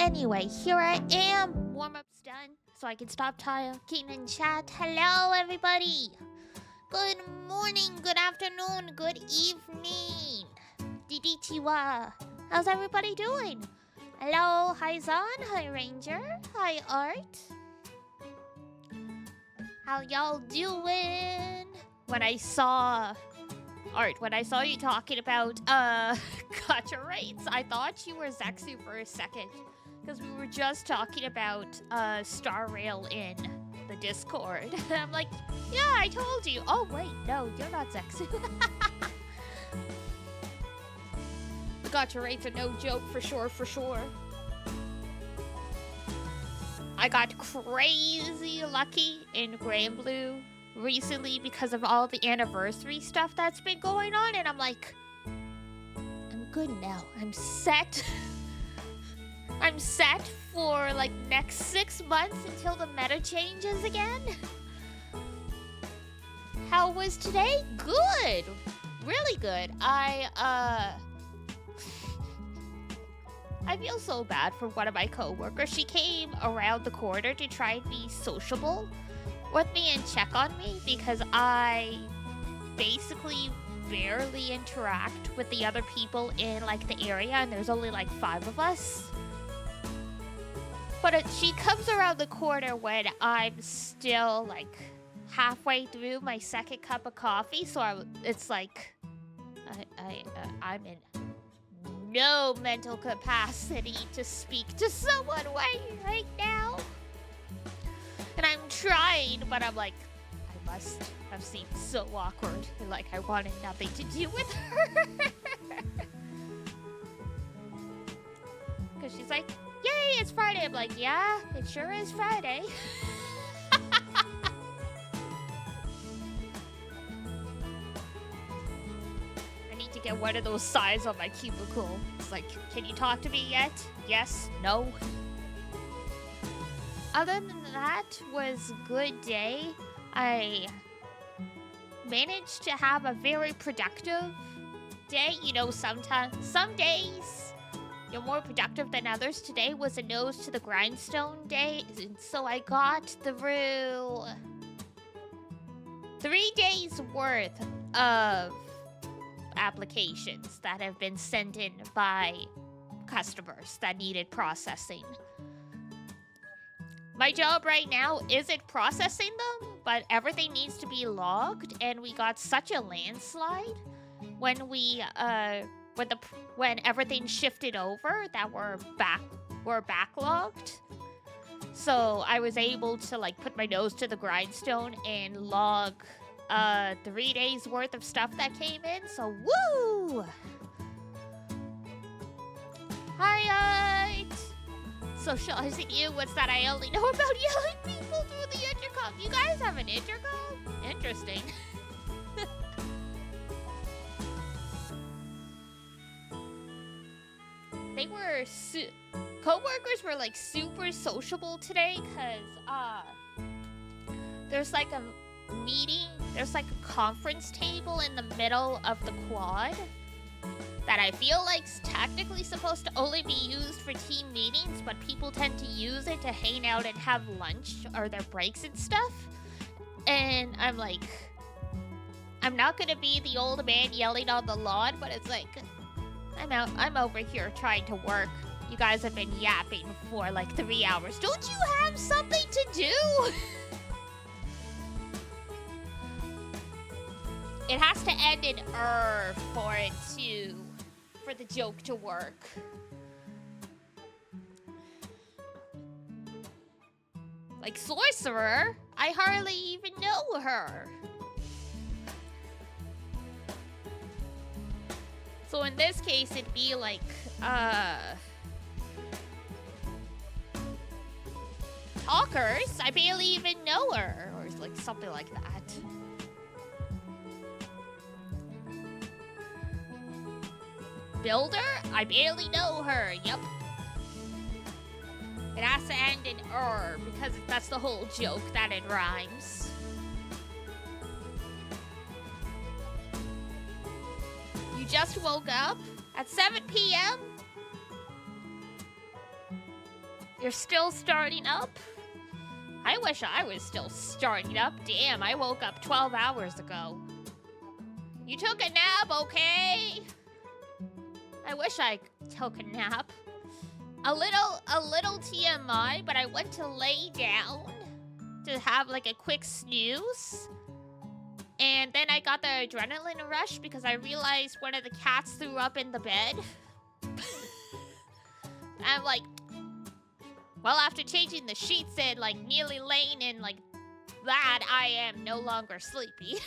Anyway, here I am. Warm-up's done, so I can stop talking and chat. Hello, everybody. Good morning, good afternoon, good evening. DDTwa. How's everybody doing? Hello, hi Zon, hi Ranger, hi Art. How y'all doing? When I saw you talking about gacha rates, I thought you were Zexu for a second. Because we were just talking about Star Rail in the Discord. I'm like, yeah, I told you. Oh wait, no, you're not Zexu. The gacha rates are no joke for sure, for sure. I got crazy lucky in Granblue recently because of all the anniversary stuff that's been going on, and I'm like, I'm good now. I'm set. I'm set for like next 6 months until the meta changes again. How was today? Good. Really good. I feel so bad for one of my coworkers. She came around the corner to try and be sociable with me and check on me because I basically barely interact with the other people in like the area, and there's only like 5 of us. But she comes around the corner when I'm still like halfway through my second cup of coffee, so it's like I'm in no mental capacity to speak to someone right now. And I'm trying, but I'm like, I must have seemed so awkward. Like I wanted nothing to do with her. Because she's like, yay, it's Friday. I'm like, yeah, it sure is Friday. I need to get one of those signs on my cubicle. It's like, can you talk to me yet? Yes? No? Other than that, was a good day. I managed to have a very productive day. You know, some days you're more productive than others. Today was a nose to the grindstone day, and so I got through 3 days worth of applications that have been sent in by customers that needed processing. My job right now isn't processing them, but everything needs to be logged, and we got such a landslide when we when everything shifted over that we're backlogged. So I was able to like put my nose to the grindstone and log 3 days worth of stuff that came in. So woo! Hi, socializing you. What's that? I only know about yelling people through the intercom. You guys have an intercom? Interesting. They were co-workers were like super sociable today because there's like a meeting, there's like a conference table in the middle of the quad that I feel like's technically supposed to only be used for team meetings, but people tend to use it to hang out and have lunch or their breaks and stuff. And I'm like, I'm not gonna be the old man yelling on the lawn, but it's like, I'm over here trying to work. You guys have been yapping for like 3 hours. Don't you have something to do? It has to end in for the joke to work. Like sorcerer, I hardly even know her. So in this case, it'd be like, talkers, I barely even know her, or like something like that. Builder, I barely know her, yep. It has to end in because that's the whole joke, that it rhymes. You just woke up at 7 p.m.? You're still starting up? I wish I was still starting up. Damn, I woke up 12 hours ago. You took a nap, okay? I wish I took a nap. A little TMI, but I went to lay down to have like a quick snooze. And then I got the adrenaline rush because I realized one of the cats threw up in the bed. I'm like, well, after changing the sheets and like nearly laying in like that, I am no longer sleepy.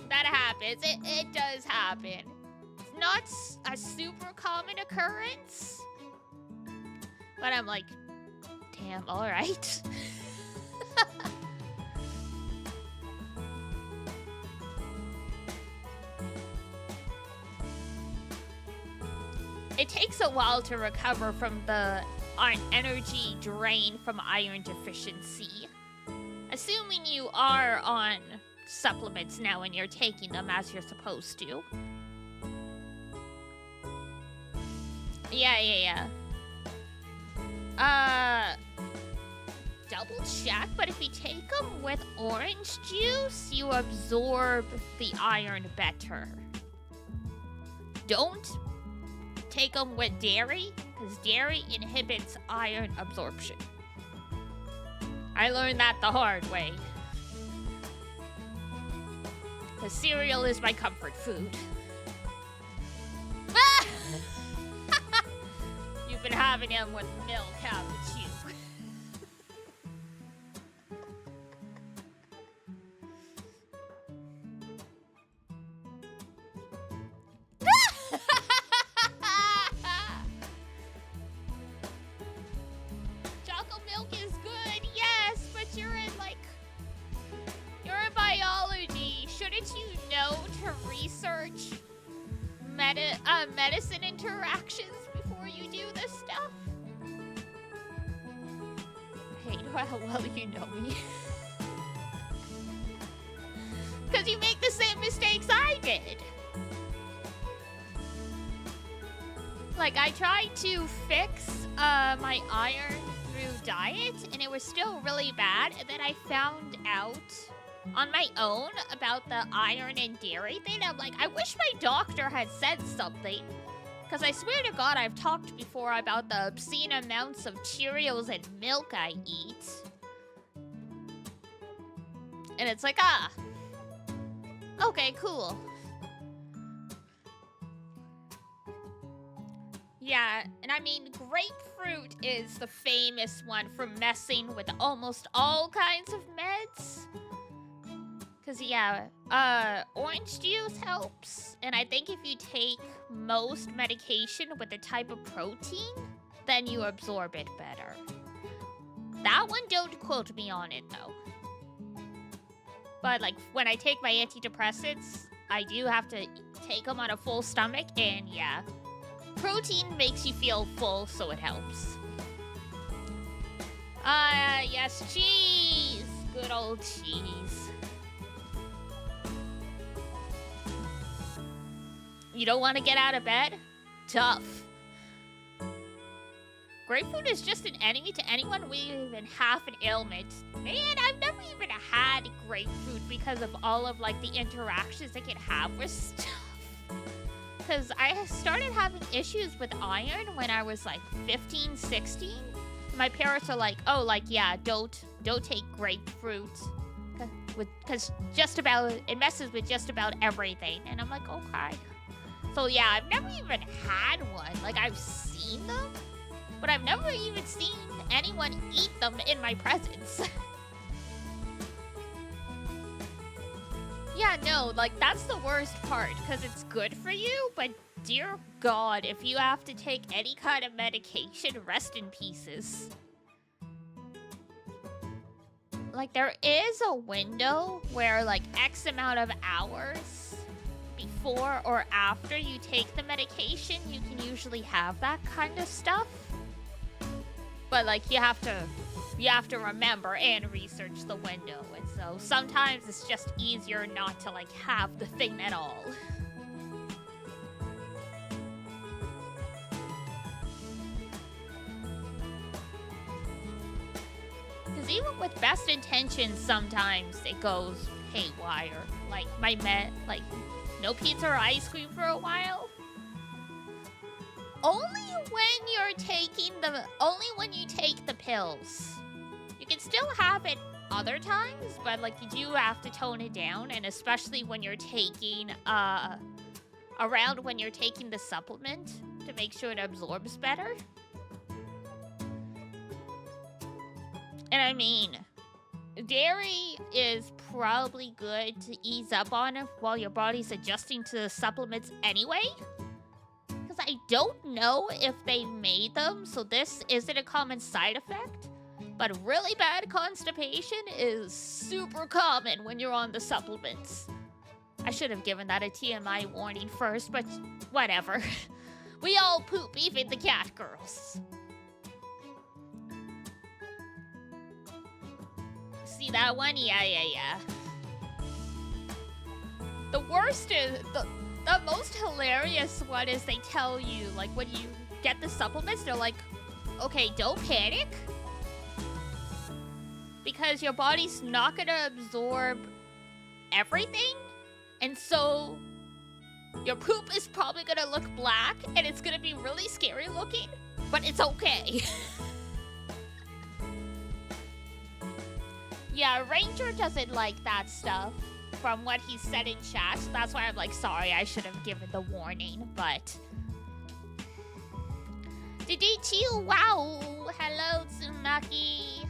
That happens. It does happen. It's not a super common occurrence. But I'm like, damn, all right. It takes a while to recover from the energy drain from iron deficiency. Assuming you are on supplements now and you're taking them as you're supposed to. Yeah. Double check, but if you take them with orange juice, you absorb the iron better. Don't take them with dairy, because dairy inhibits iron absorption. I learned that the hard way. Because cereal is my comfort food. You've been having them with milk, haven't you? Chocolate milk is good, yes, but you're in biology. Shouldn't you know to research medicine interactions before you do this stuff? I hate how well you know me. Because you make the same mistakes I did. Like, I tried to fix my iron through diet, and it was still really bad. And then I found out on my own about the iron and dairy thing. I'm like, I wish my doctor had said something. Because I swear to God, I've talked before about the obscene amounts of Cheerios and milk I eat. And it's like, okay, cool. Yeah, and I mean, grapefruit is the famous one for messing with almost all kinds of meds. Because, yeah, orange juice helps. And I think if you take most medication with a type of protein, then you absorb it better. That one, don't quote me on it, though. But, like, when I take my antidepressants, I do have to take them on a full stomach, and, yeah. Protein makes you feel full, so it helps. Yes, cheese! Good old cheese. You don't want to get out of bed? Tough. Grapefruit is just an enemy to anyone with even half an ailment. Man, I've never even had grapefruit because of all of, like, the interactions it can have with stuff. Because I started having issues with iron when I was, like, 15, 16. My parents are like, oh, like, yeah, don't take grapefruit. Because it messes with just about everything. And I'm like, okay. So, yeah, I've never even had one. Like, I've seen them, but I've never even seen anyone eat them in my presence. Yeah, no, like, that's the worst part, because it's good for you, but dear God, if you have to take any kind of medication, rest in pieces. Like, there is a window where, like, X amount of hours before or after you take the medication, you can usually have that kind of stuff. But, like, you have to remember and research the window. And so sometimes it's just easier not to, like, have the thing at all. Because even with best intentions, sometimes it goes haywire. Like like no pizza or ice cream for a while. Only when you take the pills. You can still have it other times, but like you do have to tone it down, and especially when you're taking around when you're taking the supplement to make sure it absorbs better. And I mean, dairy is probably good to ease up on while your body's adjusting to the supplements anyway. Because I don't know if they made them, so this isn't a common side effect. But really bad constipation is super common when you're on the supplements. I should have given that a TMI warning first, but whatever. We all poop, even the cat girls. See that one? Yeah. The worst is, the most hilarious one is they tell you, like, when you get the supplements, they're like, okay, don't panic. Because your body's not gonna absorb everything. And so your poop is probably gonna look black and it's gonna be really scary looking, but it's okay. Yeah, Ranger doesn't like that stuff from what he said in chat. That's why I'm like, sorry, I should have given the warning, but... Didichi, wow! Hello, Tsumaki!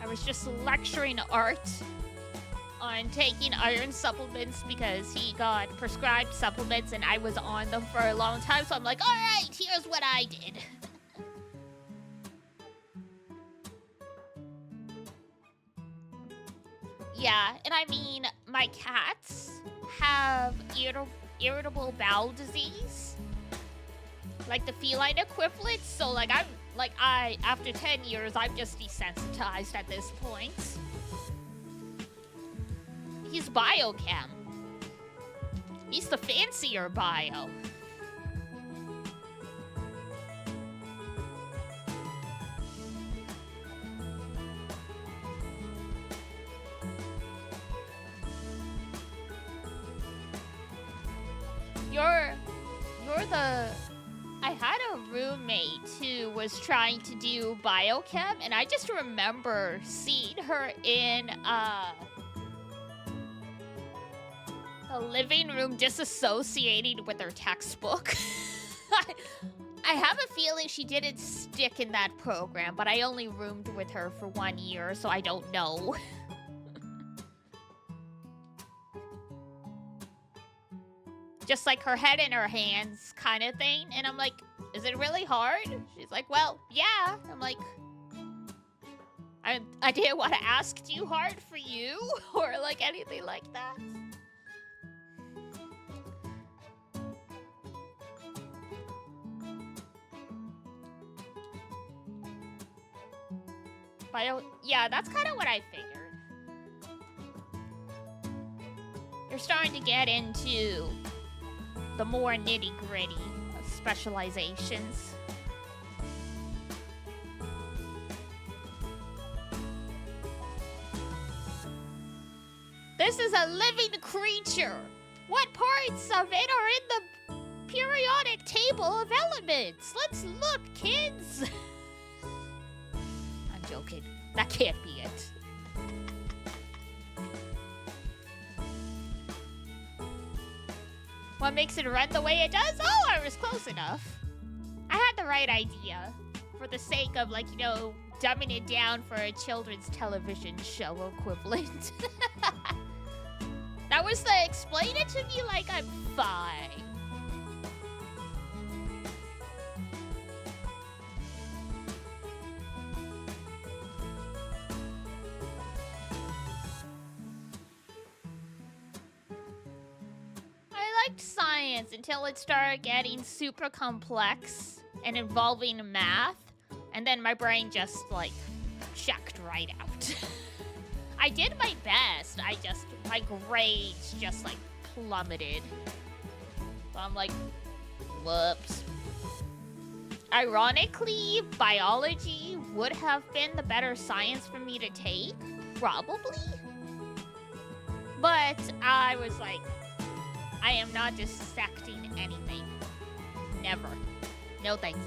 I was just lecturing Art on taking iron supplements because he got prescribed supplements and I was on them for a long time, so I'm like, alright, here's what I did. Yeah, and I mean, my cats have irritable bowel disease, like the feline equivalent, so like after 10 years, I'm just desensitized at this point. He's biochem. He's the fancier bio. You're the... I had a roommate who was trying to do biochem, and I just remember seeing her in the living room disassociating with her textbook. I have a feeling she didn't stick in that program, but I only roomed with her for 1 year, so I don't know. Just like her head in her hands kind of thing. And I'm like, is it really hard? She's like, well, yeah. I'm like, I didn't want to ask too hard for you or like anything like that. Yeah, that's kind of what I figured. You're starting to get into the more nitty-gritty of specializations. This is a living creature. What parts of it are in the periodic table of elements? Let's look, kids. I'm joking. That can't be it. What makes it run the way it does? Oh, I was close enough. I had the right idea. For the sake of, like, you know, dumbing it down for a children's television show equivalent. That was the explain it to me like I'm 5. I liked science until it started getting super complex and involving math, and then my brain just, like, checked right out. I did my best, my grades just, like, plummeted. So I'm like, Whoops. Ironically, biology would have been the better science for me to take. Probably. But I was like, I am not dissecting anything. Never. No thank you.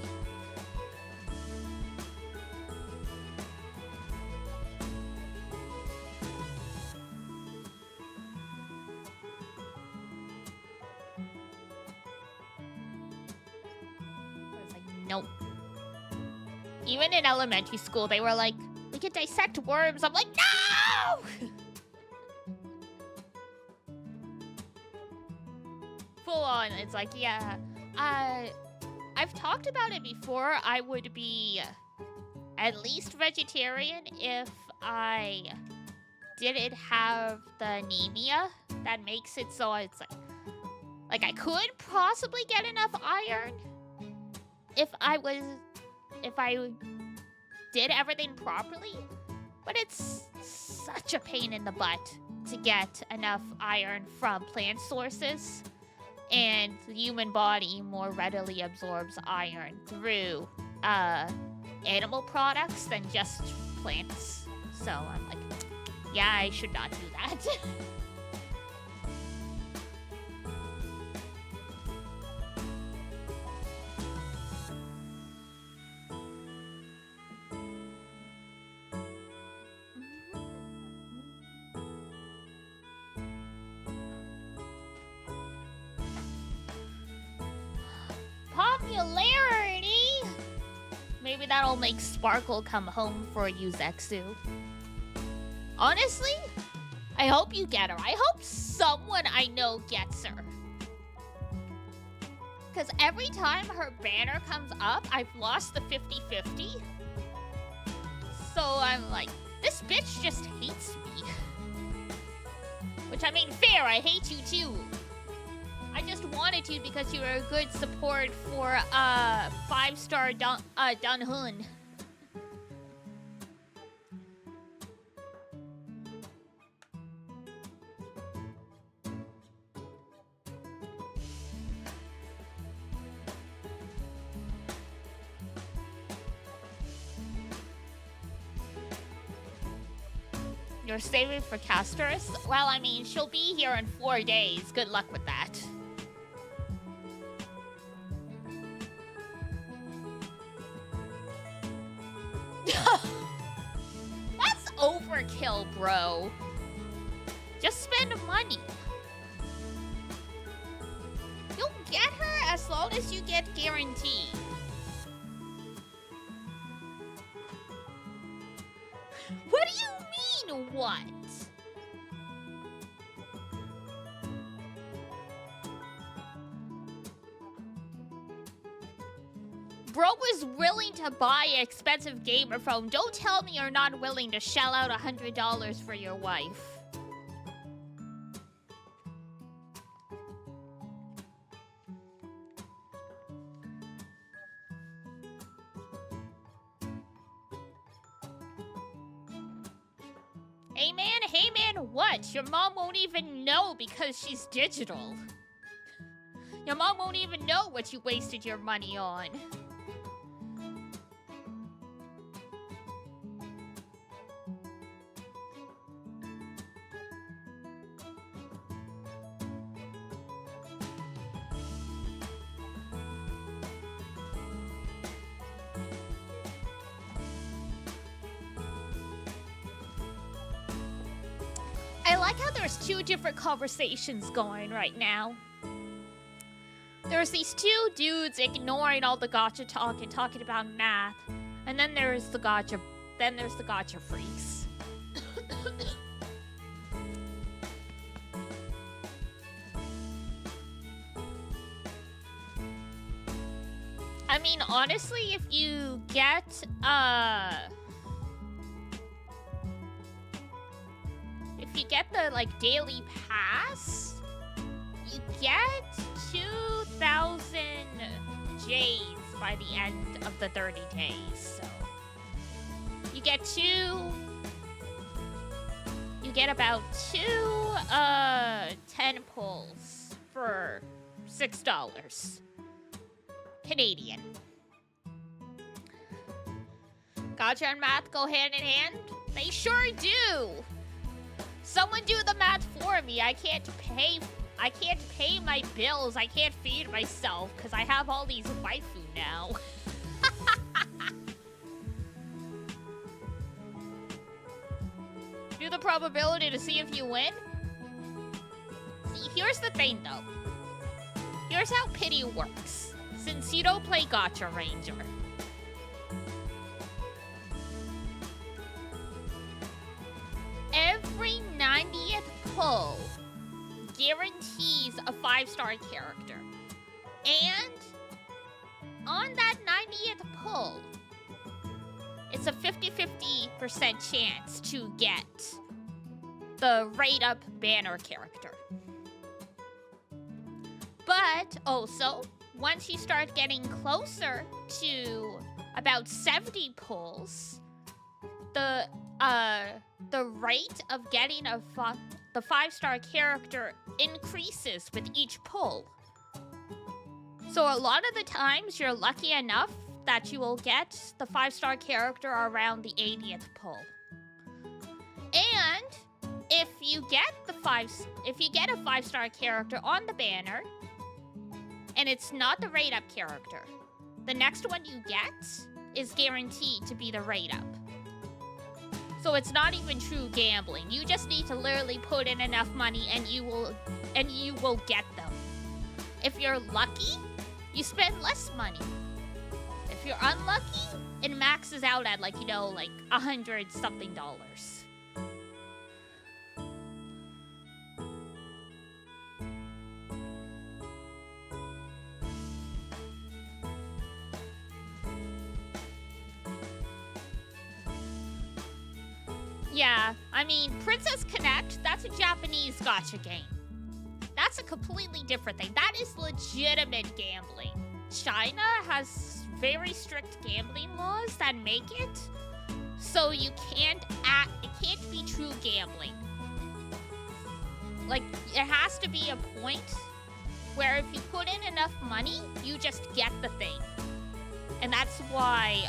I was like, nope. Even in elementary school, they were like, we can dissect worms. I'm like, no! Full on. It's like, yeah. I've talked about it before. I would be at least vegetarian if I didn't have the anemia that makes it so it's like I could possibly get enough iron if I did everything properly, but it's such a pain in the butt to get enough iron from plant sources, and the human body more readily absorbs iron through animal products than just plants. So I'm like, yeah, I should not do that. Popularity! Maybe that'll make Sparkle come home for you, Zexu. Honestly, I hope you get her. I hope someone I know gets her. Because every time her banner comes up, I've lost the 50-50. So I'm like, this bitch just hates me. Which, I mean, fair, I hate you too. I just wanted to because you were a good support for 5-star Dunhun. You're saving for Castorus? Well, I mean, she'll be here in 4 days. Good luck with that. That's overkill, bro. Just spend money. You'll get her as long as you get guaranteed. What do you mean, what? Bro was willing to buy an expensive gamer phone. Don't tell me you're not willing to shell out $100 for your wife. Hey man, what? Your mom won't even know because she's digital. Your mom won't even know what you wasted your money on. I like how there's two different conversations going right now. There's these two dudes ignoring all the gotcha talk and talking about math, and then there's the gotcha freaks. I mean, honestly, if you get the like daily pass, you get 2,000 J's by the end of the 30 days. So you get about two 10 pulls for $6. Canadian. Gotcha and math go hand in hand? They sure do. Someone do the math for me. I can't pay my bills. I can't feed myself because I have all these waifu now. Do the probability to see if you win. See, here's the thing though. Here's how pity works. Since you don't play Gotcha Ranger. Every 90th pull guarantees a 5-star character. And on that 90th pull, it's a 50-50% chance to get the rate-up banner character. But also, once you start getting closer to about 70 pulls, the rate of getting the 5-star character increases with each pull. So a lot of the times you're lucky enough that you will get the 5-star character around the 80th pull. And if you get a 5-star character on the banner and it's not the rate up character, the next one you get is guaranteed to be the rate up. So it's not even true gambling. You just need to literally put in enough money and you will get them. If you're lucky, you spend less money. If you're unlucky, it maxes out at like $100-something. Yeah, I mean, Princess Connect, that's a Japanese gacha game. That's a completely different thing. That is legitimate gambling. China has very strict gambling laws that make it so it can't be true gambling. Like, it has to be a point where if you put in enough money, you just get the thing. And that's why,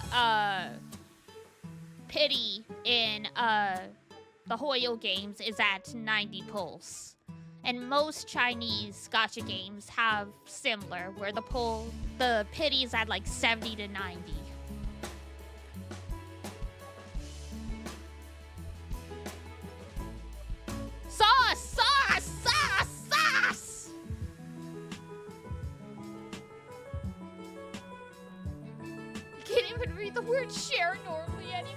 pity in the Hoyo games is at 90 pulls. And most Chinese gacha games have similar, where the pity is at like 70 to 90. Sauce! Sauce! Sauce! Sauce! You can't even read the word share normally anymore.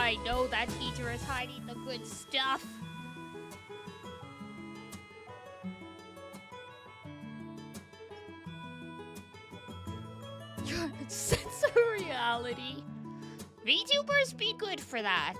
I know that teacher is hiding the good stuff. Sense of reality. VTubers be good for that.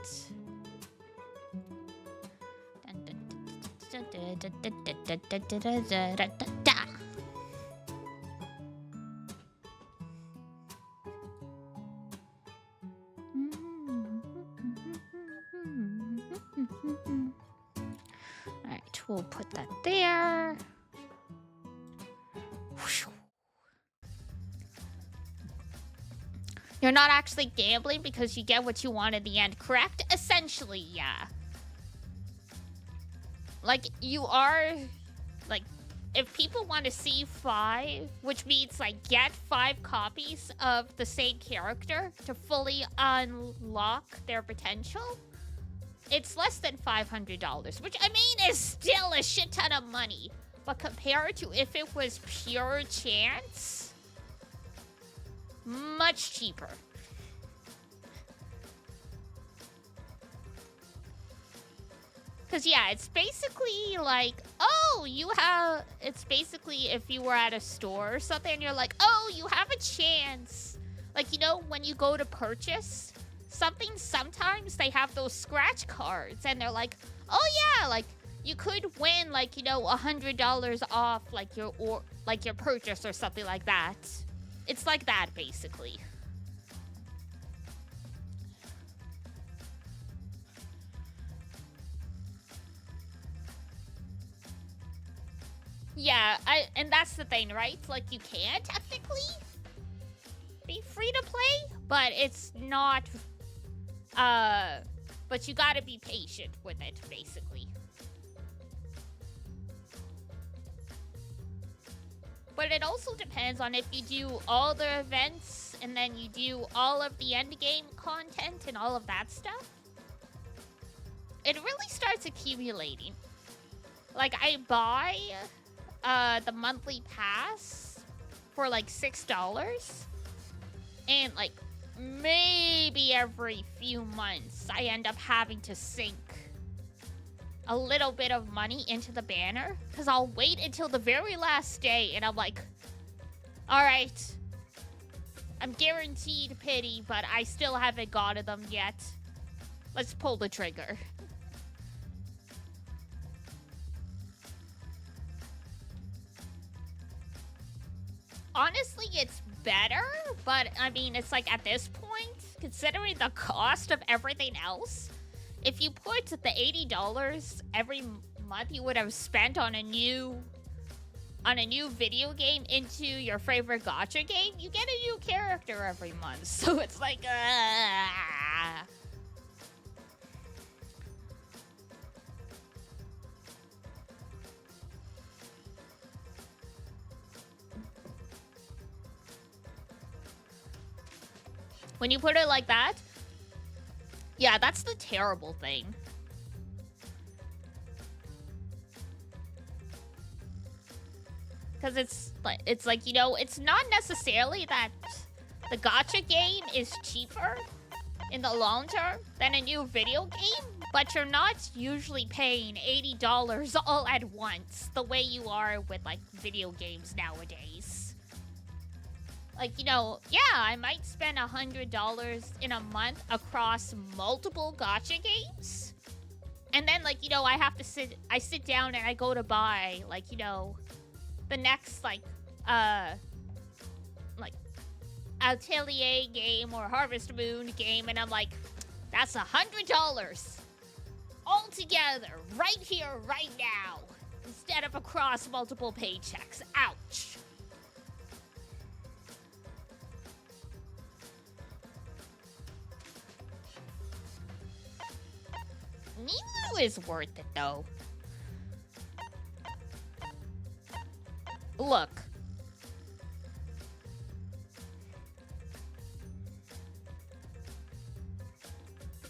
Alright, we'll put that there. You're not actually gambling because you get what you want in the end, correct? Essentially, yeah. Like, you are... Like, if people want to see 5, which means, like, get 5 copies of the same character to fully unlock their potential, it's less than $500, which, I mean, is still a shit ton of money. But compared to if it was pure chance... much cheaper. Because, yeah, it's basically like, oh, it's basically if you were at a store or something and you're like, oh, you have a chance. Like, you know, when you go to purchase something, sometimes they have those scratch cards and they're like, oh, yeah, like, you could win, like, you know, $100 off, like, your purchase or something like that. It's like that, basically. Yeah, and that's the thing, right? Like, you can technically be free to play, but it's not, but you gotta be patient with it, basically. But it also depends on if you do all the events and then you do all of the endgame content and all of that stuff. It really starts accumulating. Like, I buy the monthly pass for like $6, and like maybe every few months I end up having to sink a little bit of money into the banner, because I'll wait until the very last day and I'm like, all right, I'm guaranteed pity, but I still haven't gotten them yet. Let's pull the trigger. Honestly, it's better, but I mean, it's like at this point, considering the cost of everything else, if you put the $80 every month you would have spent on a new video game into your favorite gacha game, you get a new character every month. So it's like, when you put it like that, yeah, that's the terrible thing. Because it's like, you know, it's not necessarily that the gacha game is cheaper in the long term than a new video game, but you're not usually paying $80 all at once the way you are with, like, video games nowadays. Like, you know, yeah, I might spend $100 in a month across multiple gacha games. And then, like, you know, I sit down and I go to buy, like, you know, the next, like Atelier game or Harvest Moon game, and I'm like, that's $100 all together, right here, right now, instead of across multiple paychecks. Ouch. Ninu is worth it, though. Look.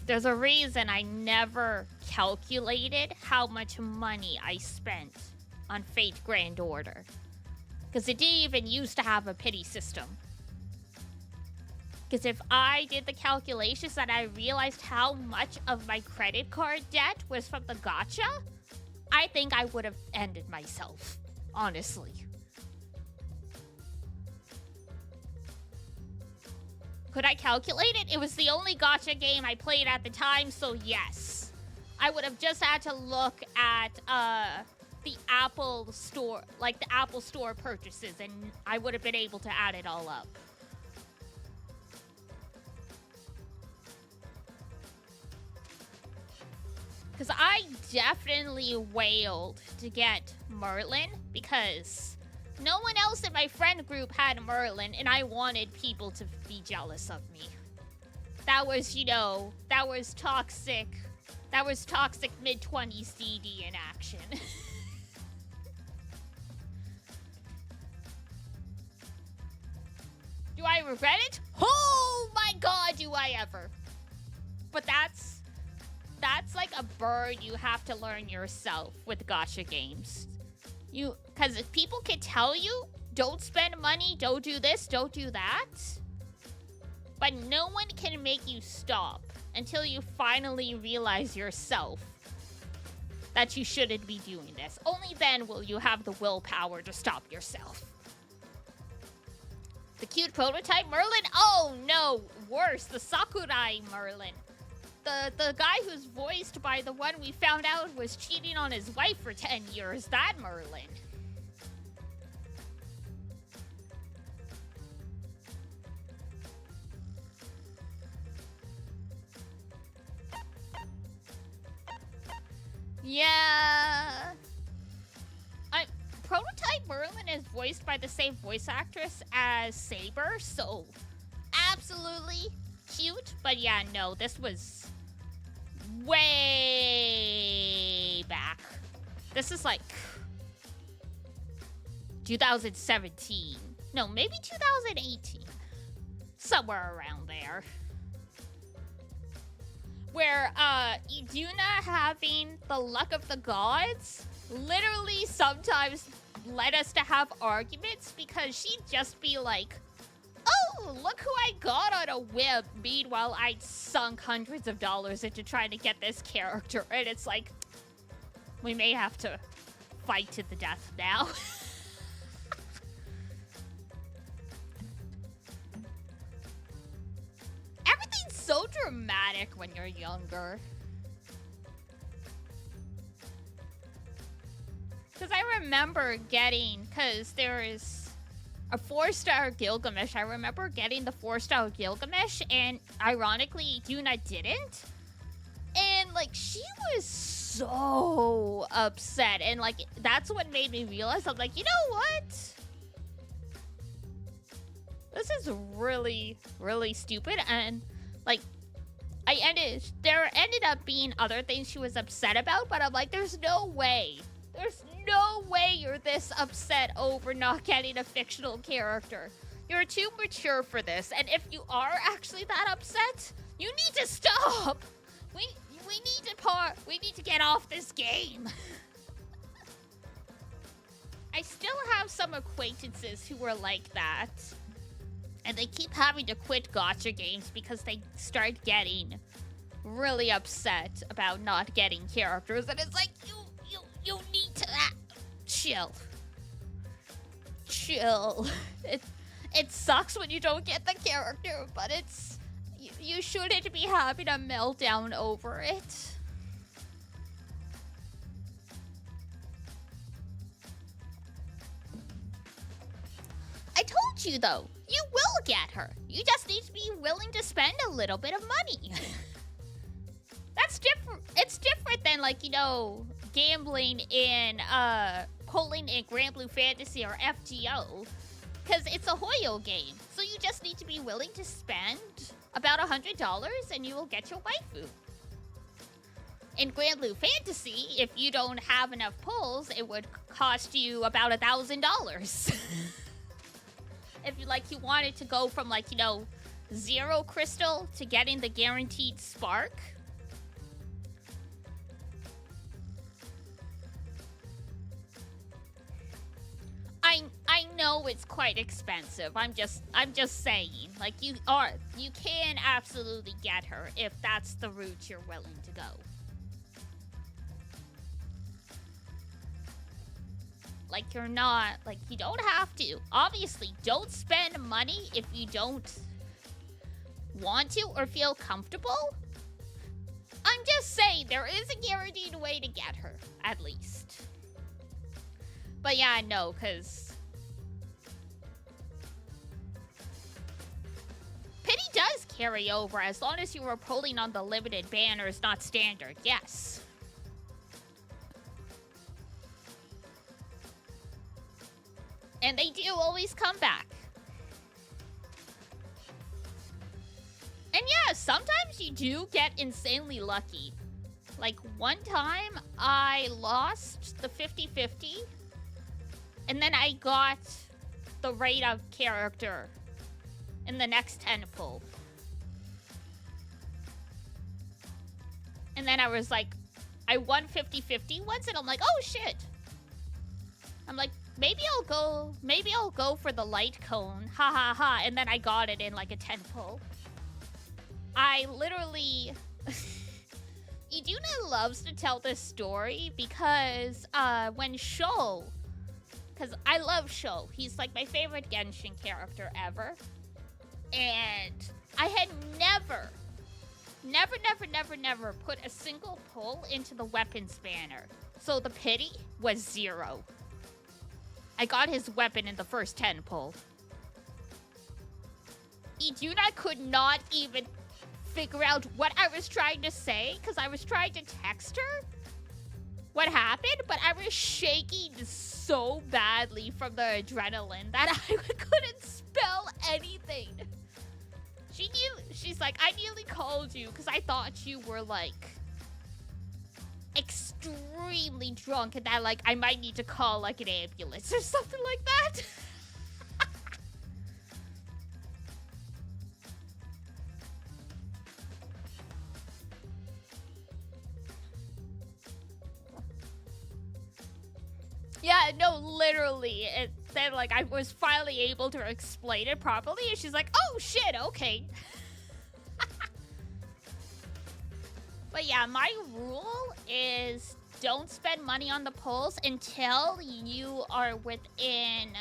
There's a reason I never calculated how much money I spent on Fate Grand Order. Because it didn't even used to have a pity system. Because if I did the calculations and I realized how much of my credit card debt was from the gacha, I think I would have ended myself, honestly. Could I calculate it? It was the only gacha game I played at the time, so yes. I would have just had to look at the Apple Store, like the Apple Store purchases, and I would have been able to add it all up. Because I definitely wailed to get Merlin, because no one else in my friend group had Merlin, and I wanted people to be jealous of me. That was, you know, that was toxic mid-20s DD in action. Do I regret it? Oh my god, do I ever. But that's like a bird you have to learn yourself with gacha games. Because if people can tell you, don't spend money, don't do this, don't do that, but no one can make you stop until you finally realize yourself that you shouldn't be doing this. Only then will you have the willpower to stop yourself. The cute prototype Merlin? Oh no, worse, the Sakurai Merlin. The guy who's voiced by the one we found out was cheating on his wife for 10 years. That Merlin. Yeah. Prototype is voiced by the same voice actress as Saber, so absolutely cute. But yeah, no, this was way back. This is like 2017. No, maybe 2018. Somewhere around there. Where Iduna having the luck of the gods literally sometimes led us to have arguments because she'd just be like, oh, look who I got on a whim. Meanwhile, I'd sunk hundreds of dollars into trying to get this character. And it's like, we may have to fight to the death now. Everything's so dramatic when you're younger. Because I remember getting, because there is a 4-star Gilgamesh. I remember getting the 4-star Gilgamesh, and ironically, Yuna didn't. And, like, she was so upset. And, like, that's what made me realize, I'm like, you know what? This is really, really stupid. And, like, there ended up being other things she was upset about, but I'm like, there's no way. There's no way you're this upset over not getting a fictional character. You're too mature for this, and if you are actually that upset, you need to stop. We need to get off this game. I still have some acquaintances who are like that, and they keep having to quit gacha games because they start getting really upset about not getting characters, and it's like, you need to chill. It sucks when you don't get the character, but you shouldn't be having a meltdown over it. I told you though, you will get her. You just need to be willing to spend a little bit of money. That's different. It's different than, like, you know, gambling in pulling in Grand Blue Fantasy or FGO, because it's a Hoyo game. So you just need to be willing to spend about $100 and you will get your waifu. In Grand Blue Fantasy, if you don't have enough pulls, it would cost you about $1,000. If you wanted to go from, like, you know, 0 crystal to getting the guaranteed spark. I know it's quite expensive. I'm just saying, like, you can absolutely get her if that's the route you're willing to go. Like, you're not, like, you don't have to. Obviously, don't spend money if you don't want to or feel comfortable. I'm just saying, there is a guaranteed way to get her, at least. But yeah, no, because pity does carry over as long as you were pulling on the limited banners, not standard, yes. And they do always come back. And yeah, sometimes you do get insanely lucky. Like, one time I lost the 50-50, and then I got the rate of character in the next 10 pull. And then I was like, I won 50-50 once, and I'm like, oh shit. I'm like, maybe I'll go for the light cone, ha ha ha, and then I got it in like a 10 pull. I literally, Iduna loves to tell this story because when Sho, because I love Sho, he's like my favorite Genshin character ever, and I had never put a single pull into the weapons banner, so the pity was 0. I got his weapon in the first 10 pull. Iduna could not even figure out what I was trying to say because I was trying to text her. what happened, but I was shaking so badly from the adrenaline that I couldn't spell anything. She's like, I nearly called you because I thought you were like extremely drunk and that like I might need to call like an ambulance or something like that. Yeah, no, literally. Then, like, I was finally able to explain it properly, and she's like, oh, shit, okay. But yeah, my rule is don't spend money on the polls until you are within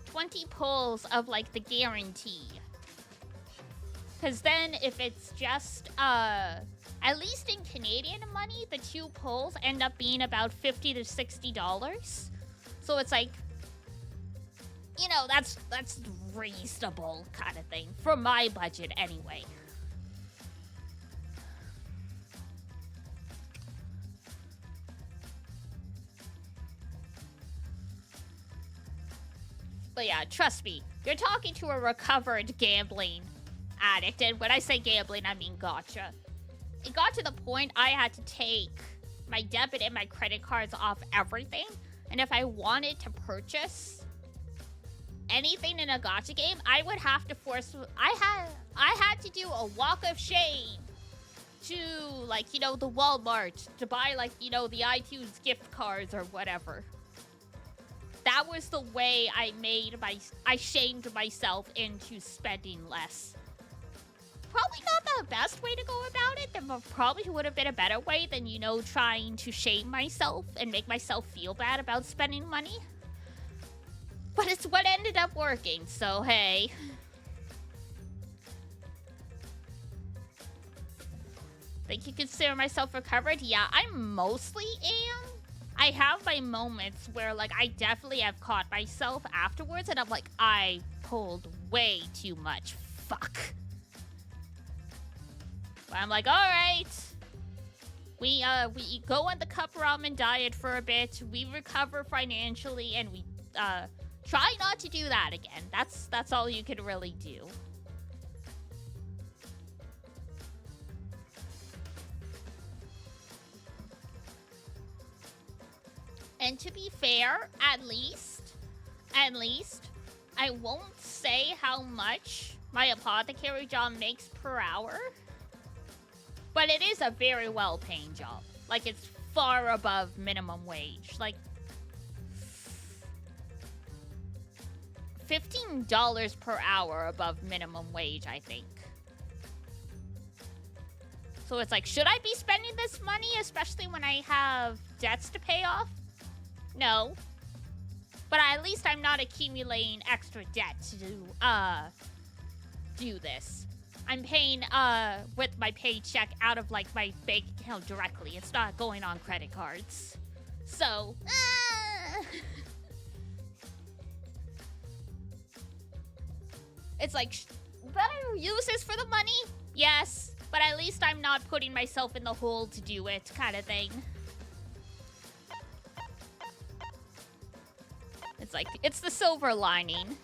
20 polls of, like, the guarantee. Because then if it's just, at least in Canadian money, the 2 polls end up being about $50 to $60. So it's like, you know, that's reasonable kind of thing. For my budget, anyway. But yeah, trust me, you're talking to a recovered gambling addict. And when I say gambling, I mean gotcha. It got to the point I had to take my debit and my credit cards off everything. And if I wanted to purchase anything in a gacha game, I would have to I had to do a walk of shame to, like, you know, the Walmart to buy, like, you know, the iTunes gift cards or whatever. That was the way I shamed myself into spending less. Probably not the best way to go about it. There probably would have been a better way than, you know, trying to shame myself and make myself feel bad about spending money. But it's what ended up working, so hey. Think you consider myself recovered? Yeah, I mostly am. I have my moments where, like, I definitely have caught myself afterwards and I'm like, I pulled way too much. Fuck. I'm like, all right, we go on the cup ramen diet for a bit, we recover financially, and we try not to do that again. That's all you can really do. And to be fair, at least, I won't say how much my apothecary job makes per hour. But it is a very well-paying job. Like, it's far above minimum wage. Like, $15 per hour above minimum wage, I think. So it's like, should I be spending this money, especially when I have debts to pay off? No. But at least I'm not accumulating extra debt to, do this. I'm paying with my paycheck out of, like, my bank account directly. It's not going on credit cards. So, it's like, better use this for the money? Yes, but at least I'm not putting myself in the hole to do it, kind of thing. It's like, it's the silver lining.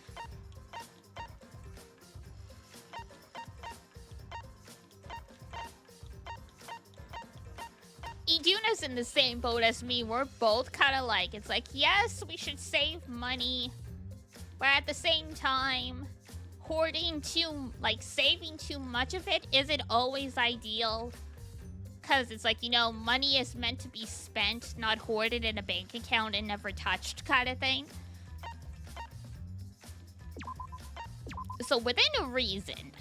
Iduna's in the same boat as me. We're both kind of like, it's like, yes, we should save money, but at the same time, saving too much of it isn't always ideal. Because it's like, you know, money is meant to be spent, not hoarded in a bank account and never touched kind of thing. So within a reason.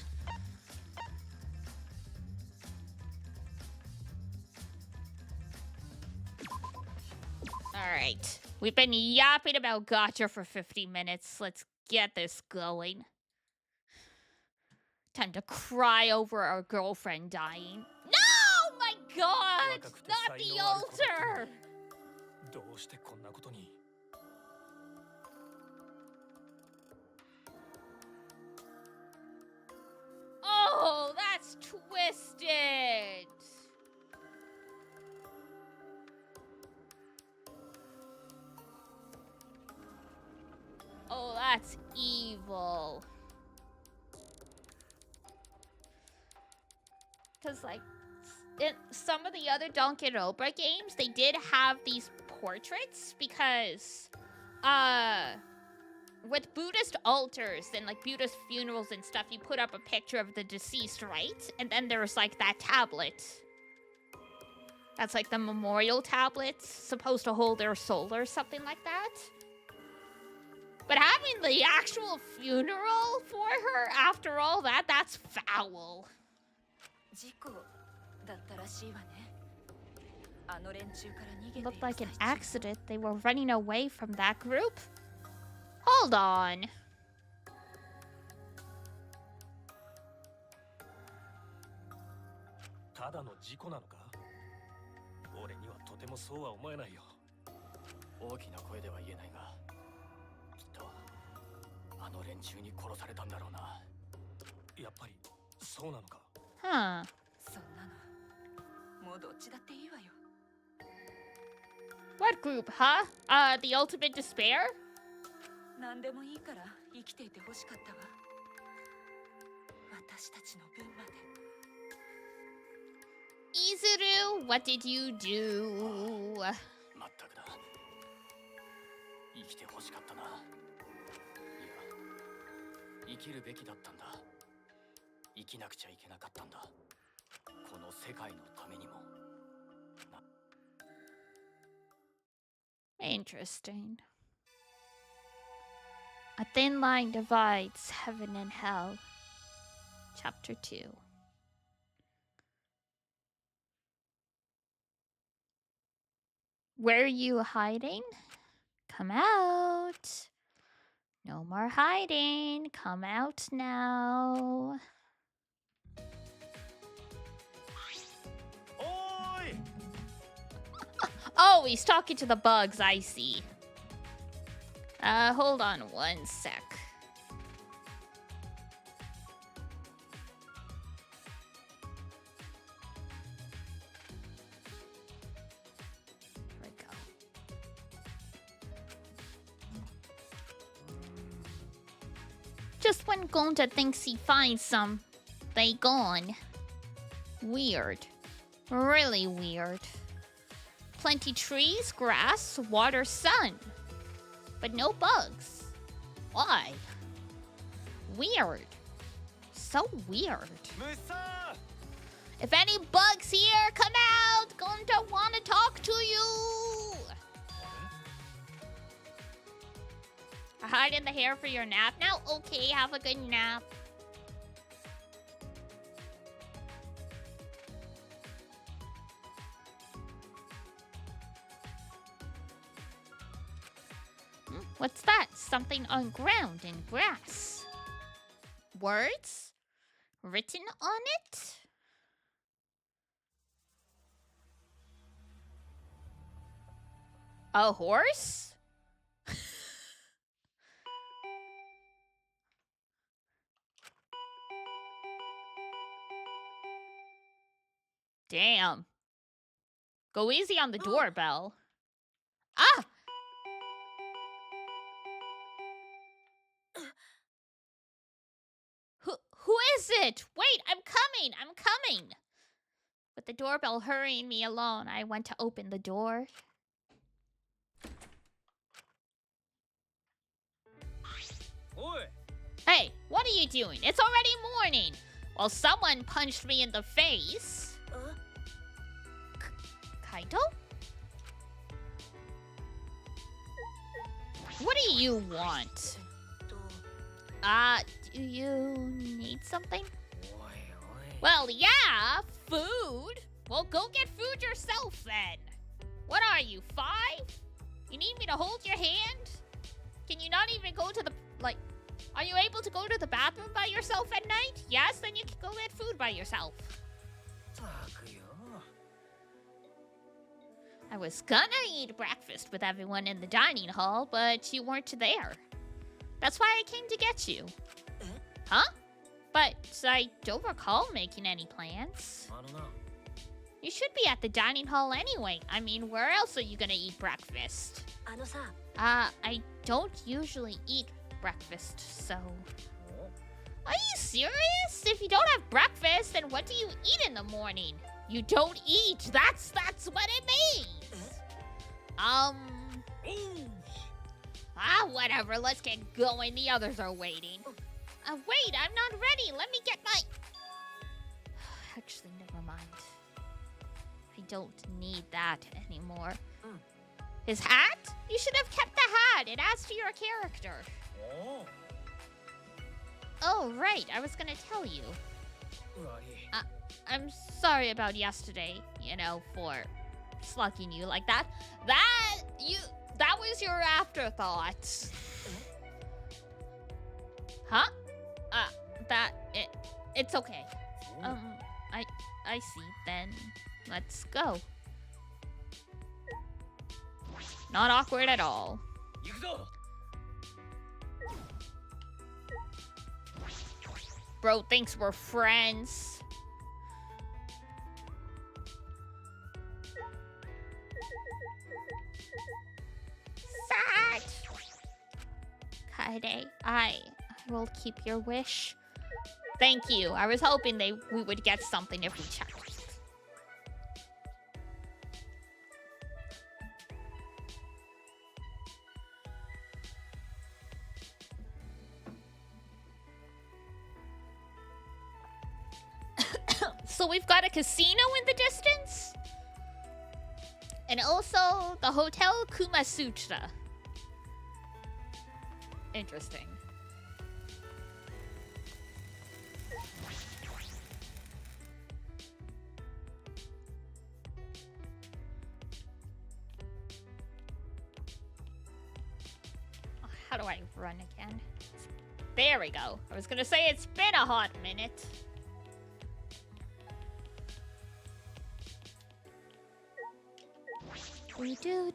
Alright. We've been yapping about gacha for 50 minutes. Let's get this going. Time to cry over our girlfriend dying. No! My god! Not the altar! Oh, that's twisted! That's evil. Because, like, in some of the other Danganronpa games, they did have these portraits because, with Buddhist altars and, like, Buddhist funerals and stuff, you put up a picture of the deceased, right? And then there's, like, that tablet. That's, like, the memorial tablet, supposed to hold their soul or something like that. But having the actual funeral for her after all that, that's foul. Looked like an accident. They were running away from that group. Hold on. Huh. What group, huh? The Ultimate Despair? Izuru, what did you do? Interesting. A thin line divides heaven and hell. Chapter 2. Where are you hiding? Come out. No more hiding. Come out now. Oh, he's talking to the bugs, I see. Hold on one sec. Here we go. Just when Gonta thinks he finds some, they gone. Weird. Really weird. Plenty trees, grass, water, sun. But no bugs. Why? Weird. So weird. If any bugs here, come out! Gonta wanna talk to you! Hide in the hair for your nap now? Okay, have a good nap. What's that? Something on ground and grass. Words? Written on it? A horse? Damn. Go easy on the doorbell. Ah! Who is it? Wait, I'm coming! With the doorbell hurrying me along, I went to open the door. Hey, what are you doing? It's already morning. Well, someone punched me in the face. Kaido? What do you want? Do you need something? Well, yeah, food. Well, go get food yourself then. What are you, 5? You need me to hold your hand? Can you not even go to the, are you able to go to the bathroom by yourself at night? Yes, then you can go get food by yourself. I was gonna eat breakfast with everyone in the dining hall, but you weren't there. That's why I came to get you. Huh? But I don't recall making any plans. I don't know. You should be at the dining hall anyway. I mean, where else are you gonna eat breakfast? I don't usually eat breakfast, so... Are you serious? If you don't have breakfast, then what do you eat in the morning? You don't eat. That's what it means. Whatever. Let's get going. The others are waiting. Wait, I'm not ready. Let me get my... Actually, never mind. I don't need that anymore. His hat? You should have kept the hat. It adds to your character. Oh, right. I was gonna tell you. I'm sorry about yesterday, you know, for slugging you like that. That was your afterthought. Huh? It's okay. I see. Then let's go. Not awkward at all. Bro thinks we're friends. Sad. Kaede, I will keep your wish. Thank you. I was hoping we would get something if we checked. So we've got a casino in the distance. And also the Hotel Kumasutra. Interesting. How do I run again? There we go. I was gonna say it's been a hot minute. We do.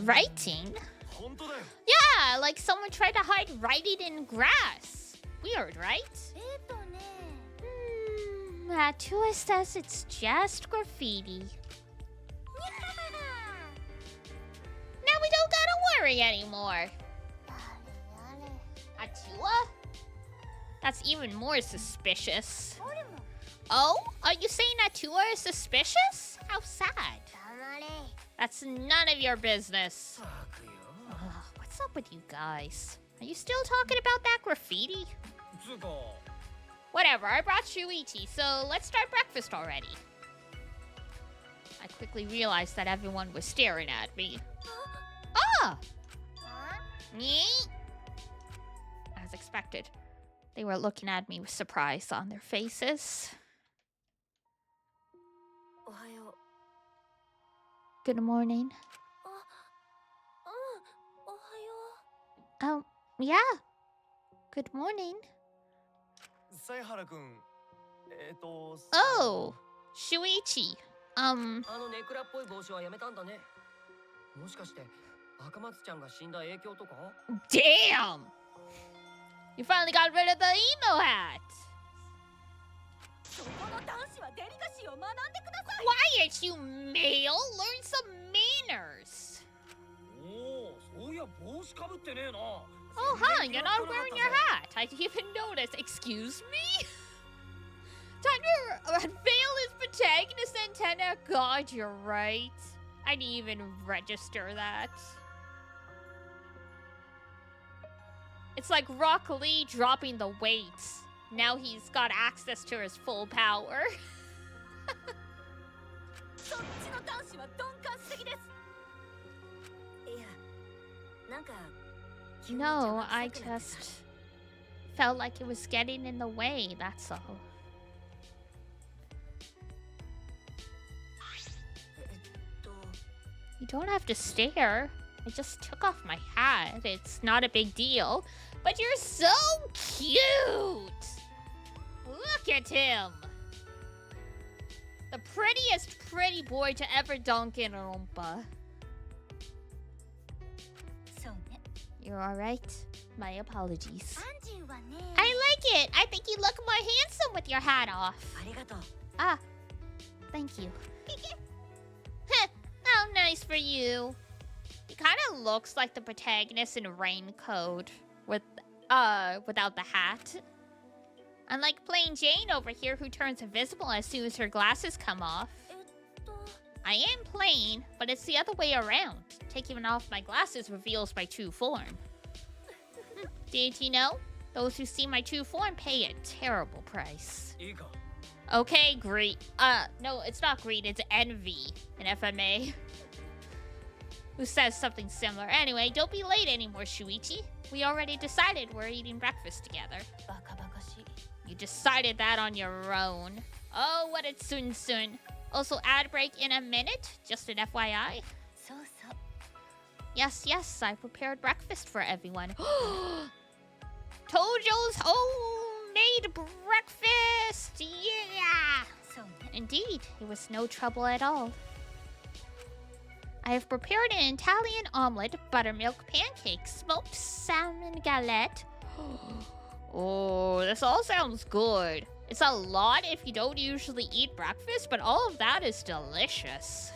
Writing? Yeah, like someone tried to hide writing in grass. Weird, right? Matua says it's just graffiti. Now we don't gotta worry anymore. Atua? That's even more suspicious. Oh? Are you saying Atua is suspicious? How sad. That's none of your business. What's up with you guys? Are you still talking about that graffiti? Whatever, I brought Shuichi, so let's start breakfast already. I quickly realized that everyone was staring at me. Ah! As expected, they were looking at me with surprise on their faces. Good morning. Oh, yeah. Good morning. Oh, Shuichi. Damn! You finally got rid of the emo hat. Quiet, you male! Learn some manners. Oh, huh, you're not wearing your hat. I didn't even notice. Excuse me? Time to unveil his protagonist antenna. God, you're right. I didn't even register that. It's like Rock Lee dropping the weights. Now he's got access to his full power. No, I just felt like it was getting in the way, that's all. You don't have to stare. I just took off my hat. It's not a big deal. But you're so cute! Look at him! The prettiest pretty boy to ever Danganronpa. You're alright? My apologies. I like it. I think you look more handsome with your hat off. Ah, thank you. How nice for you. He kind of looks like the protagonist in Raincoat without the hat. Unlike plain Jane over here who turns invisible as soon as her glasses come off. I am plain, but it's the other way around. Taking off my glasses reveals my true form. Did you know? Those who see my true form pay a terrible price. Okay, greed. No, it's not greed, it's envy in FMA. Who says something similar. Anyway, don't be late anymore, Shuichi. We already decided we're eating breakfast together. You decided that on your own. Oh, what a tsun-tsun. Also, ad break in a minute, just an FYI. Yes, I prepared breakfast for everyone. Tojo's homemade breakfast! Yeah! Indeed, it was no trouble at all. I have prepared an Italian omelet, buttermilk pancakes, smoked salmon galette. Oh, this all sounds good. It's a lot if you don't usually eat breakfast, but all of that is delicious.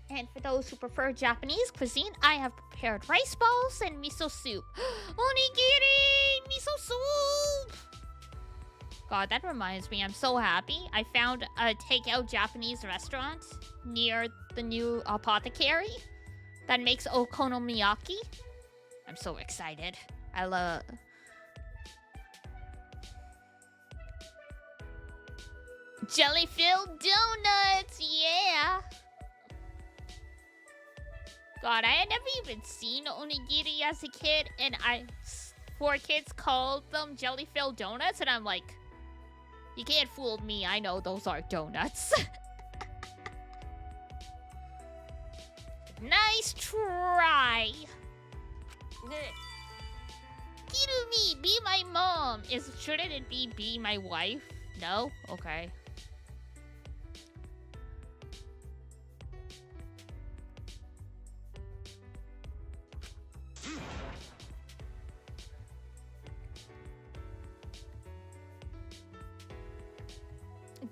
And for those who prefer Japanese cuisine, I have prepared rice balls and miso soup. Onigiri! Miso soup! God, that reminds me, I'm so happy. I found a takeout Japanese restaurant near the new apothecary that makes okonomiyaki. I'm so excited. I love... Jelly-filled donuts! Yeah! God, I had never even seen onigiri as a kid, and 4 kids called them jelly-filled donuts, and I'm like, you can't fool me, I know those are donuts. Nice try! Kirumi, be my mom! Shouldn't it be my wife? No? Okay.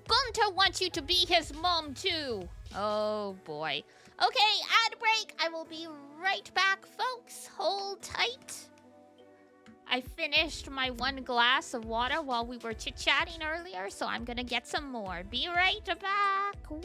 Gunter wants you to be his mom too. Oh boy. Okay, ad break. I will be right back, folks. Hold tight. I finished my 1 glass of water while we were chit-chatting earlier, so I'm gonna get some more. Be right back. Whoop.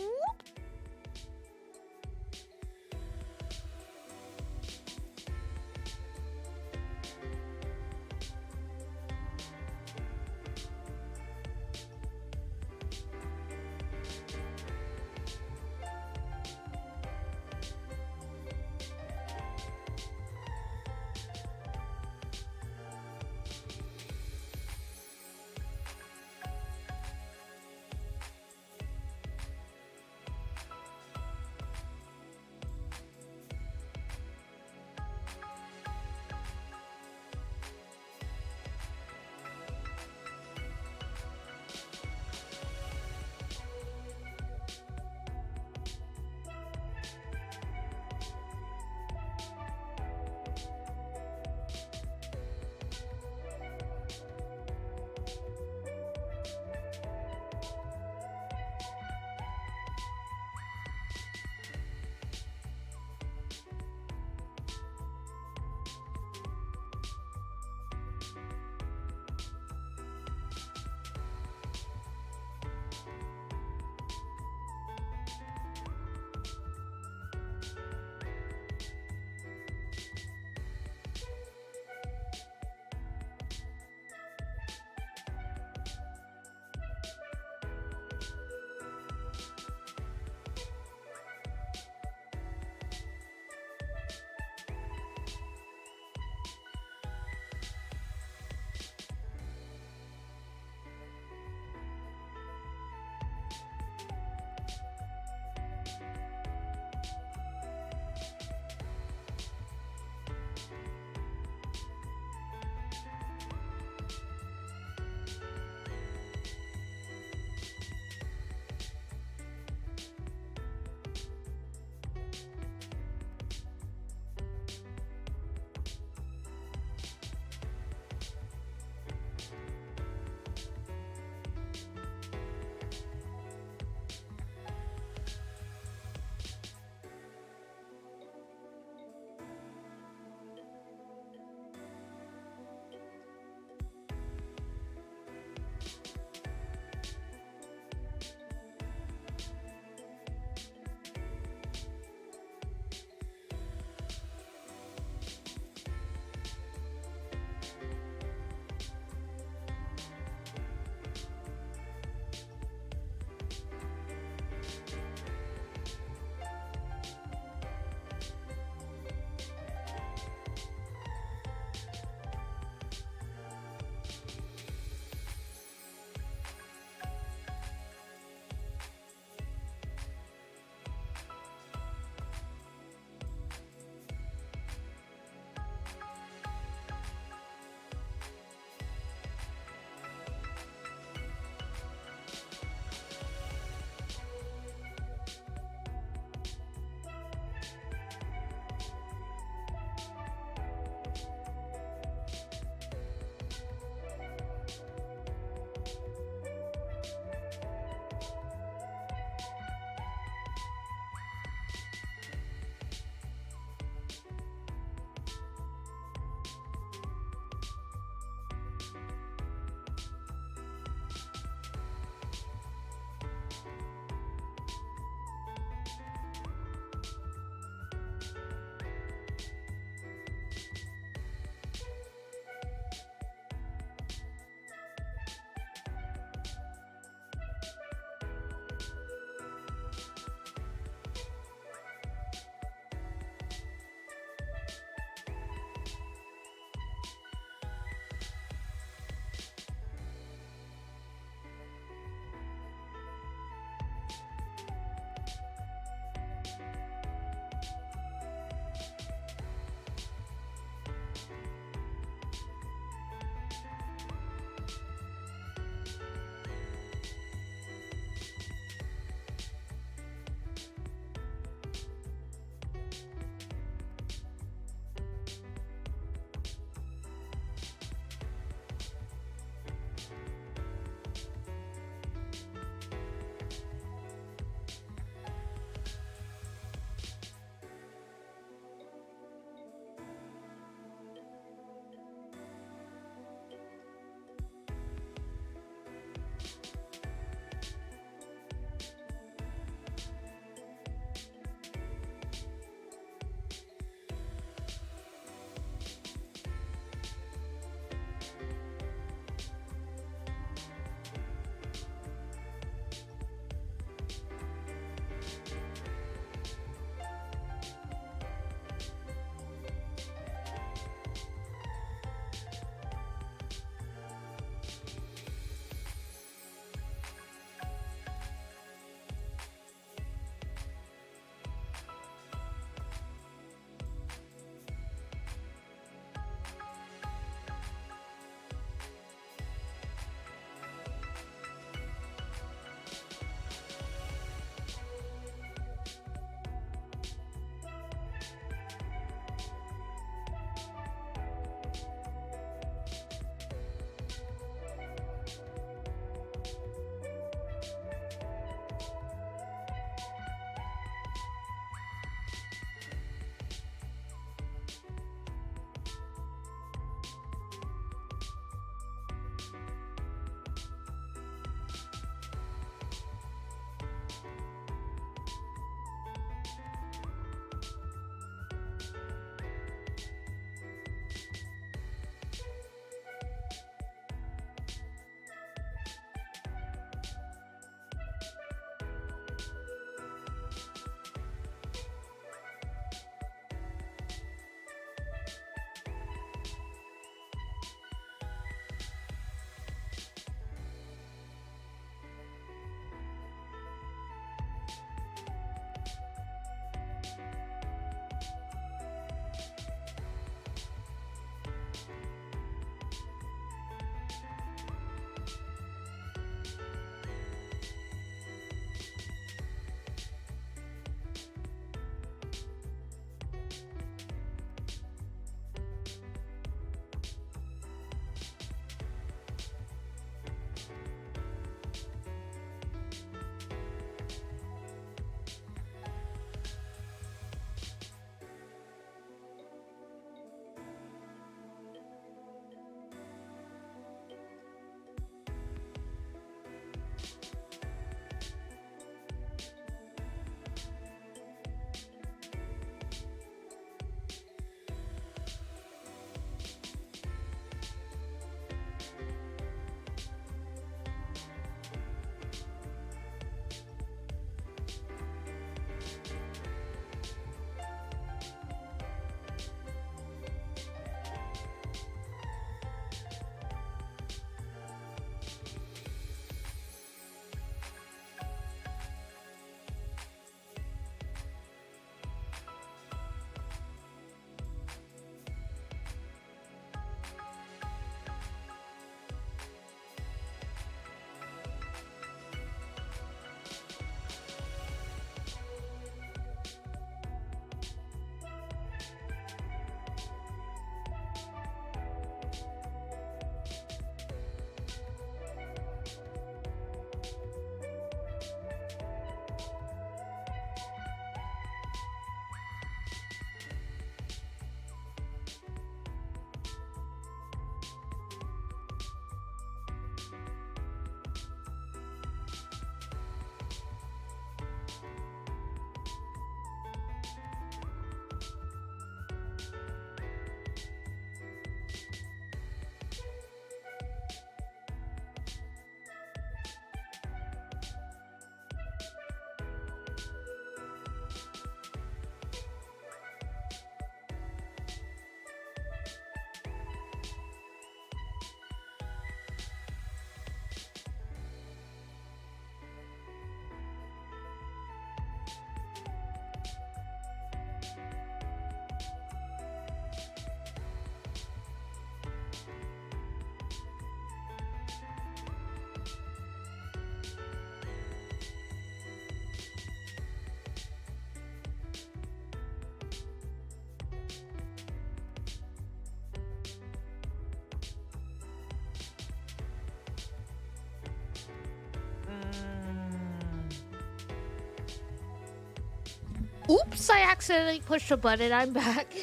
Oops, I accidentally pushed a button. I'm back.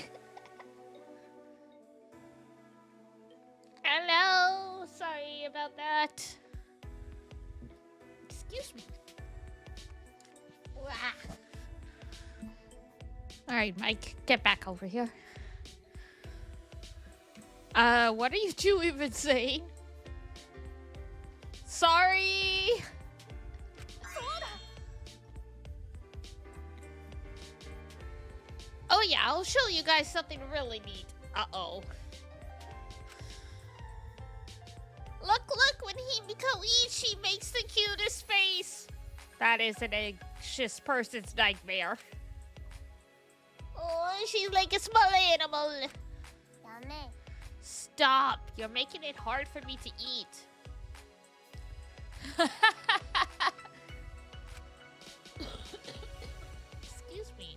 Hello. Sorry about that. Excuse me. Alright, Mike. Get back over here. What are you two even saying? Sorry. Oh yeah, I'll show you guys something really neat. Uh-oh. Look, when Himiko eats, she makes the cutest face. That is an anxious person's nightmare. Oh, she's like a small animal. Stop, you're making it hard for me to eat. Excuse me.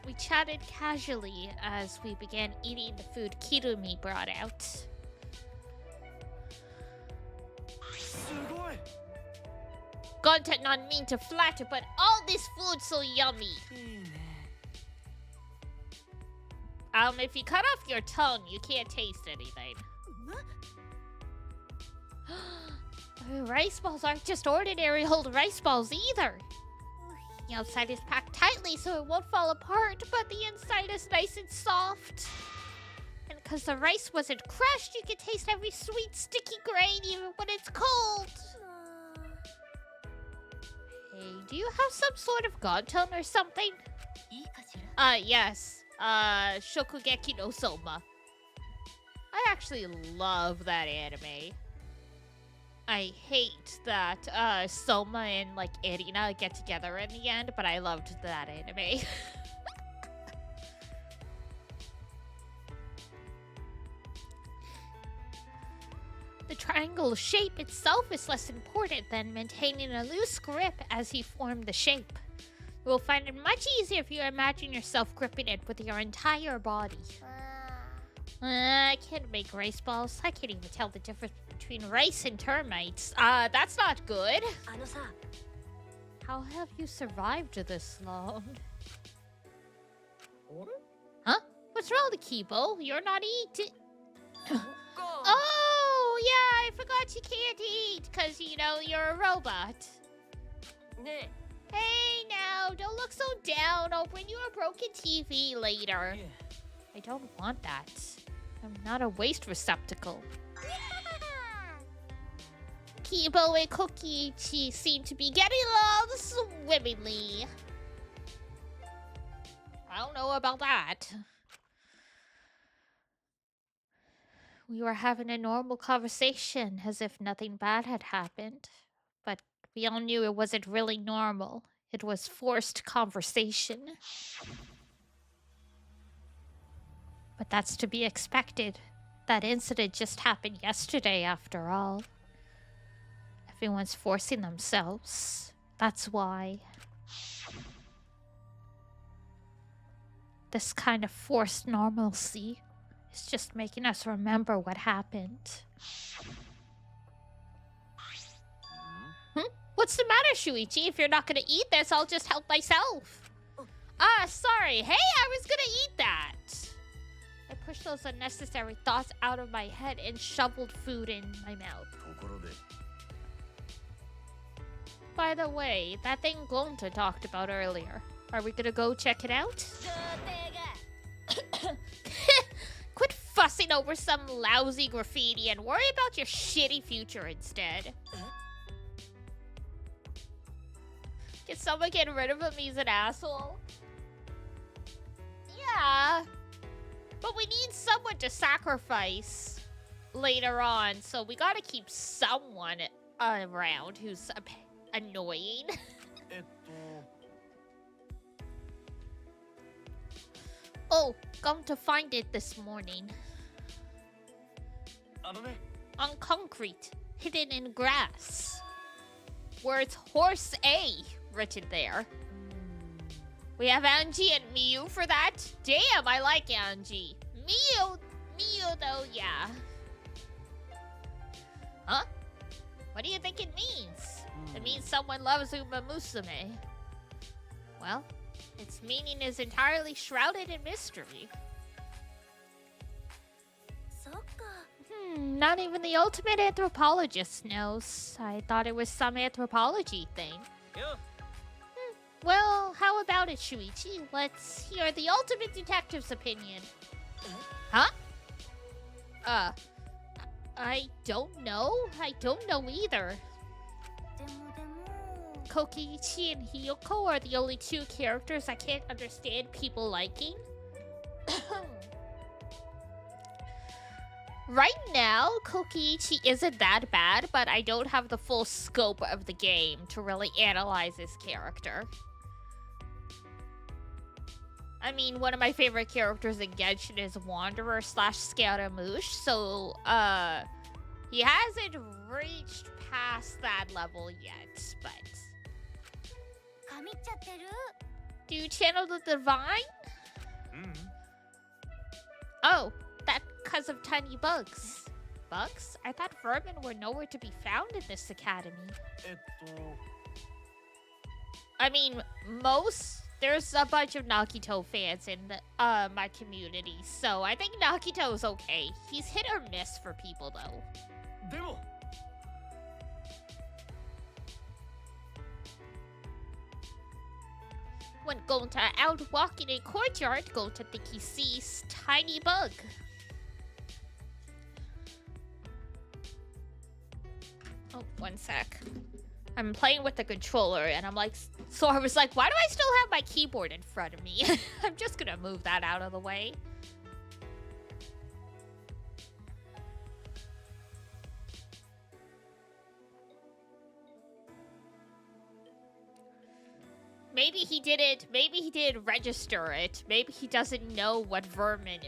We chatted casually as we began eating the food Kirumi brought out. Content not mean to flatter, but all this food's so yummy. If you cut off your tongue, you can't taste anything. Rice balls aren't just ordinary old rice balls either. The outside is packed tightly so it won't fall apart, but the inside is nice and soft. And because the rice wasn't crushed, you can taste every sweet, sticky grain even when it's cold. Hey, do you have some sort of gonton or something? Yes. Shokugeki no Soma. I actually love that anime. I hate that Soma and like Erina get together in the end, but I loved that anime. The triangle shape itself is less important than maintaining a loose grip as you form the shape. You will find it much easier if you imagine yourself gripping it with your entire body. I can't make rice balls. I can't even tell the difference between rice and termites. That's not good. How have you survived this long? Huh? What's wrong with Kibo? You're not eating. Oh, yeah, I forgot you can't eat because, you know, you're a robot. Hey, now, don't look so down. I'll bring you a broken TV later. I don't want that. I'm not a waste receptacle. Kibo and Kokiichi seem to be getting along swimmingly. I don't know about that. We were having a normal conversation as if nothing bad had happened. But we all knew it wasn't really normal. It was forced conversation. But that's to be expected. That incident just happened yesterday, after all. Everyone's forcing themselves. That's why. This kind of forced normalcy is just making us remember what happened. What's the matter, Shuichi? If you're not gonna eat this, I'll just help myself. Sorry. Hey, I was gonna eat that. I pushed those unnecessary thoughts out of my head and shoveled food in my mouth. By the way, that thing Gonta talked about earlier. Are we gonna go check it out? Quit fussing over some lousy graffiti and worry about your shitty future instead. Can someone get rid of him? He's an asshole. Yeah. But we need someone to sacrifice later on, so we gotta keep someone around who's annoying. Oh, come to find it this morning. On concrete, hidden in grass. Words horse A written there. We have Angie and Miu for that. Damn, I like Angie. Miu though, yeah. Huh? What do you think it means? It means someone loves Uma Musume. Well, its meaning is entirely shrouded in mystery. Not even the ultimate anthropologist knows. I thought it was some anthropology thing. Well, how about it, Shuichi? Let's hear the ultimate detective's opinion. Huh? I don't know. I don't know either. Kokiichi and Hiyoko are the only two characters I can't understand people liking. Right now, Kokiichi isn't that bad, but I don't have the full scope of the game to really analyze his character. I mean, one of my favorite characters in Genshin is Wanderer / Scaramouche, so, he hasn't reached past that level yet, but... Do you channel the divine? Oh, that's because of tiny bugs. Bugs? I thought vermin were nowhere to be found in this academy. I mean, there's a bunch of Nakito fans in my community, so I think Nakito's okay. He's hit or miss for people, though. When Gonta out walking in courtyard, Gonta think he sees tiny bug. Oh, one sec. I'm playing with the controller and I'm like, so I was like, why do I still have my keyboard in front of me? I'm just gonna move that out of the way. Maybe he didn't register it. Maybe he doesn't know what vermin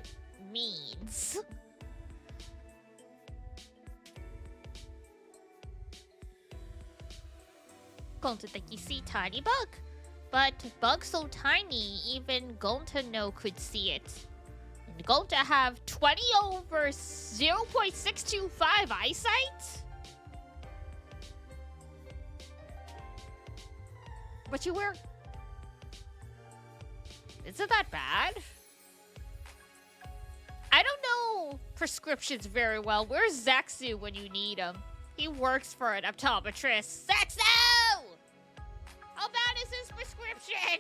means. Gonta think you see tiny bug. But bug so tiny, even Gonta no could see it. And Gonta have 20 over 0.625 eyesight? But you were... Isn't that bad? I don't know prescriptions very well. Where's Zexu when you need him? He works for an optometrist. Zexu! How bad is his prescription?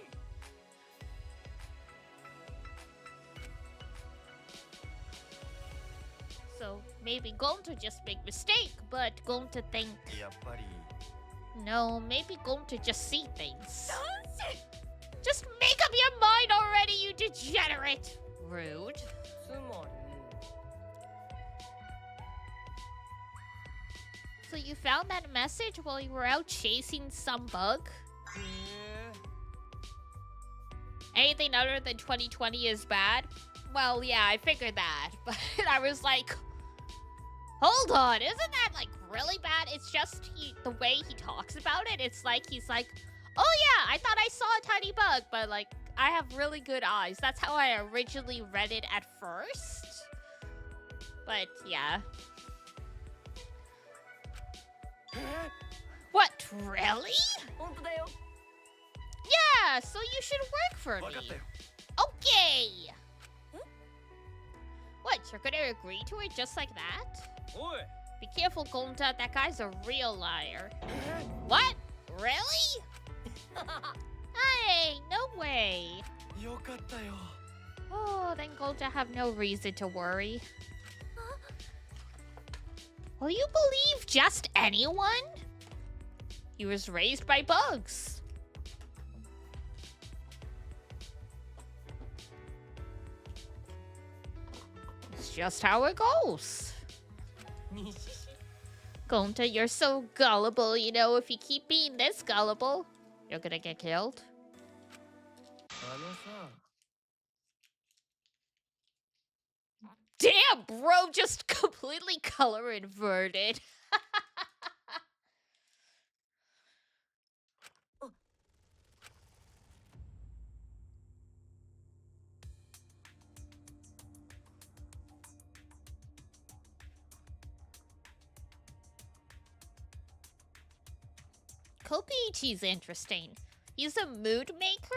So maybe Gonta just make mistake, but Gonta think... No, maybe Gonta just see things. Just make up your mind already, you degenerate! Rude. So you found that message while you were out chasing some bug? Anything other than 2020 is bad? Well, yeah, I figured that. But I was like, hold on, isn't that like really bad? It's just the way he talks about it. It's like he's like, oh yeah, I thought I saw a tiny bug, but like I have really good eyes. That's how I originally read it at first. But yeah. What, really? Yeah, so you should work for me. Okay. What, you're gonna agree to it just like that? Be careful, Gonta. That guy's a real liar. What? Really? Hey, no way. Oh, then Gonta have no reason to worry. Will you believe just anyone? He was raised by bugs. It's just how it goes. Gonta, you're so gullible, you know, if you keep being this gullible, you're gonna get killed. Damn, bro, just completely color inverted. Kokiichi's interesting. He's a mood maker,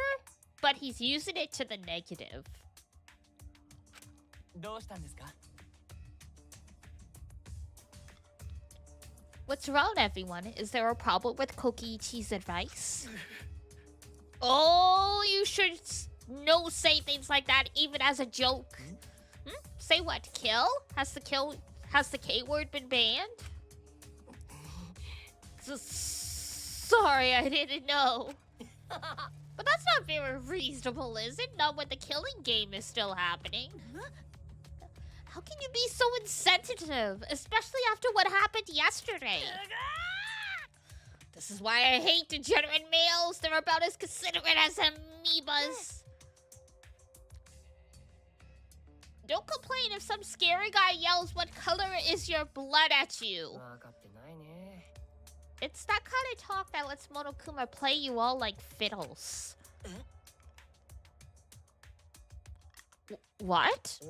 but he's using it to the negative. What's wrong, everyone? Is there a problem with Kokiichi's advice? Oh, you should no say things like that, even as a joke. Say what? Kill? Has the K word been banned? Sorry, I didn't know. But that's not very reasonable, is it? Not when the killing game is still happening. How can you be so insensitive, especially after what happened yesterday? This is why I hate degenerate males. They're about as considerate as amoebas. Don't complain if some scary guy yells, "What color is your blood?" at you. It's that kind of talk that lets Monokuma play you all like fiddles. What?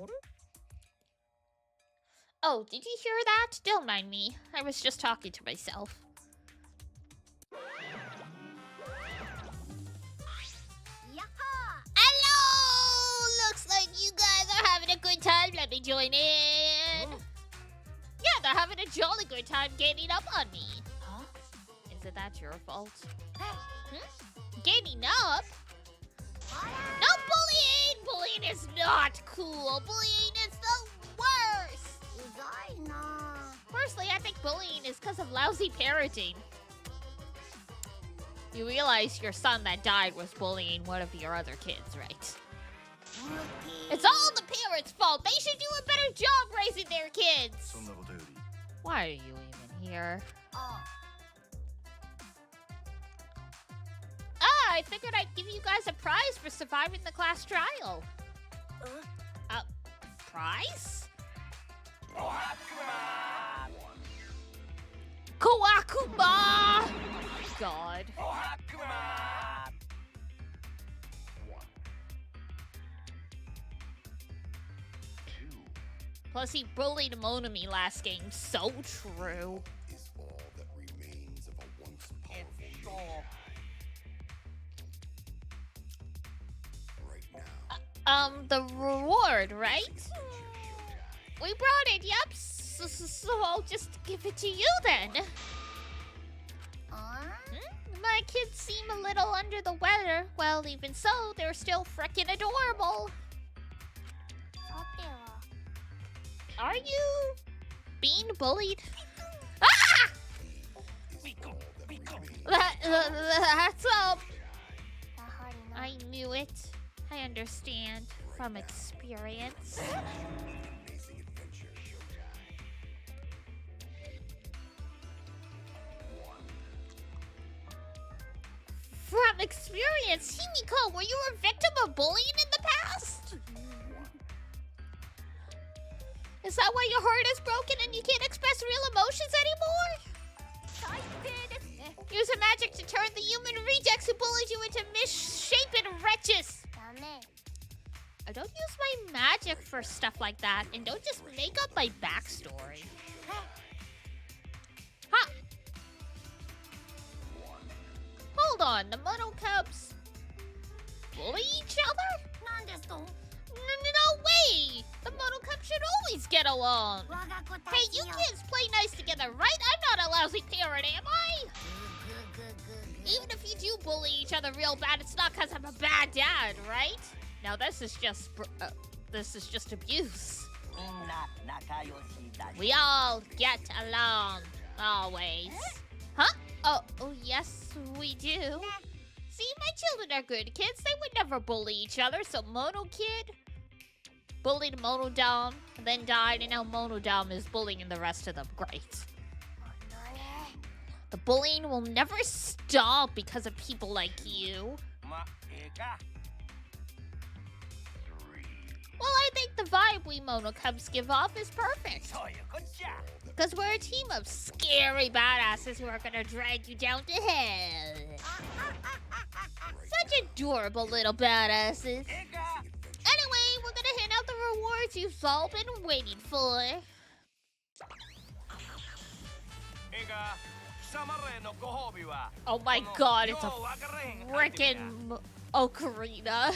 Oh, did you hear that? Don't mind me. I was just talking to myself. Hello! Looks like you guys are having a good time. Let me join in. Yeah, they're having a jolly good time gaining up on me. Isn't that your fault? Gaining up? No bullying! Bullying is not cool. Bullying is the worst. Firstly, I think bullying is because of lousy parenting. You realize your son that died was bullying one of your other kids, right? It's all the parents' fault. They should do a better job raising their kids. Why are you even here? I figured I'd give you guys a prize for surviving the class trial. Prize? Koakuma! God. Plus, he bullied Monami last game. So true. Is all that remains of a once powerful right now. The reward, right? We brought it, yep. So I'll just give it to you then. My kids seem a little under the weather. Well, even so, they're still frickin' adorable. Are you being bullied? Ah! That's up. I knew it. I understand from experience. From experience, Himiko, were you a victim of bullying in the past? Is that why your heart is broken and you can't express real emotions anymore? Use a magic to turn the human rejects who bullied you into misshapen wretches. Don't use my magic for stuff like that, and don't just make up my backstory. Ha! Hold on, the Mono Cubs bully each other? No way! The Mono Cubs should always get along. Hey, you kids play nice together, right? I'm not a lousy parent, am I? Even if you do bully each other real bad, it's not because I'm a bad dad, right? Now this is just abuse. We all get along, always. Huh? Oh, yes, we do. See, my children are good kids. They would never bully each other. So Mono Kid bullied Monodam, and then died, and now Monodam is bullying the rest of them. Great. The bullying will never stop because of people like you. Well, I think the vibe we Mono Cubs give off is perfect. Because we're a team of scary badasses who are gonna drag you down to hell. Such adorable little badasses. Anyway, we're gonna hand out the rewards you've all been waiting for. Oh my god, it's a frickin' ocarina.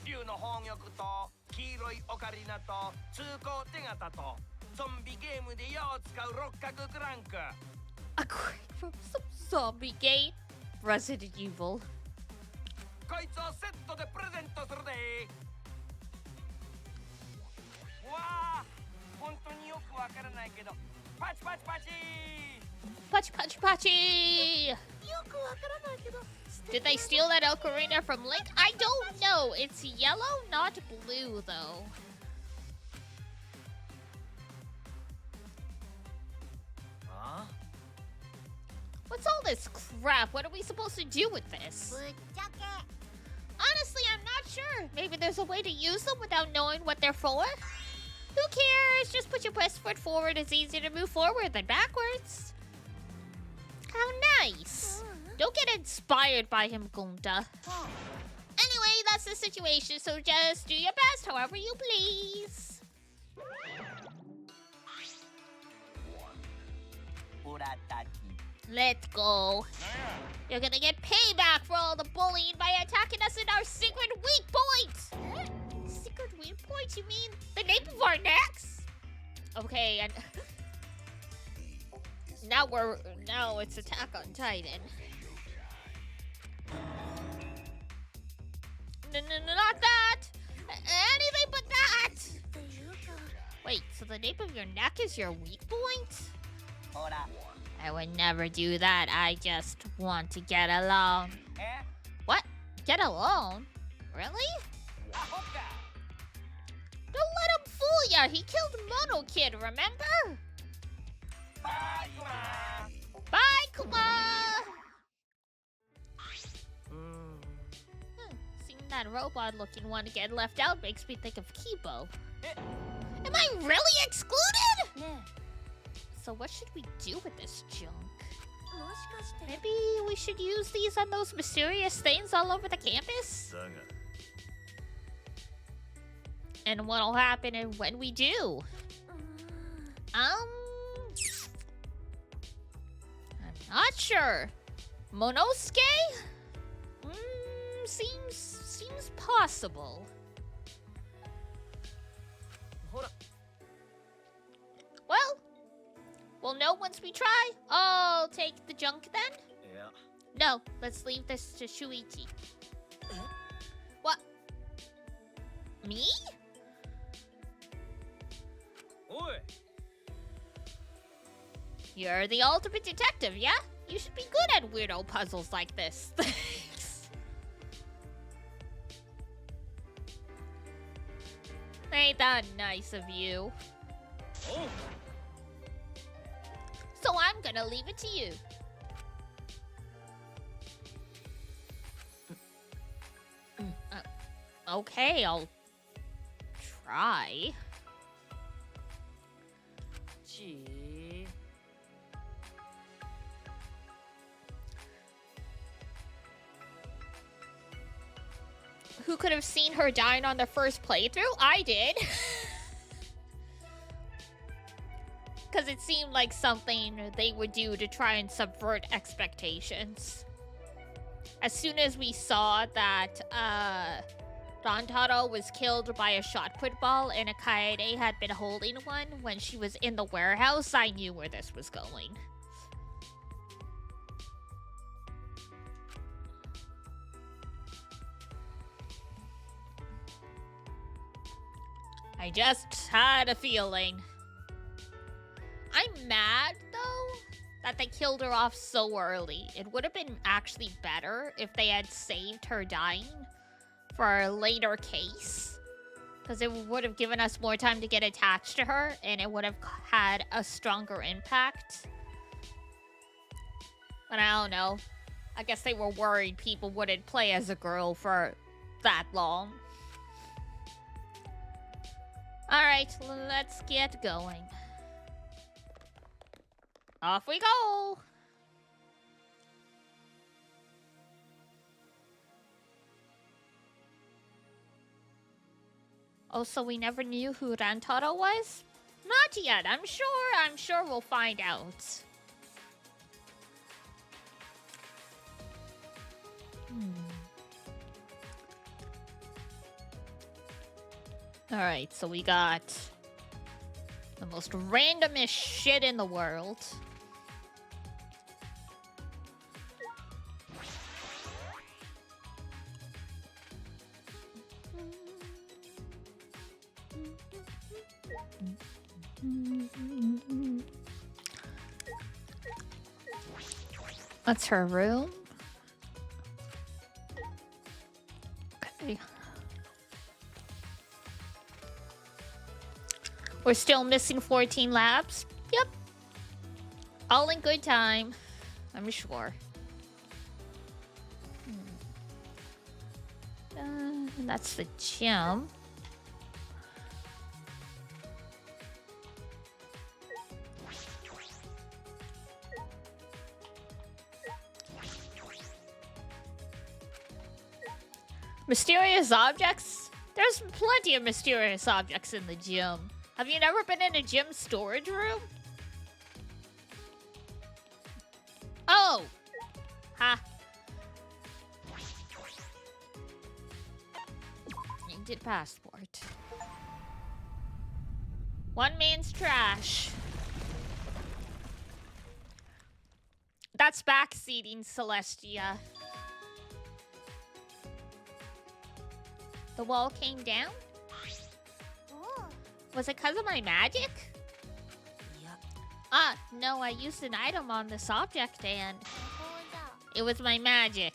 竜の宝玉と黄色いオカリナと通行手形とゾンビゲームでよう使う六角クランク A crate from some zombie game. Resident Evil. こいつをセットでプレゼントするでわあ本当によくわからないけどパチパチパチ Pachi pachi pachi! Did they steal that ocarina from Link? I don't know. It's yellow, not blue, though. Huh? What's all this crap? What are we supposed to do with this? Honestly, I'm not sure. Maybe there's a way to use them without knowing what they're for? Who cares? Just put your best foot forward. It's easier to move forward than backwards. How nice. Don't get inspired by him, Gunda. Anyway, that's the situation, so just do your best however you please. Let's go. You're gonna get payback for all the bullying by attacking us in our secret weak point. Secret weak point? You mean the nape of our necks? Okay, and now it's Attack on Titan. No, not that! Anything but that! Wait, so the nape of your neck is your weak point? I would never do that. I just want to get along. What? Get along? Really? Don't let him fool ya! He killed Mono Kid, remember? Bye, Kuma! Seeing that robot-looking one get left out makes me think of Kibo. Am I really excluded? So what should we do with this junk? Maybe we should use these on those mysterious things all over the campus? And what'll happen when we do? I'm not sure. Monosuke? Seems possible. Well, we'll know once we try. I'll take the junk then. Yeah. No, let's leave this to Shuichi. What? Me? Oi. You're the ultimate detective, yeah? You should be good at weirdo puzzles like this. Thanks. Ain't that nice of you? Oh. So I'm gonna leave it to you. Okay, I'll try. Gee. Who could have seen her dying on the first playthrough? I did. Because it seemed like something they would do to try and subvert expectations. As soon as we saw that Rantaro was killed by a shot put ball and Akaede had been holding one when she was in the warehouse, I knew where this was going. I just had a feeling. I'm mad, though, that they killed her off so early. It would have been actually better if they had saved her dying for a later case. Because it would have given us more time to get attached to her, and it would have had a stronger impact. But I don't know. I guess they were worried people wouldn't play as a girl for that long. Alright, let's get going. Off we go! Oh, so we never knew who Rantaro was? Not yet, I'm sure we'll find out. Alright, so we got the most randomest shit in the world. That's her room. Okay. We're still missing 14 labs. Yep. All in good time, I'm sure. That's the gym. Mysterious objects? There's plenty of mysterious objects in the gym. Have you never been in a gym storage room? Oh! Ha. Needed passport. One man's trash. That's backseating, Celestia. The wall came down? Was it because of my magic? Ah, no, I used an item on this object and it was my magic.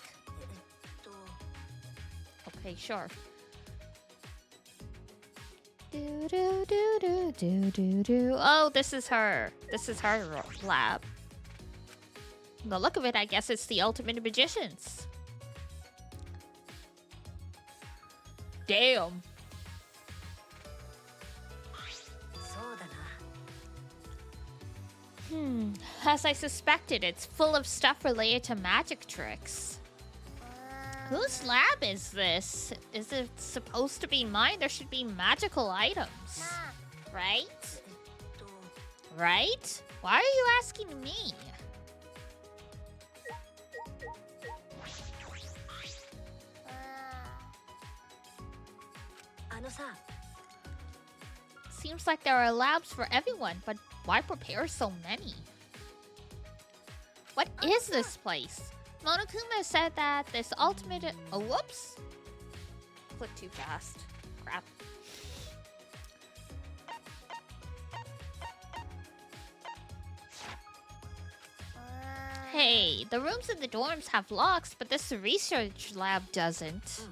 Okay, sure. Do do do do do do do. Oh, this is her. This is her lab. From the look of it, I guess it's the ultimate magicians. Damn. As I suspected, it's full of stuff related to magic tricks. Whose lab is this? Is it supposed to be mine? There should be magical items. Right? Right? Why are you asking me? Seems like there are labs for everyone, but why prepare so many? What is this place? Monokuma said that this ultimate... Oh, whoops! Clicked too fast. Crap. Hey, the rooms in the dorms have locks, but this research lab doesn't.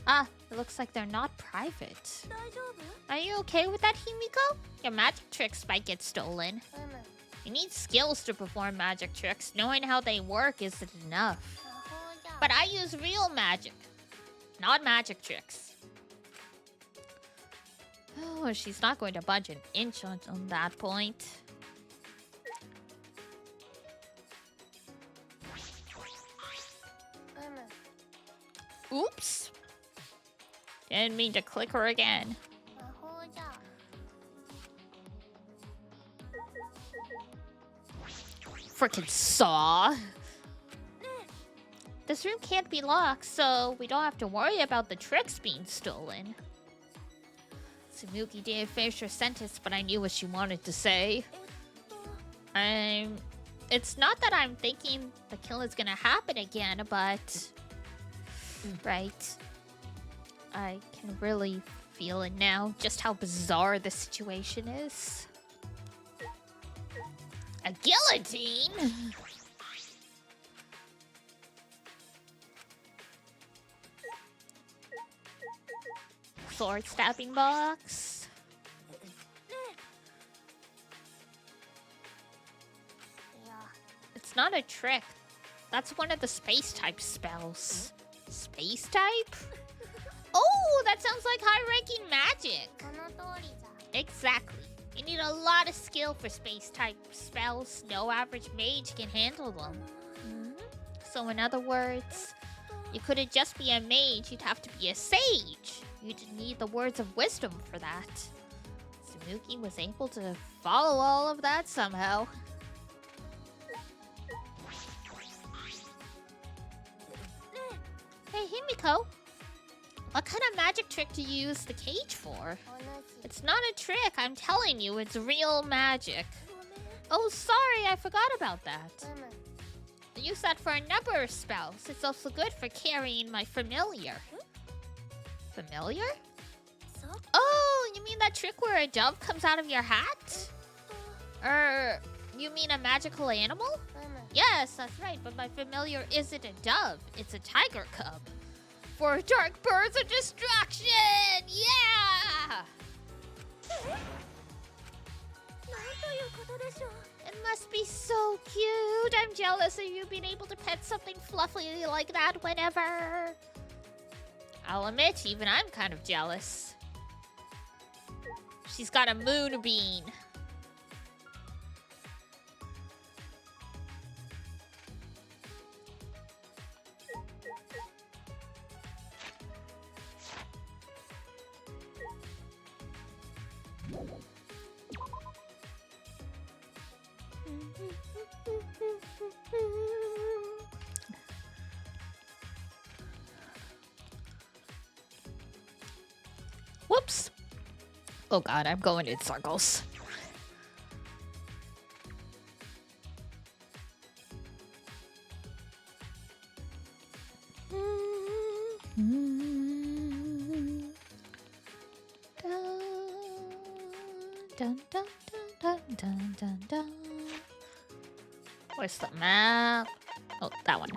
Ah, it looks like they're not private. Are you okay with that, Himiko? Your magic tricks might get stolen. You need skills to perform magic tricks. Knowing how they work isn't enough. But I use real magic, not magic tricks. Oh, she's not going to budge an inch on that point. Oops. Didn't mean to click her again. Frickin' saw. This room can't be locked, so we don't have to worry about the tricks being stolen. Tsumuki didn't finish her sentence, but I knew what she wanted to say. It's not that I'm thinking the kill is gonna happen again, but... Right. I can really feel it now, just how bizarre the situation is. A guillotine? Sword stabbing box. It's not a trick. That's one of the space type spells. Space type? Oh, that sounds like high-ranking magic. Exactly. You need a lot of skill for space-type spells. No average mage can handle them. So in other words, you couldn't just be a mage, you'd have to be a sage. You'd need the words of wisdom for that. Tsumuki was able to follow all of that somehow. Hey, Himiko. What kind of magic trick do you use the cage for? It's not a trick, I'm telling you, it's real magic. Oh, sorry, I forgot about that. I use that for a number of spells. It's also good for carrying my familiar. Familiar? Oh, you mean that trick where a dove comes out of your hat? You mean a magical animal? Yes, that's right, but my familiar isn't a dove. It's a tiger cub. For dark birds of destruction! Yeah! It must be so cute. I'm jealous of you being able to pet something fluffy like that whenever. I'll admit, even I'm kind of jealous. She's got a moonbeam. Whoops. Oh god, I'm going in circles. Dun, dun, dun, dun, dun, dun, dun. Where's the map? Oh, that one.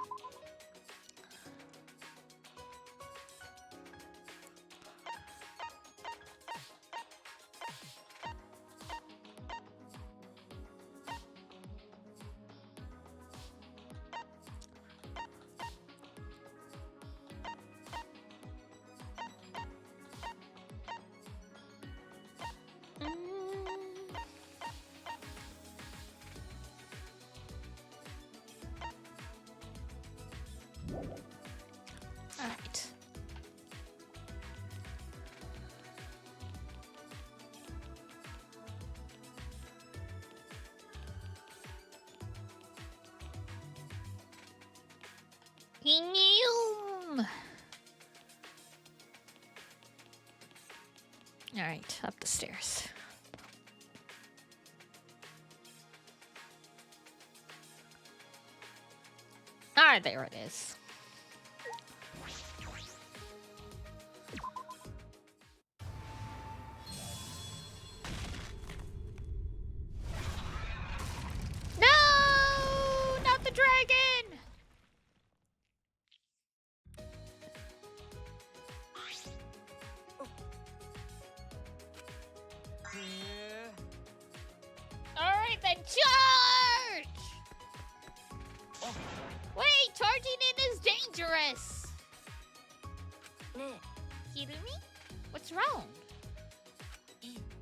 Alright. Alright, up the stairs. Ah, there it is. No! Not the dragon! Alright then, charge! Wait, charging in is dangerous! Hirumi? What's wrong?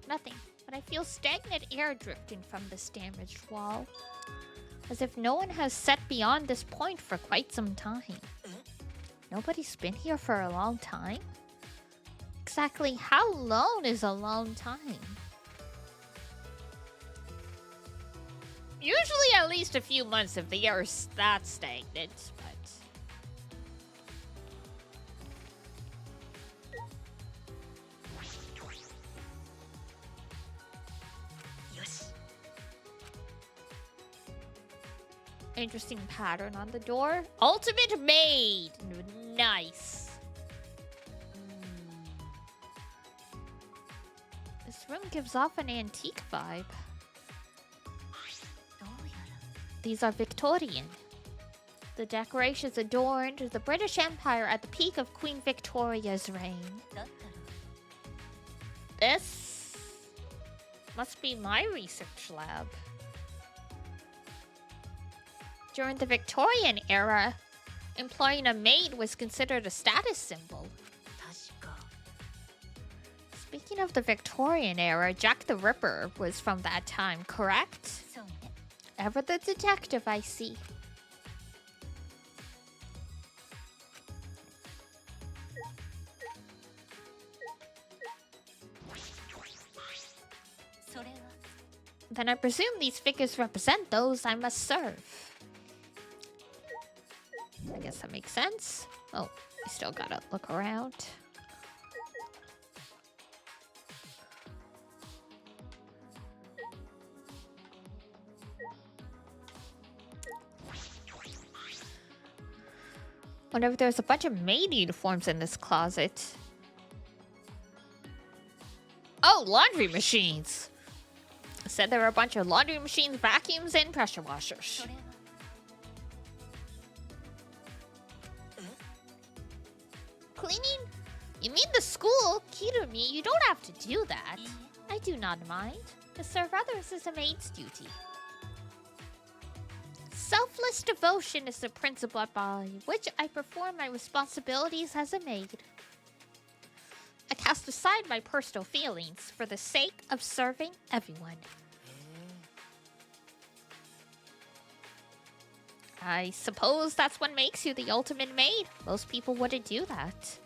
Nothing, but I feel stagnant air drifting from this damaged wall. As if no one has set beyond this point for quite some time. Nobody's been here for a long time? Exactly how long is a long time? Usually at least a few months if the air is that stagnant, but... Interesting pattern on the door. Ultimate maid! Nice. This room gives off an antique vibe. These are Victorian. The decorations adorned the British Empire at the peak of Queen Victoria's reign. This must be my research lab. During the Victorian era, employing a maid was considered a status symbol. Speaking of the Victorian era, Jack the Ripper was from that time, correct? Ever the detective, I see. Then I presume these figures represent those I must serve. I guess that makes sense. Oh, we still gotta look around. Wonder if there's a bunch of maid uniforms in this closet. Oh, laundry machines! Said there were a bunch of laundry machines, vacuums, and pressure washers. Cleaning? You mean the school? Kirumi, you don't have to do that. I do not mind. To serve others is a maid's duty. Selfless devotion is the principle by which I perform my responsibilities as a maid. I cast aside my personal feelings for the sake of serving everyone. I suppose that's what makes you the ultimate maid. Most people wouldn't do that.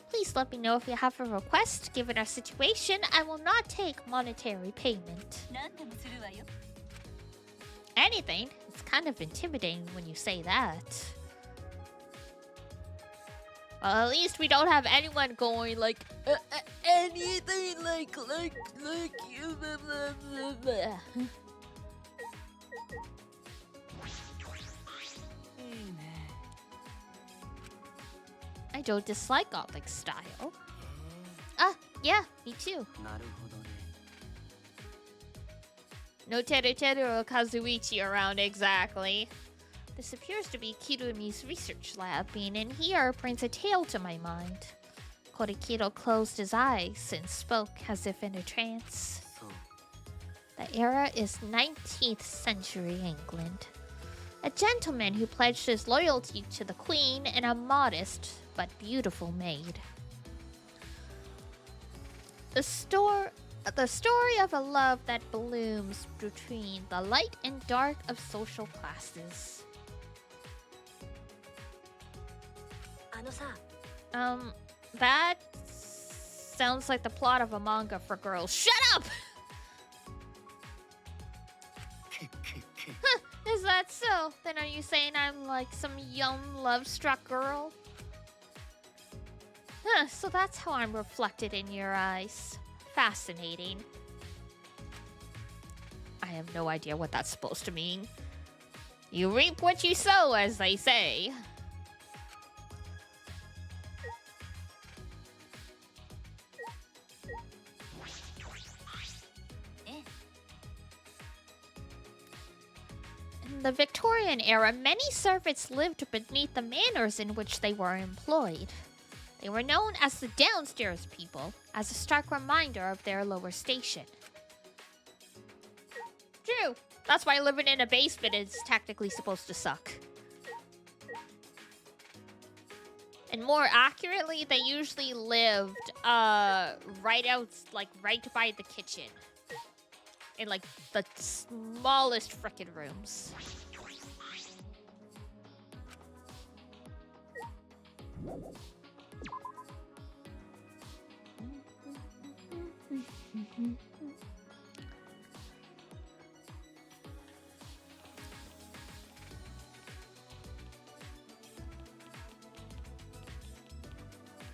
Please let me know if you have a request. Given our situation, I will not take monetary payment. Anything? It's kind of intimidating when you say that. Well, at least we don't have anyone going like anything like you. Blah, blah, blah. I don't dislike Gothic style. Yeah, me too. No Teru Teru or Kazuichi around exactly. This appears to be Kirumi's research lab. Being in here brings a tale to my mind. Korikiro closed his eyes and spoke as if in a trance. The era is 19th century England. A gentleman who pledged his loyalty to the queen and a modest but beautiful maid. The story of a love that blooms between the light and dark of social classes. That sounds like the plot of a manga for girls. Shut up! Huh, is that so? Then are you saying I'm like some young love-struck girl? Huh, so that's how I'm reflected in your eyes. Fascinating. I have no idea what that's supposed to mean. You reap what you sow, as they say. In the Victorian era, many servants lived beneath the manors in which they were employed. They were known as the downstairs people, as a stark reminder of their lower station. True. That's why living in a basement is technically supposed to suck. And more accurately, they usually lived right by the kitchen. In like the smallest frickin' rooms.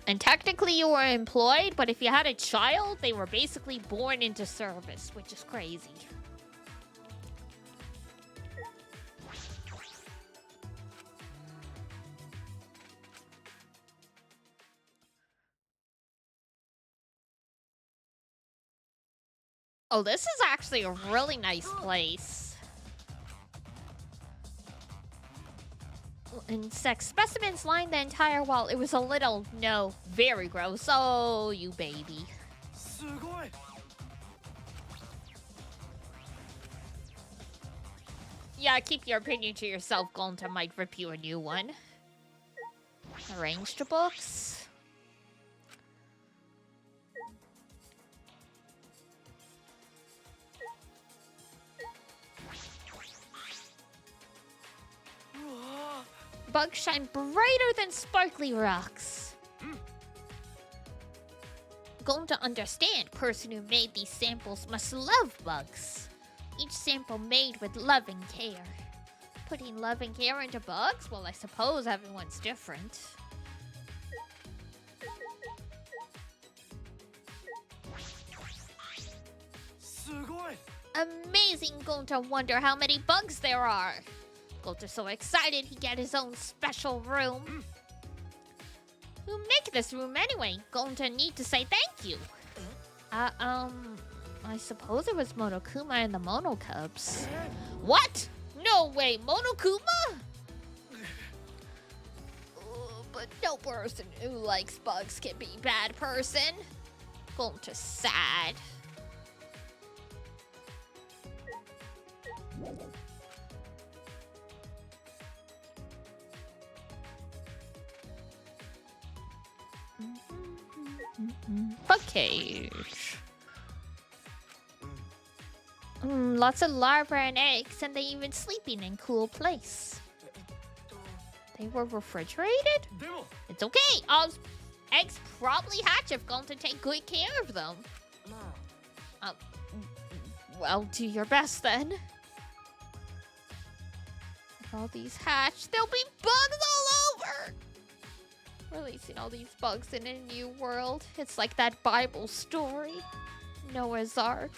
And technically you were employed, but if you had a child, they were basically born into service, which is crazy. Oh, this is actually a really nice place. Insect specimens lined the entire wall. It was a little, no, very gross. Oh, you baby. Yeah, keep your opinion to yourself. Gonta might rip you a new one. Arranged books. Bugs shine brighter than sparkly rocks. Going to understand, person who made these samples must love bugs. Each sample made with love and care. Putting love and care into bugs? Well, I suppose everyone's different. Amazing, going to wonder how many bugs there are. Gold's so excited he got his own special room. Who make this room anyway? Going to need to say thank you. I suppose it was Monokuma and the Mono Cubs. What? No way, Monokuma? But no person who likes bugs can be a bad person. Going to sad. Bug cage. Lots of larvae and eggs, and they even sleeping in cool place. They were refrigerated? It's okay. Eggs probably hatch if going to take good care of them. Well, do your best then. If all these hatch, there'll be bugs all over. Releasing all these bugs in a new world. It's like that Bible story, Noah's Ark.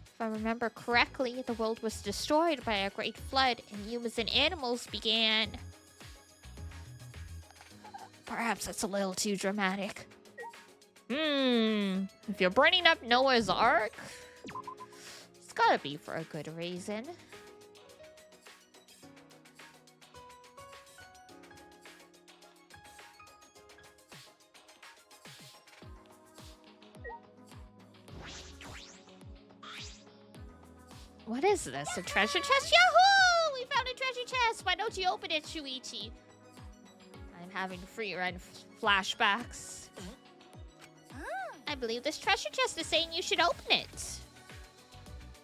If I remember correctly, the world was destroyed by a great flood and humans and animals began. Perhaps that's a little too dramatic. If you're burning up Noah's Ark, it's gotta be for a good reason. What is this? A treasure chest? Yahoo! We found a treasure chest! Why don't you open it, Shuichi? I'm having free-run flashbacks. I believe this treasure chest is saying you should open it.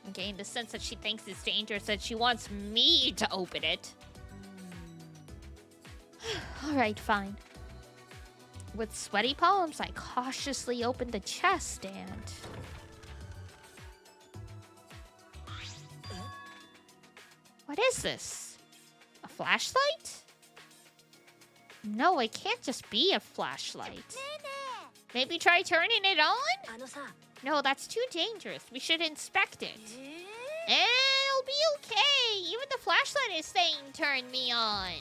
I'm getting the sense that she thinks it's dangerous and she wants me to open it. Alright, fine. With sweaty palms, I cautiously opened the chest and... What is this? A flashlight? No, it can't just be a flashlight. Maybe try turning it on? No, that's too dangerous. We should inspect it. It'll be okay. Even the flashlight is saying turn me on.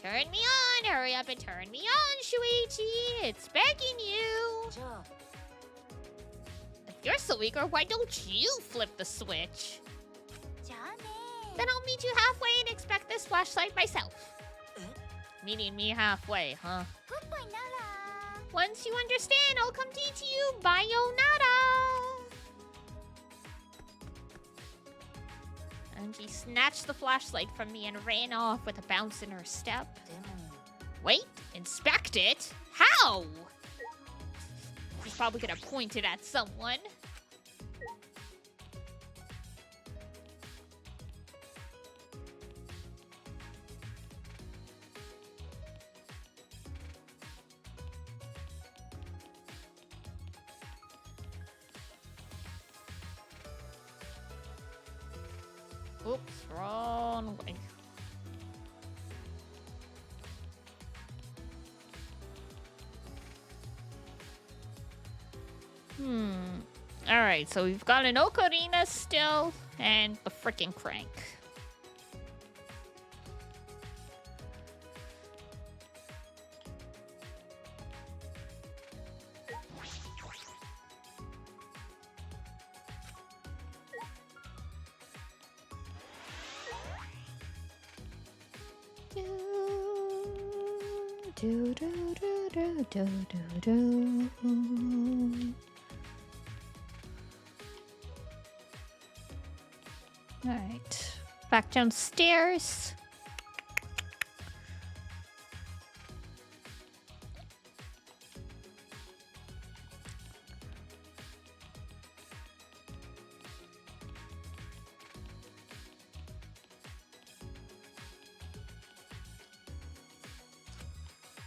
Turn me on. Hurry up and turn me on, Shuichi. It's begging you. If you're so eager, why don't you flip the switch? Then I'll meet you halfway and inspect this flashlight myself. Meeting me halfway, huh? Once you understand, I'll come teach you Bayonetta. And she snatched the flashlight from me and ran off with a bounce in her step. Wait, inspect it? How? She's probably gonna point it at someone. Oops, wrong way. Alright, so we've got an ocarina still, and the frickin' crank. Do, do, do, do, do, do, do. All right, back downstairs.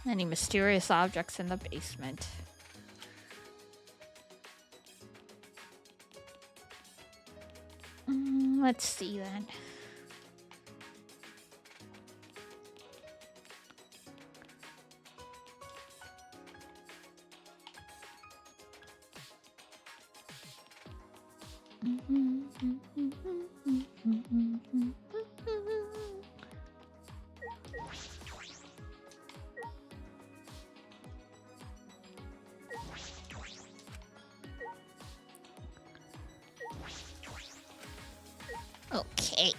Any mysterious objects in the basement? Let's see then. Okay.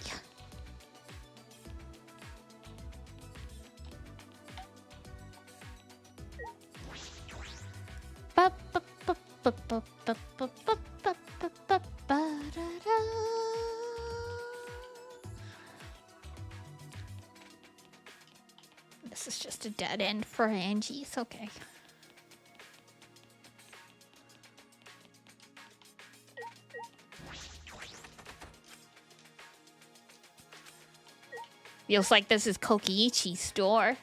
This is just a dead end for Angie's. Okay. Feels like this is Kokiichi's store.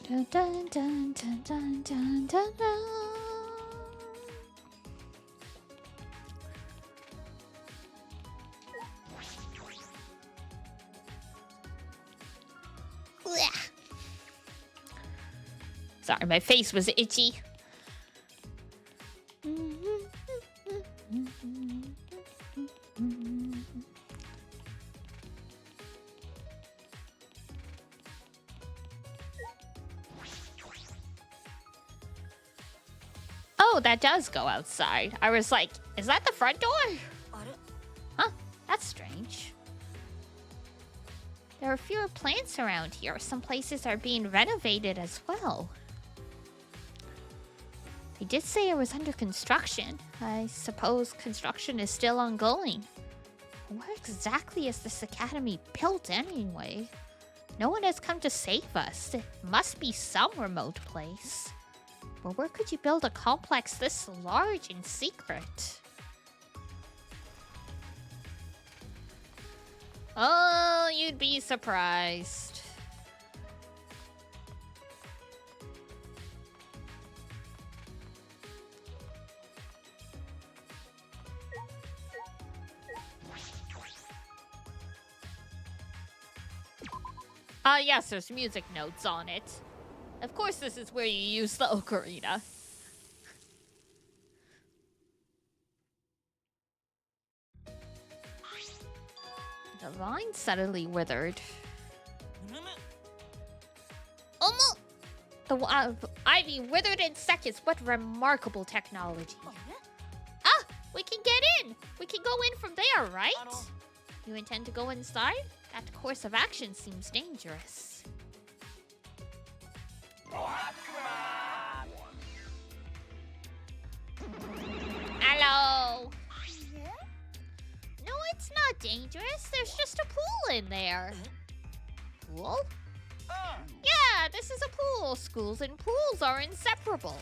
Dun, dun, dun, dun, dun, dun, dun, dun. Blech. Sorry, my face was itchy. Oh, that does go outside. I was like, is that the front door? Huh? That's strange. There are fewer plants around here. Some places are being renovated as well. They did say it was under construction. I suppose construction is still ongoing. Where exactly is this academy built anyway? No one has come to save us. It must be some remote place. But where could you build a complex this large in secret? Oh, you'd be surprised. Yes, there's music notes on it. Of course, this is where you use the ocarina. The vine suddenly withered. The ivy withered in seconds. What remarkable technology. Ah, we can get in. We can go in from there, right? You intend to go inside? That course of action seems dangerous. Hello. No, it's not dangerous. There's just a pool in there. Pool? Yeah, this is a pool. Schools and pools are inseparable.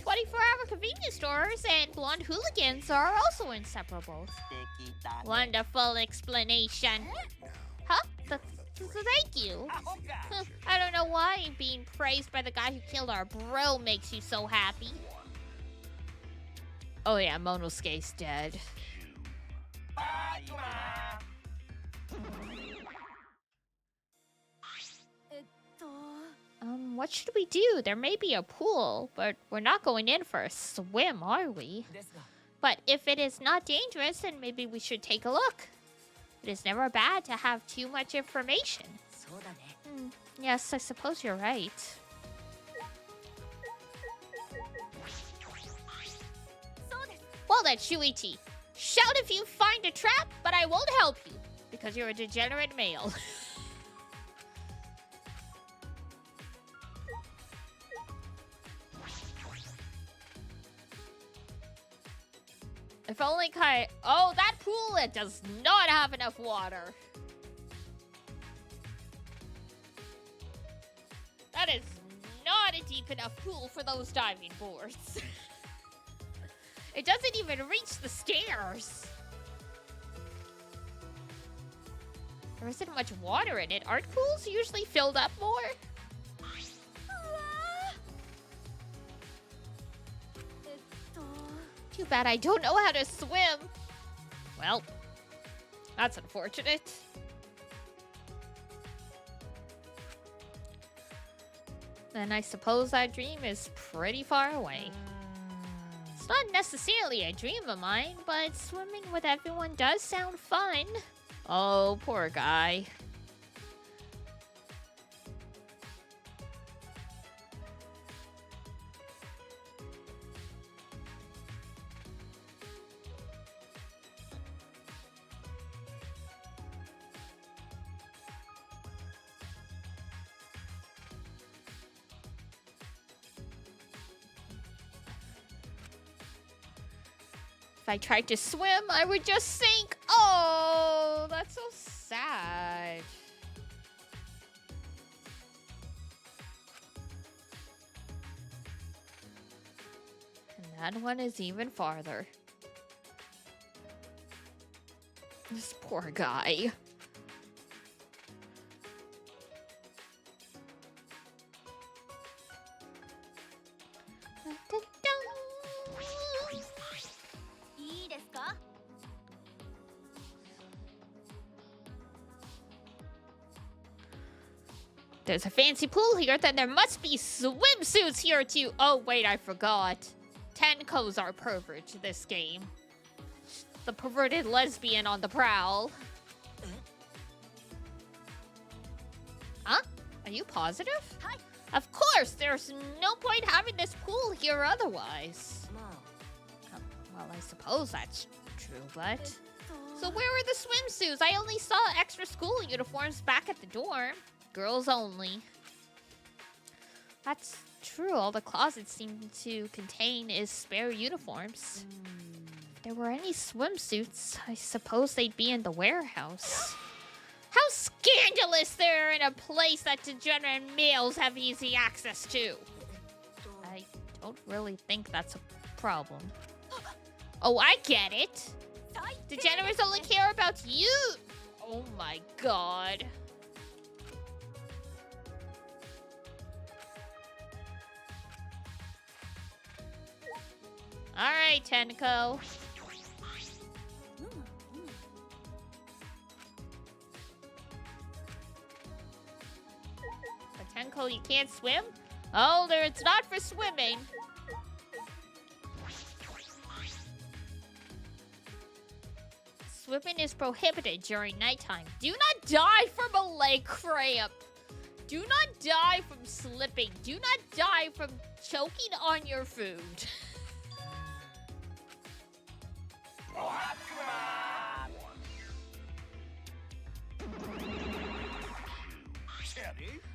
24-hour convenience stores and blonde hooligans are also inseparable. Wonderful explanation. Huh? Thank you. I don't know why being praised by the guy who killed our bro makes you so happy. Oh yeah, Monosuke's dead. What should we do? There may be a pool, but we're not going in for a swim, are we? But if it is not dangerous, then maybe we should take a look. It is never bad to have too much information. Yes, I suppose you're right. Well then, Shuichi, shout if you find a trap, but I won't help you, because you're a degenerate male. If only Kai... Oh, that pool, it does not have enough water. That is not a deep enough pool for those diving boards. It doesn't even reach the stairs. There isn't much water in it. Aren't pools usually filled up more? Too bad I don't know how to swim. Well, that's unfortunate. Then I suppose that dream is pretty far away. not necessarily a dream of mine, but swimming with everyone does sound fun. Oh, poor guy. If I tried to swim, I would just sink. Oh, that's so sad. And that one is even farther. This poor guy. There's a fancy pool here, then there must be swimsuits here too. Oh, wait, I forgot. Tenko's our pervert this game. The perverted lesbian on the prowl. Huh? Are you positive? Hi. Of course, there's no point having this pool here otherwise. Well, I suppose that's true, but... So where are the swimsuits? I only saw extra school uniforms back at the dorm. Girls only. That's true. All the closets seem to contain is spare uniforms. If there were any swimsuits, I suppose they'd be in the warehouse. How scandalous they're in a place that degenerate males have easy access to. I don't really think that's a problem. Oh, I get it. Degenerates only care about you. Oh my god. Alright, Tenko. But Tenko, you can't swim? Oh, there, it's not for swimming. Swimming is prohibited during nighttime. Do not die from a leg cramp. Do not die from slipping. Do not die from choking on your food.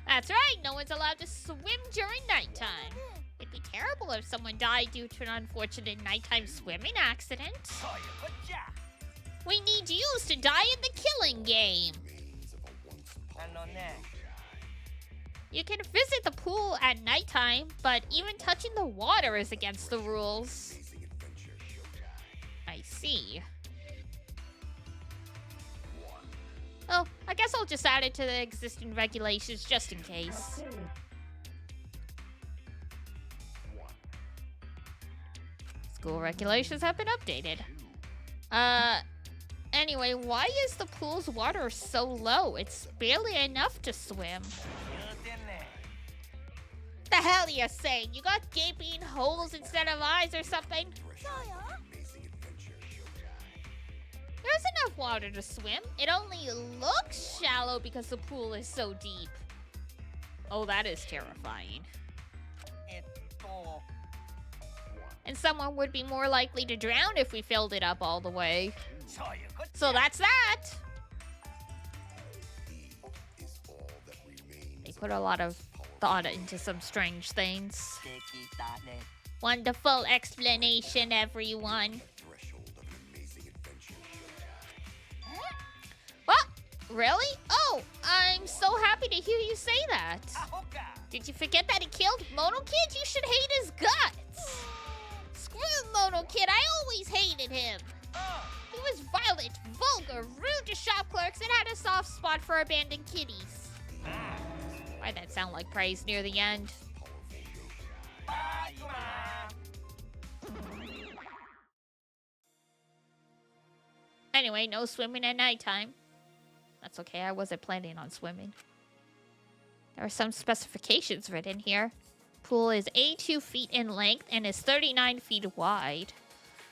That's right, no one's allowed to swim during nighttime. It'd be terrible if someone died due to an unfortunate nighttime swimming accident. We need you to die in the killing game. You can visit the pool at nighttime, but even touching the water is against the rules. I see. Oh, I guess I'll just add it to the existing regulations just in case. School regulations have been updated. Anyway, why is the pool's water so low? It's barely enough to swim. The hell are you saying? You got gaping holes instead of eyes or something? There's enough water to swim. It only looks shallow because the pool is so deep. Oh, that is terrifying. And someone would be more likely to drown if we filled it up all the way. So that's that. They put a lot of thought into some strange things. Wonderful explanation, everyone. What? Really? Oh, I'm so happy to hear you say that. Did you forget that he killed Mono Kid? You should hate his guts. Screw Mono Kid, I always hated him. He was violent, vulgar, rude to shop clerks, and had a soft spot for abandoned kitties. Why'd that sound like praise near the end? Anyway, no swimming at nighttime. That's okay, I wasn't planning on swimming. There are some specifications written here. pool is 82 feet in length and is 39 feet wide.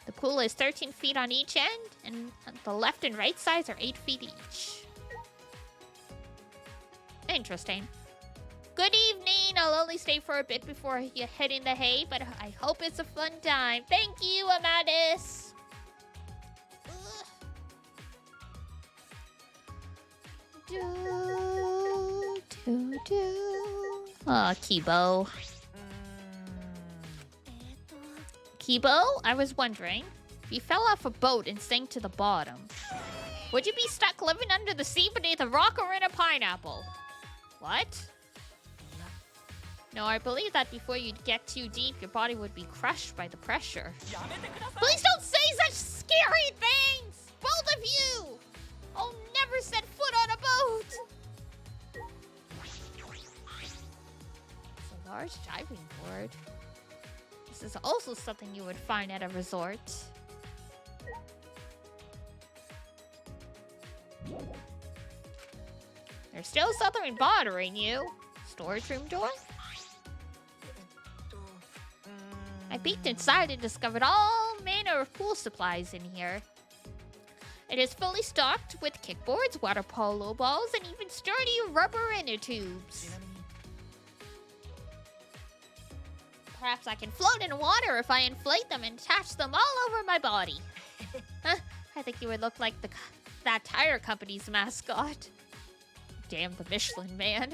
The pool is 13 feet on each end, and the left and right sides are 8 feet each. Interesting. Good evening. I'll only stay for a bit before you head in the hay, but I hope it's a fun time. Thank you, Amadis. Oh, Kibo. Kibo, I was wondering, if you fell off a boat and sank to the bottom, would you be stuck living under the sea beneath a rock or in a pineapple? What? No, I believe that before you'd get too deep, your body would be crushed by the pressure. Please don't say such scary things! Both of you! I'll never set foot on a boat! It's a large diving board. This is also something you would find at a resort. There's still something bothering you. Storage room door? I peeked inside and discovered all manner of pool supplies in here. It is fully stocked with kickboards, water polo balls, and even sturdy rubber inner tubes. Perhaps I can float in water if I inflate them and attach them all over my body. Huh? I think you would look like that tire company's mascot. Damn the Michelin Man.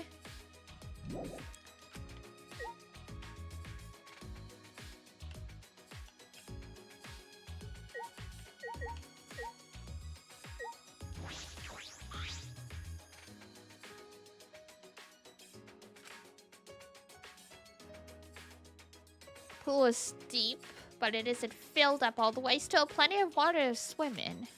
Pool is steep, but it isn't filled up all the way. Still plenty of water to swim in.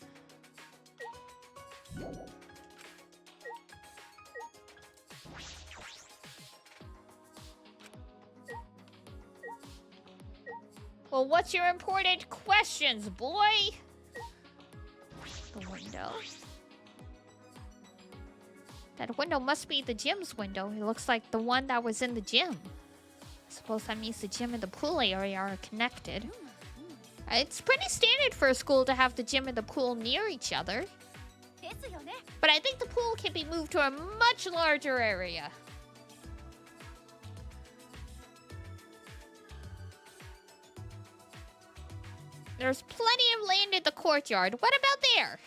Well, what's your important questions, boy? The window. That window must be the gym's window. It looks like the one that was in the gym. I suppose that means the gym and the pool area are connected. It's pretty standard for a school to have the gym and the pool near each other. But I think the pool can be moved to a much larger area. There's plenty of land in the courtyard. What about there?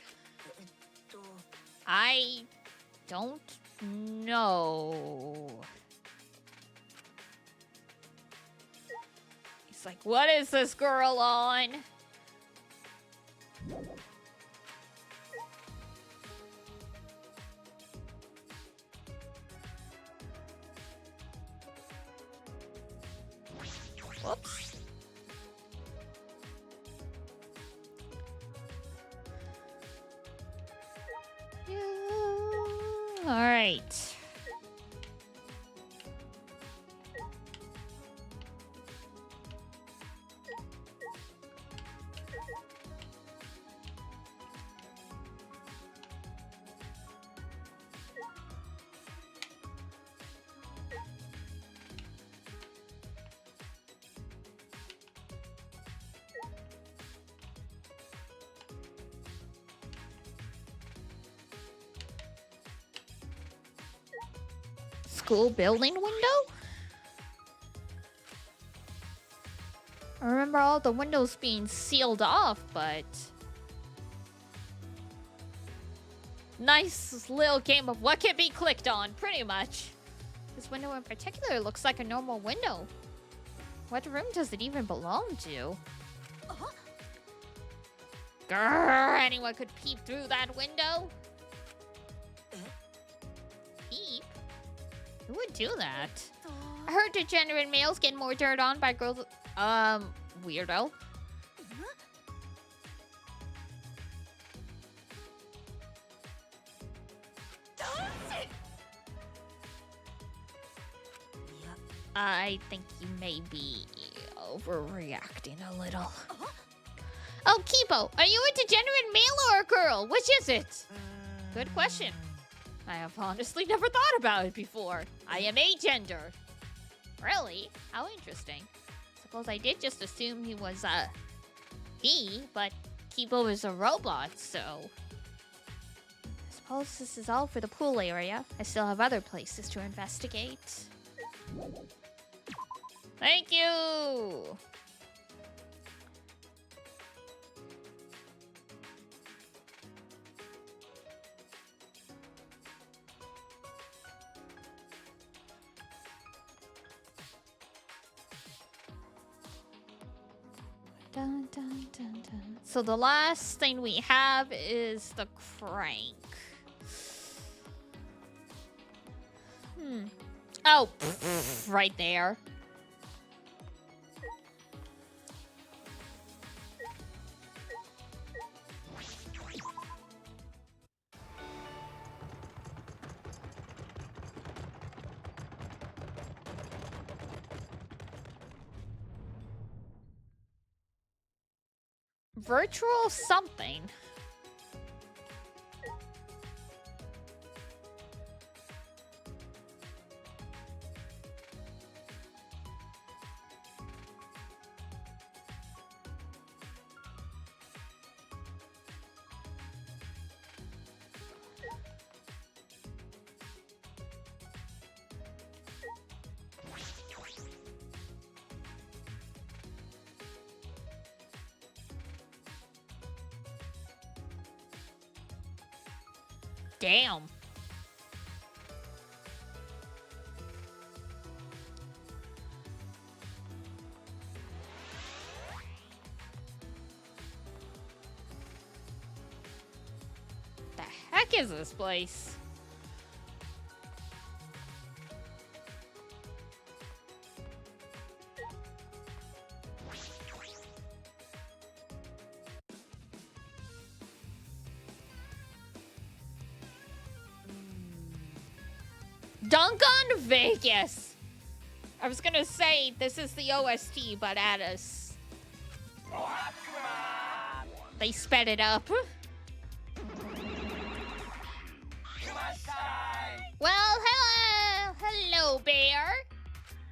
I don't know. He's like, what is this girl on? Whoops. All right. School building window? I remember all the windows being sealed off, but... Nice little game of what can be clicked on, pretty much. This window in particular looks like a normal window. What room does it even belong to? Grrr, anyone could peep through that window? Peep? Who would do that? I heard degenerate males get more dirt on by girls. Weirdo. I think you may be overreacting a little. Oh, Kibo, are you a degenerate male or a girl? Which is it? Good question. I have honestly never thought about it before. I am agender. Really? How interesting. Suppose I did just assume he was, he, but Kibo is a robot, so... I suppose this is all for the pool area. I still have other places to investigate. Thank you! Dun, dun, dun, dun. So the last thing we have is the crank. Oh, right there. Virtual something. Damn. The heck is this place? Duncan Vegas. I was gonna say this is the OST, but at us. They sped it up. Well, hello, bear.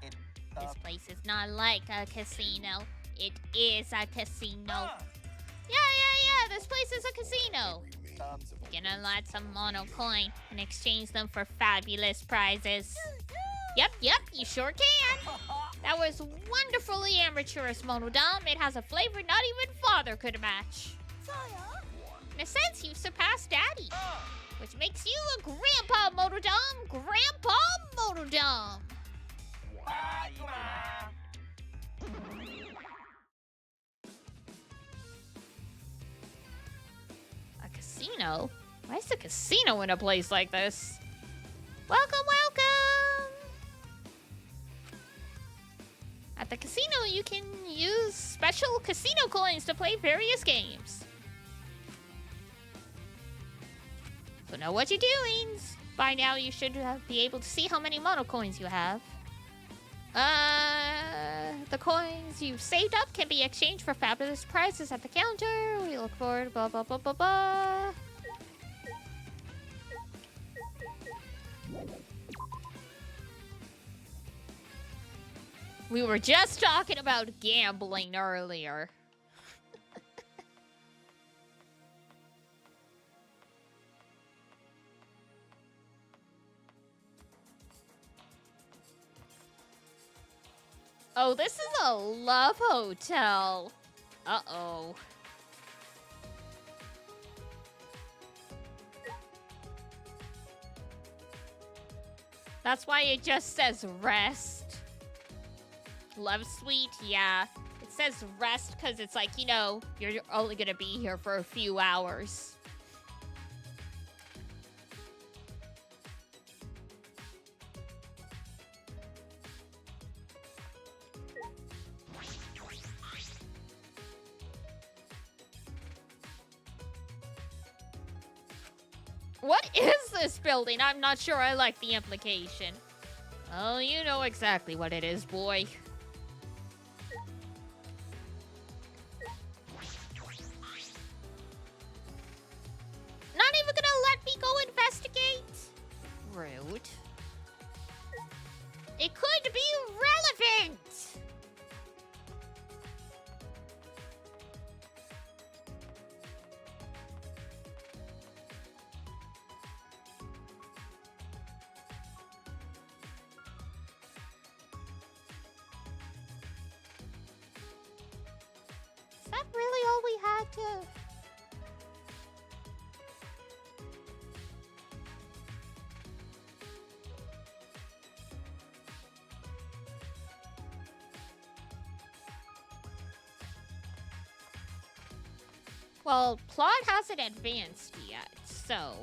This place is not like a casino. It is a casino. Yeah, this place is a casino. You can unlock some mono coin and exchange them for fabulous prizes. Yep, you sure can. That was wonderfully amateurish, Monodom. It has a flavor not even father could match. In a sense, you've surpassed Daddy, which makes you a Grandpa Monodom. Grandpa Monodom. A casino? Why is a casino in a place like this? Welcome! At the casino, you can use special casino coins to play various games. So know what you're doing. By now, you should be able to see how many mono coins you have. The coins you've saved up can be exchanged for fabulous prizes at the counter. We look forward, blah, blah, blah, blah, blah. We were just talking about gambling earlier. Oh, this is a love hotel. Uh-oh. That's why it just says rest. Love suite, yeah. It says rest because it's like, you know, you're only gonna be here for a few hours. What is this building? I'm not sure I like the implication. Oh, you know exactly what it is, boy. Not even gonna let me go investigate? Rude. It could be that really all we had to... Well, plot hasn't advanced yet, so...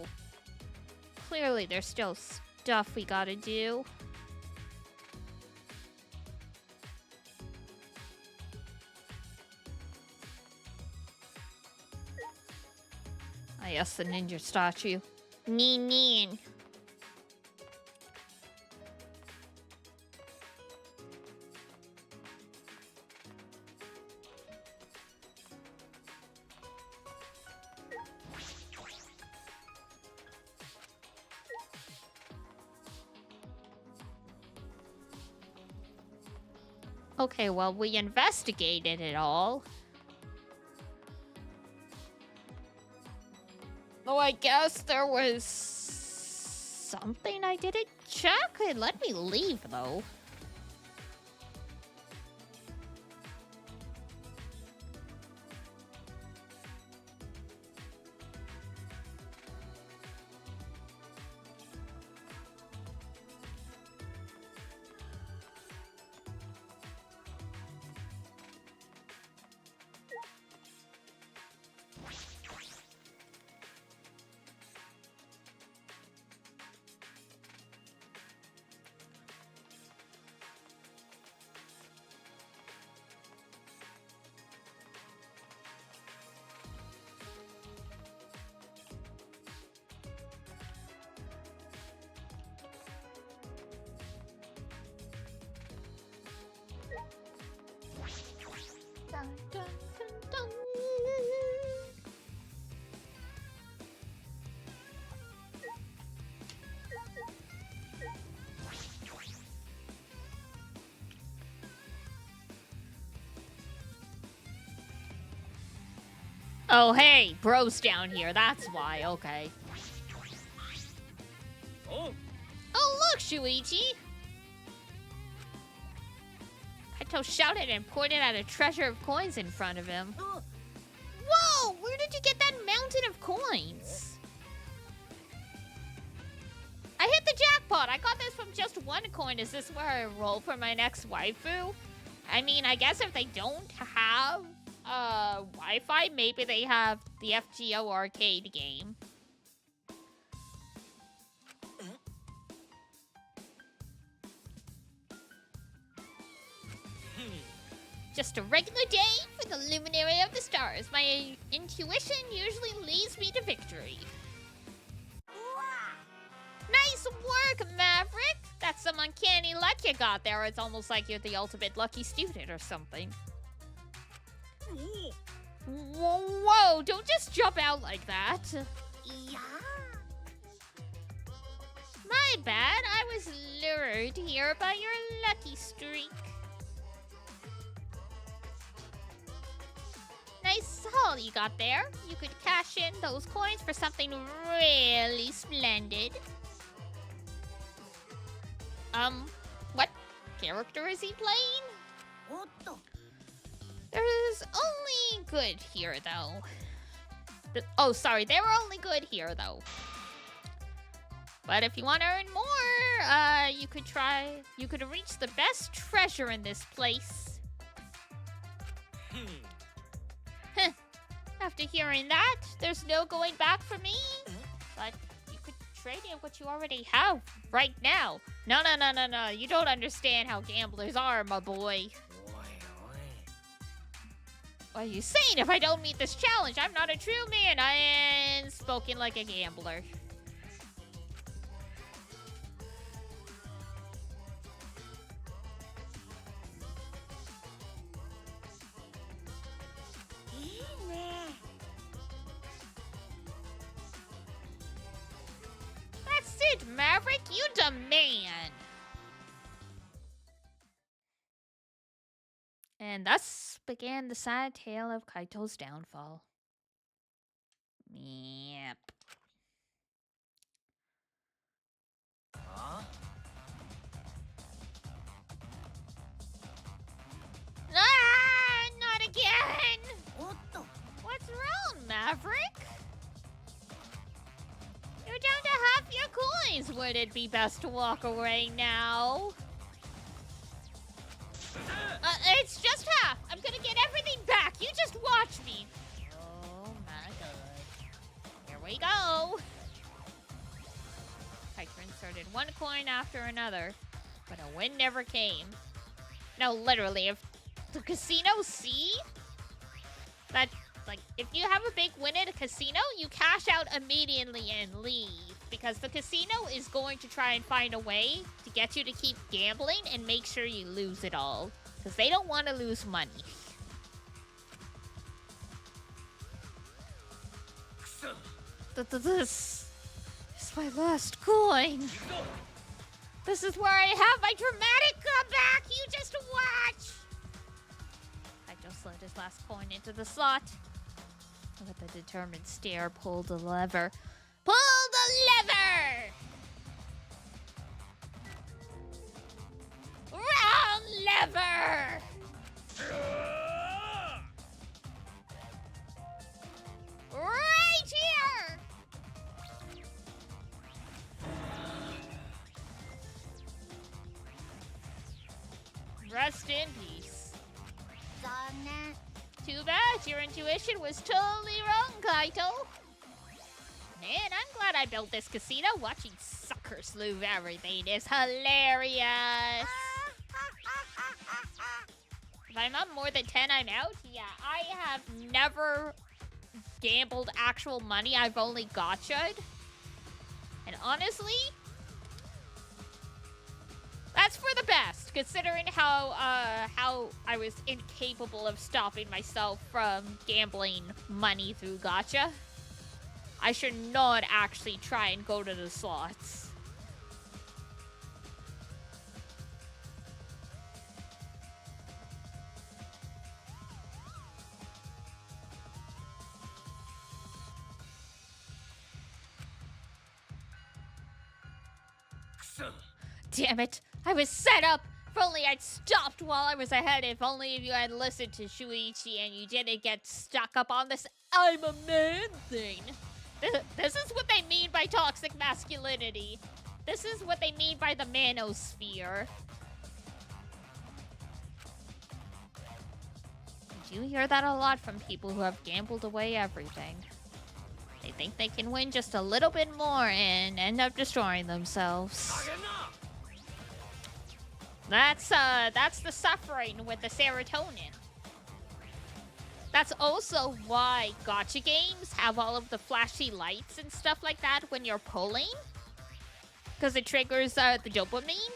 Clearly there's still stuff we gotta do. Ah, yes, the ninja statue. Neen. Okay, well, we investigated it all. Oh, I guess there was something I didn't check. It let me leave, though. Dun, dun, dun, dun. Oh, hey, bro's down here. That's why. Okay. Oh, Oh, look, Shuichi. Kaito shouted and pointed at a treasure of coins in front of him. Whoa! Where did you get that mountain of coins? I hit the jackpot! I got this from just one coin. Is this where I roll for my next waifu? I mean, I guess if they don't have Wi-Fi, maybe they have the FGO arcade game. Just a regular day for the luminary of the stars. My intuition usually leads me to victory. Nice work, Maverick! That's some uncanny luck you got there. It's almost like you're the ultimate lucky student or something. Whoa, don't just jump out like that. My bad, I was lured here by your lucky streak. Nice haul you got there. You could cash in those coins for something really splendid. What character is he playing? There's only good here, though. Oh, sorry, they were only good here, though. But if you want to earn more, you could reach the best treasure in this place. After hearing that, there's no going back for me. But you could trade in what you already have right now. No. You don't understand how gamblers are, my boy. What are you saying? If I don't meet this challenge, I'm not a true man. I am spoken like a gambler. That's it, Maverick. You demand. And thus began the sad tale of Kaito's downfall. Yep. huh? Ah, not again! would it be best to walk away now? It's just half. I'm gonna get everything back. You just watch me. Oh my god. Here we go. Hiker inserted one coin after another, but a win never came. No, literally, if the casino see that, like, if you have a big win at a casino, you cash out immediately and leave. Because the casino is going to try and find a way to get you to keep gambling and make sure you lose it all. Because they don't want to lose money. This is my last coin. This is where I have my dramatic comeback. You just watch. I just slid his last coin into the slot. With a determined stare, pull the lever. Pull the lever! Wrong lever! Right here! Rest in peace. Too bad, your intuition was totally wrong, Kaito. Man, I'm glad I built this casino. Watching suckers lose everything is hilarious. If I'm up more than 10, I'm out? Yeah, I have never gambled actual money. I've only gotcha'd. And honestly, that's for the best, considering how I was incapable of stopping myself from gambling money through gacha. I should not actually try and go to the slots. Damn it! I was set up! If only I'd stopped while I was ahead. If only you had listened to Shuichi and you didn't get stuck up on this I'm a man thing. This is what they mean by toxic masculinity. This is what they mean by the manosphere. You hear that a lot from people who have gambled away everything. They think they can win just a little bit more and end up destroying themselves. That's the suffering with the serotonin. That's also why gacha games have all of the flashy lights and stuff like that when you're pulling. Because it triggers the dopamine.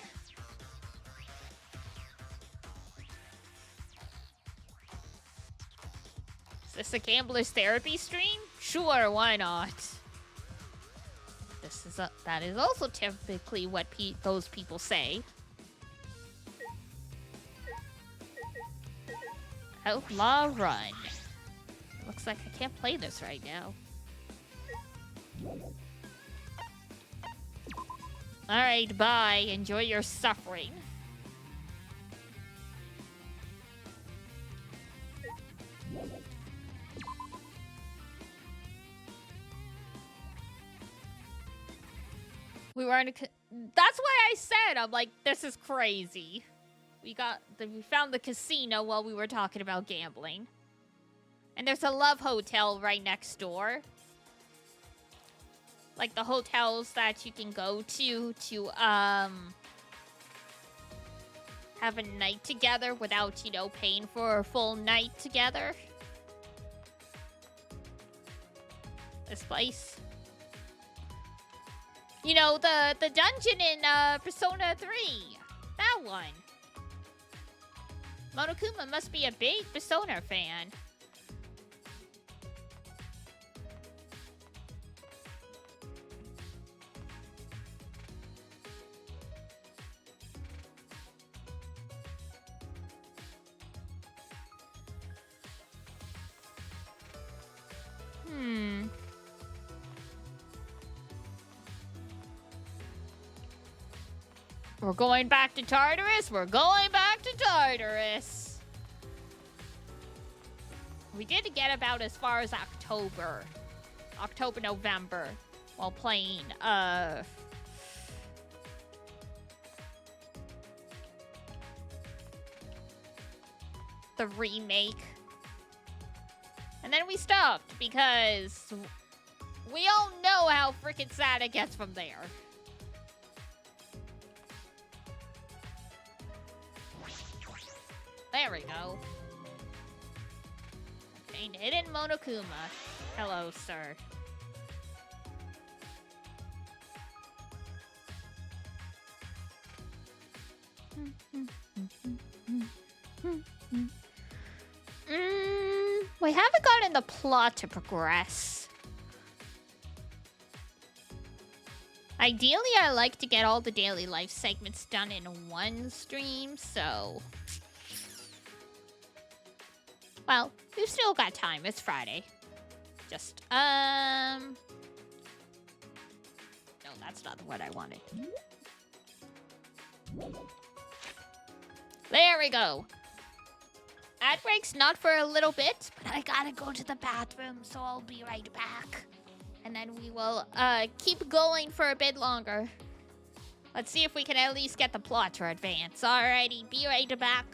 Is this a gambler's therapy stream? Sure, why not? That is also typically what those people say. Outlaw Run. Looks like I can't play this right now. Alright, bye. Enjoy your suffering. We were in a... That's why I said, I'm like, this is crazy. We found the casino while we were talking about gambling. And there's a love hotel right next door. Like the hotels that you can go to have a night together without, you know, paying for a full night together. This place. You know, the dungeon in Persona 3. That one. Monokuma must be a big Persona fan. We're going back to Tartarus. We're going back to Tartarus. We did get about as far as October, November, while playing the remake. And then we stopped because we all know how freaking sad it gets from there. There we go. And hidden Monokuma. Hello, sir. We haven't gotten the plot to progress. Ideally, I like to get all the daily life segments done in one stream, so... Well, we've still got time. It's Friday. Just, No, that's not what I wanted. There we go. Ad break's not for a little bit, but I gotta go to the bathroom, so I'll be right back. And then we will, keep going for a bit longer. Let's see if we can at least get the plot to advance. Alrighty, be right back.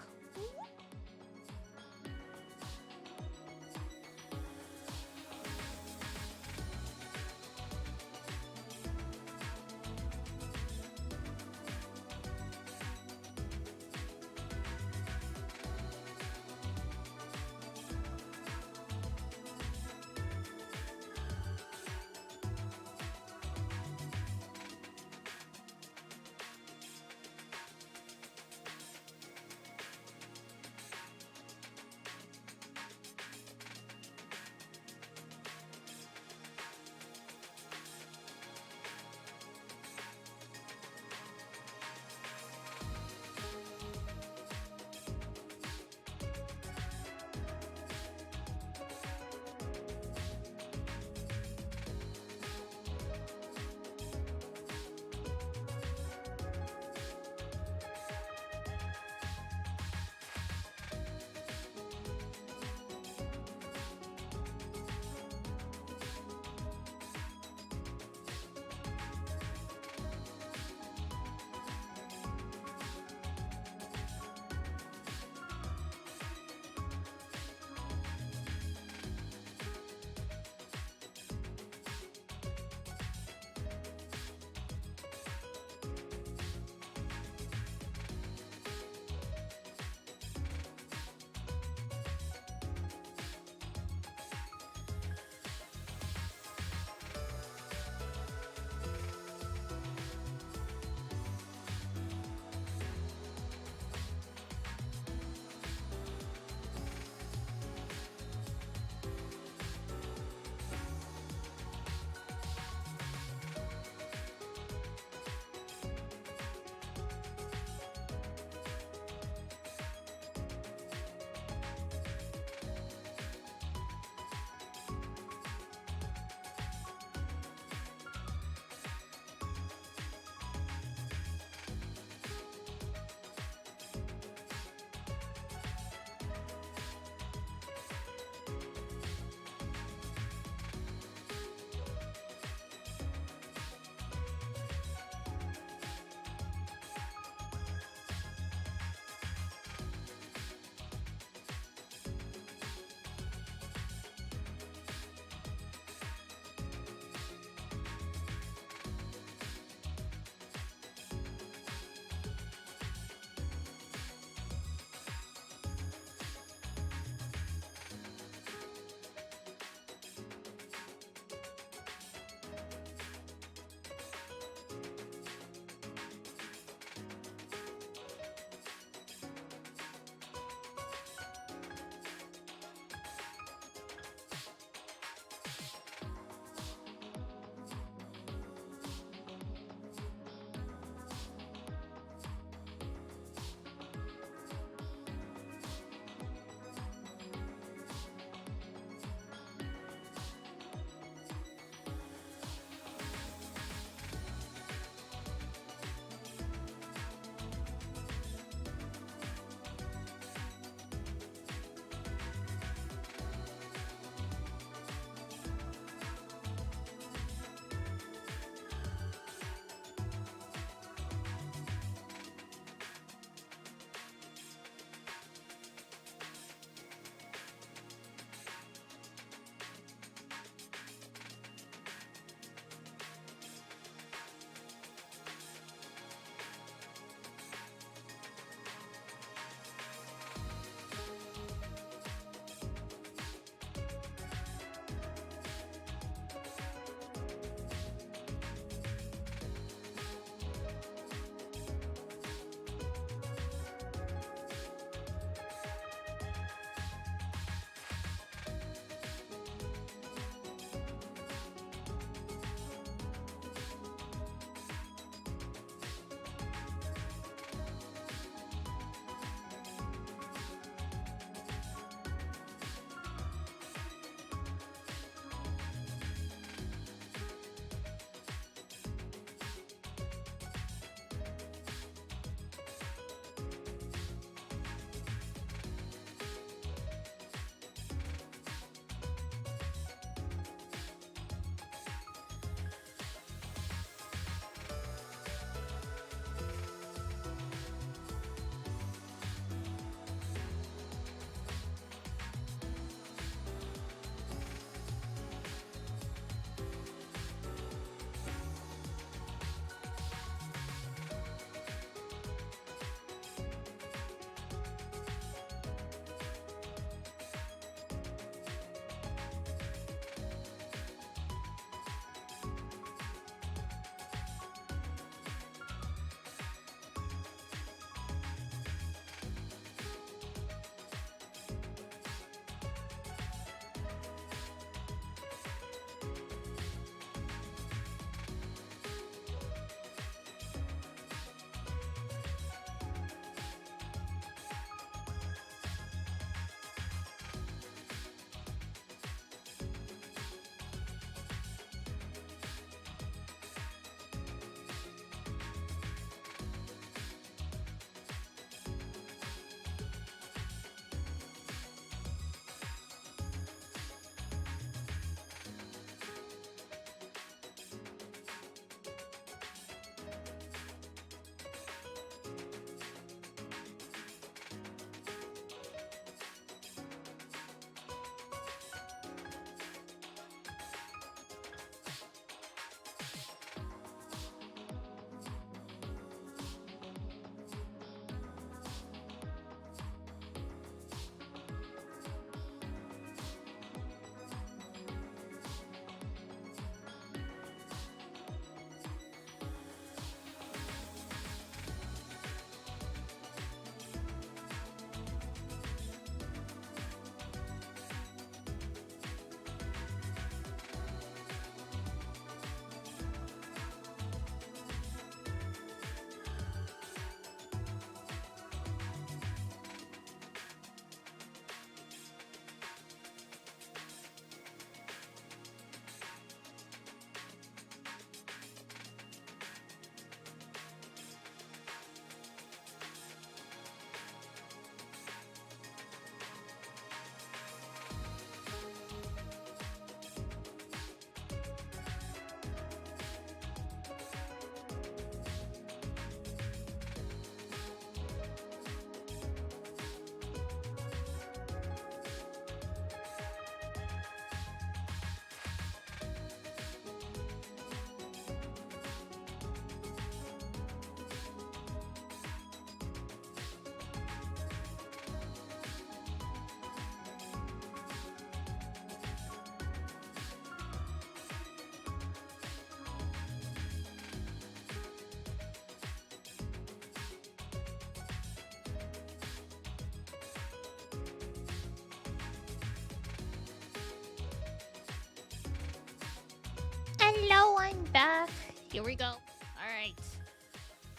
back. Here we go. Alright.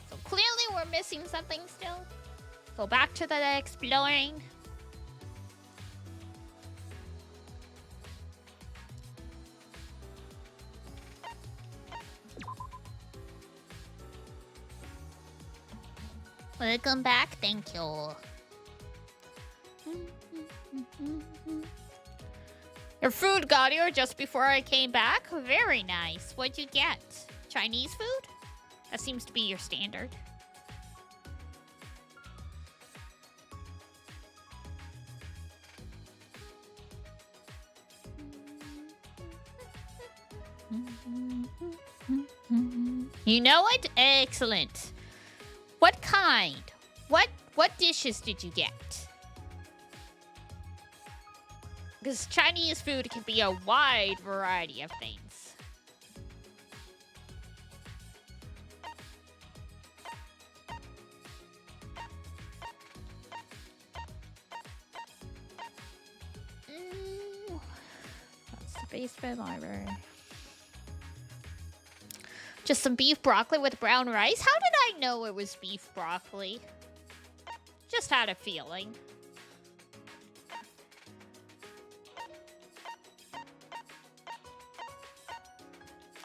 So clearly we're missing something still. Go back to the exploring. Welcome back, thank you. Your food got here just before I came back. Very nice. What'd you get? Chinese food? That seems to be your standard. You know it? Excellent. What kind? What dishes did you get? Because Chinese food can be a wide variety of things. That's the basement library. Just some beef broccoli with brown rice? How did I know it was beef broccoli? Just had a feeling.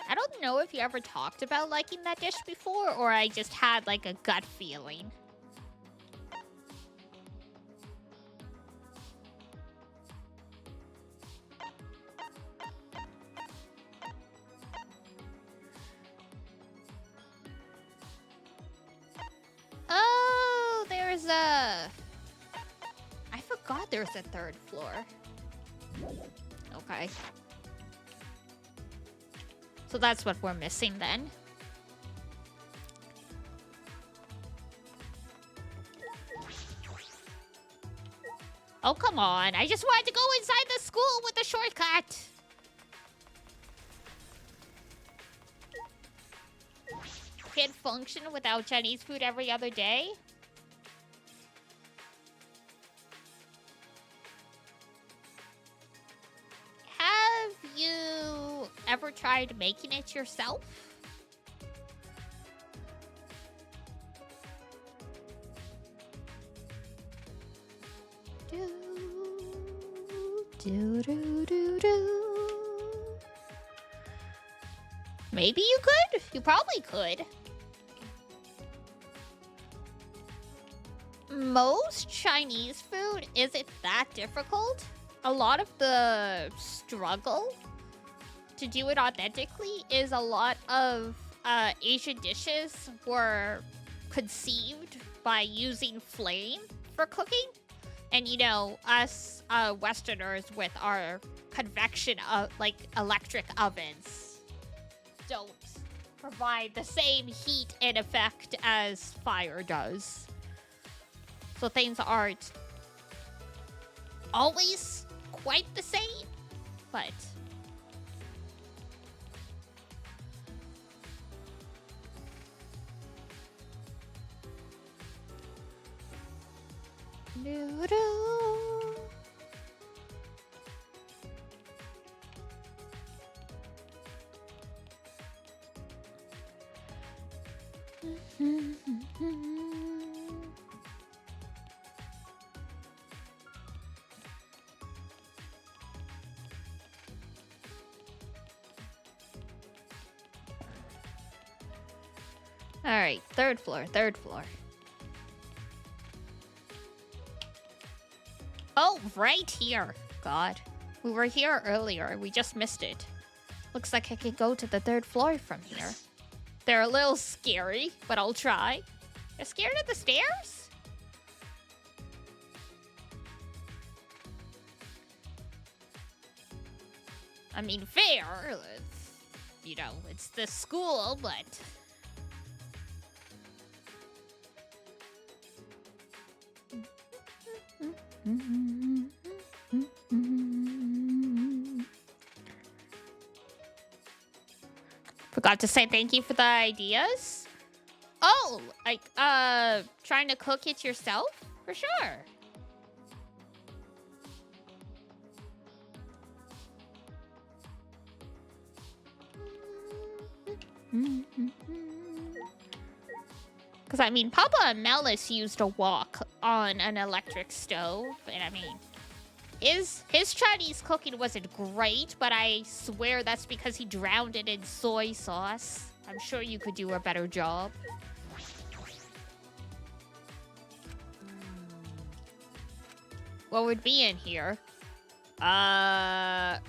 I don't know if you ever talked about liking that dish before, or I just had like a gut feeling. Oh, there's a... I forgot there's a third floor. Okay. So that's what we're missing then. Oh, come on. I just wanted to go inside the school with a shortcut. Can't function without Chinese food every other day. Have you ever tried making it yourself? Maybe you could. You probably could. Most Chinese food isn't that difficult. A lot of the struggle to do it authentically is a lot of Asian dishes were conceived by using flame for cooking. And, you know, us Westerners with our convection of, like, electric ovens don't provide the same heat and effect as fire does. So things aren't always quite the same, but... All right, third floor, third floor. Oh, right here. God. We were here earlier. We just missed it. Looks like I can go to the third floor from here. They're a little scary, but I'll try. You're scared of the stairs? I mean, fair. It's, you know, it's the school, but... Forgot to say thank you for the ideas. Oh, like, trying to cook it yourself? For sure. Because, I mean, Papa and Melis used to walk on an electric stove. And, I mean, his Chinese cooking wasn't great, but I swear that's because he drowned it in soy sauce. I'm sure you could do a better job. What would be in here? I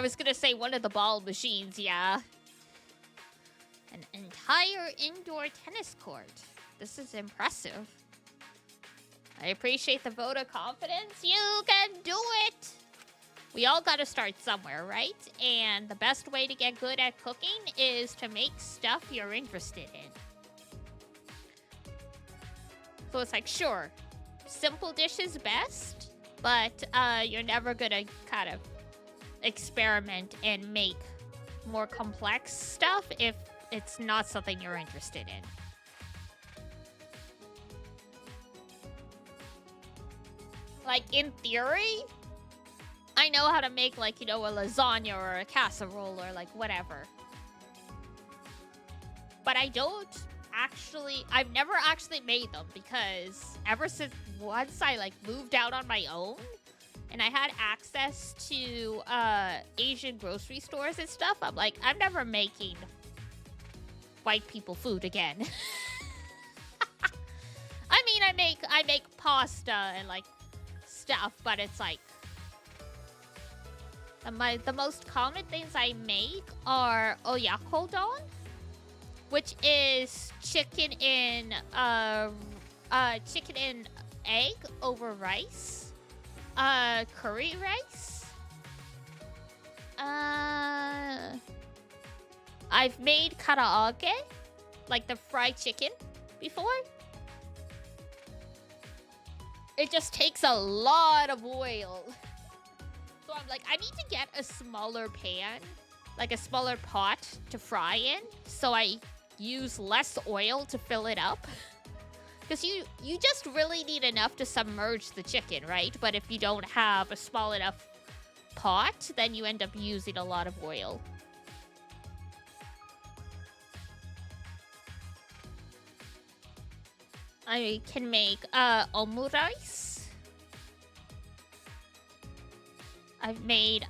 was gonna say one of the ball machines, yeah. An entire indoor tennis court. This is impressive. I appreciate the vote of confidence. You can do it! We all gotta start somewhere, right? And the best way to get good at cooking is to make stuff you're interested in. So it's like, sure, simple dishes best, but you're never gonna kind of experiment and make more complex stuff if it's not something you're interested in. Like, in theory, I know how to make, like, you know, a lasagna or a casserole or, like, whatever. But I don't actually... I've never actually made them because ever since once I, like, moved out on my own and I had access to Asian grocery stores and stuff, I'm like, I'm never making white people food again. I mean, I make pasta and, like, stuff, but it's like the most common things I make are oyakodon, which is chicken in egg over rice, curry rice. I've made karaage, like the fried chicken, before. It just takes a lot of oil. So I'm like, I need to get a smaller pan, like a smaller pot to fry in, so I use less oil to fill it up. Because you just really need enough to submerge the chicken, right? But if you don't have a small enough pot, then you end up using a lot of oil. I can make omurice. I've made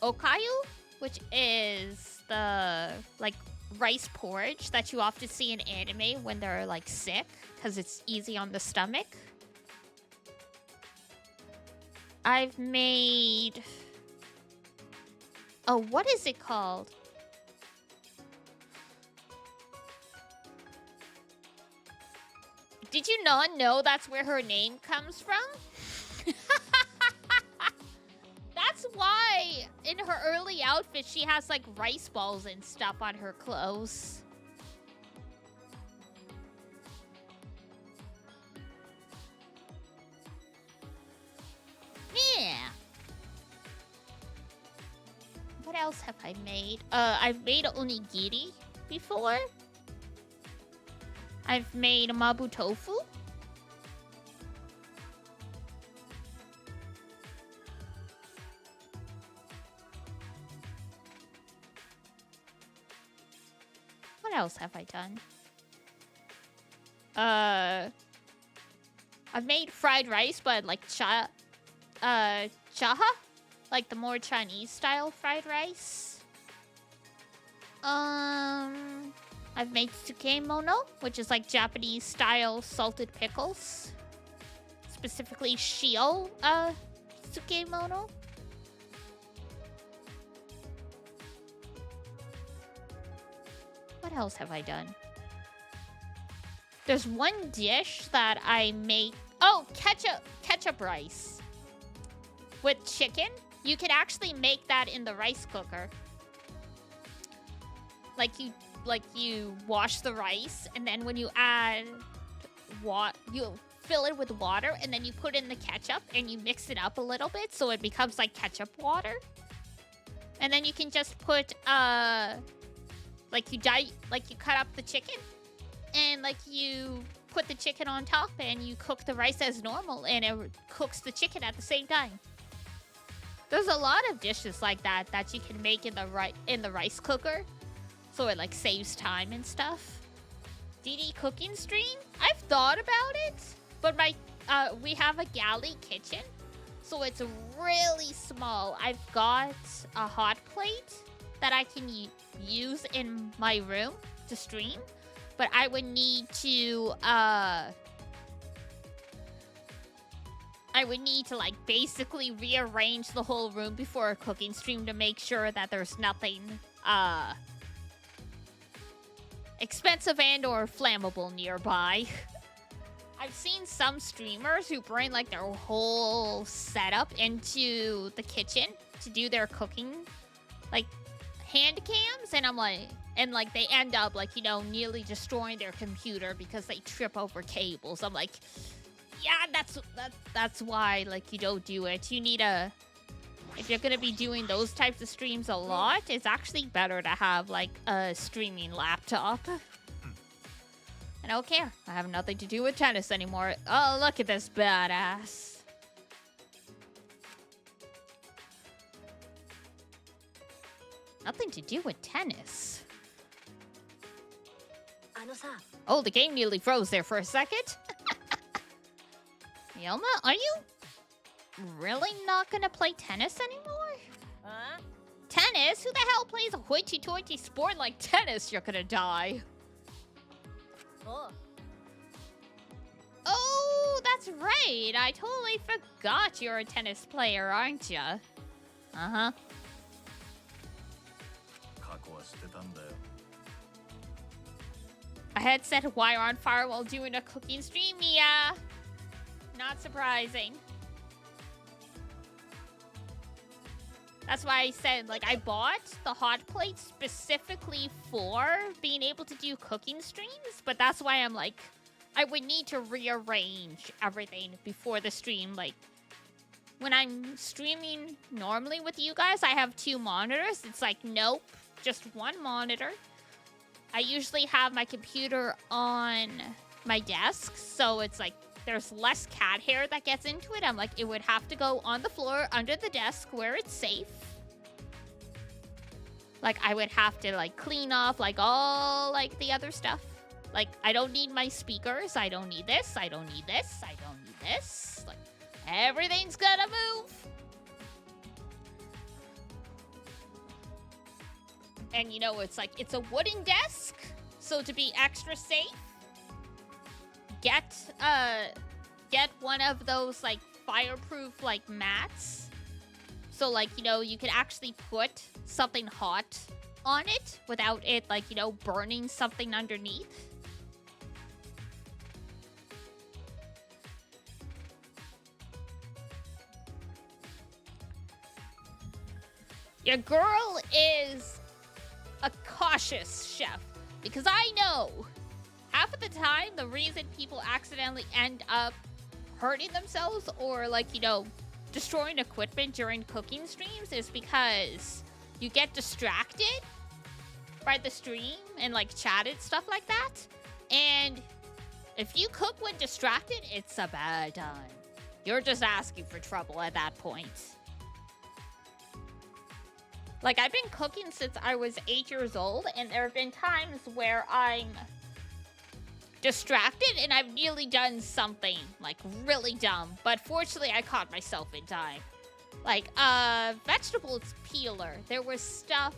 okayu, which is the like rice porridge that you often see in anime when they're like sick because it's easy on the stomach. I've made... Oh, what is it called? Did you not know that's where her name comes from? That's why in her early outfit she has like rice balls and stuff on her clothes. Yeah. What else have I made? I've made onigiri before. I've made mabu tofu. What else have I done? I've made fried rice, but like chaha, like the more Chinese style fried rice. I've made tsukemono, which is like Japanese style salted pickles. Specifically shio tsukemono. What else have I done? There's one dish that I make. Oh, ketchup rice with chicken. You can actually make that in the rice cooker. Like you wash the rice, and then when you add you fill it with water, and then you put in the ketchup and you mix it up a little bit so it becomes like ketchup water. And then you can just put you cut up the chicken and like you put the chicken on top and you cook the rice as normal and it cooks the chicken at the same time. There's a lot of dishes like that that you can make in the rice cooker, so it like saves time and stuff. DD cooking stream? I've thought about it, but we have a galley kitchen, so it's really small. I've got a hot plate that I can use in my room to stream, but I would need to like basically rearrange the whole room before a cooking stream to make sure that there's nothing expensive and or flammable nearby. I've seen some streamers who bring like their whole setup into the kitchen to do their cooking, like hand cams, and I'm like, and like they end up like, you know, nearly destroying their computer because they trip over cables. I'm like, yeah, that's why like you don't do it. You need if you're gonna be doing those types of streams a lot, it's actually better to have like a streaming laptop. I don't care. I have nothing to do with tennis anymore. Oh, look at this badass. Nothing to do with tennis. Oh, the game nearly froze there for a second. Yelma, are you really not gonna play tennis anymore? Huh? Tennis? Who the hell plays a hoity-toity sport like tennis? You're gonna die. Oh, that's right. I totally forgot you're a tennis player, aren't you? Uh-huh. A headset wire on fire while doing a cooking stream? Yeah. Not surprising. That's why I said, like, I bought the hot plate specifically for being able to do cooking streams, but that's why I'm like, I would need to rearrange everything before the stream. Like, when I'm streaming normally with you guys, I have 2 monitors. It's like, nope, just 1 monitor. I usually have my computer on my desk, so it's like, there's less cat hair that gets into it. I'm like, it would have to go on the floor under the desk where it's safe. Like, I would have to, like, clean off, like, all, like, the other stuff. Like, I don't need my speakers. I don't need this. I don't need this. I don't need this. Like, everything's gonna move. And, you know, it's like, it's a wooden desk. So to be extra safe, get one of those like fireproof like mats, so like, you know, you can actually put something hot on it without it like, you know, burning something underneath. Your girl is a cautious chef, because I know half of the time, the reason people accidentally end up hurting themselves or, like, you know, destroying equipment during cooking streams is because you get distracted by the stream and, like, chat and stuff like that. And if you cook when distracted, it's a bad time. You're just asking for trouble at that point. Like, I've been cooking since I was 8 years old, and there have been times where I'm distracted and I've nearly done something like really dumb, but fortunately I caught myself in time. Like vegetables peeler, there was stuff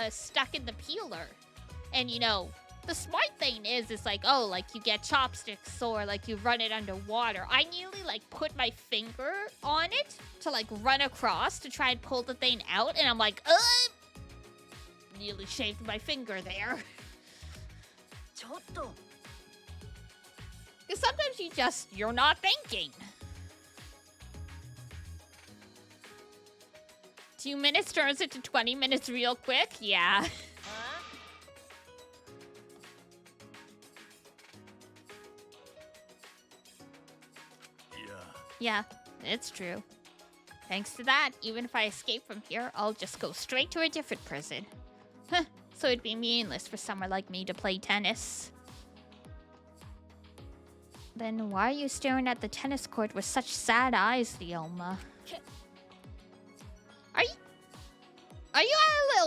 stuck in the peeler, and you know, the smart thing is like, oh, like you get chopsticks or like you run it under water. I nearly like put my finger on it to like run across to try and pull the thing out, and I'm like, nearly shaved my finger there. Because sometimes you're not thinking. 2 minutes turns into 20 minutes real quick? Yeah. Yeah, it's true. Thanks to that, even if I escape from here, I'll just go straight to a different prison. Huh, so it'd be meaningless for someone like me to play tennis. Then why are you staring at the tennis court with such sad eyes, Leoma?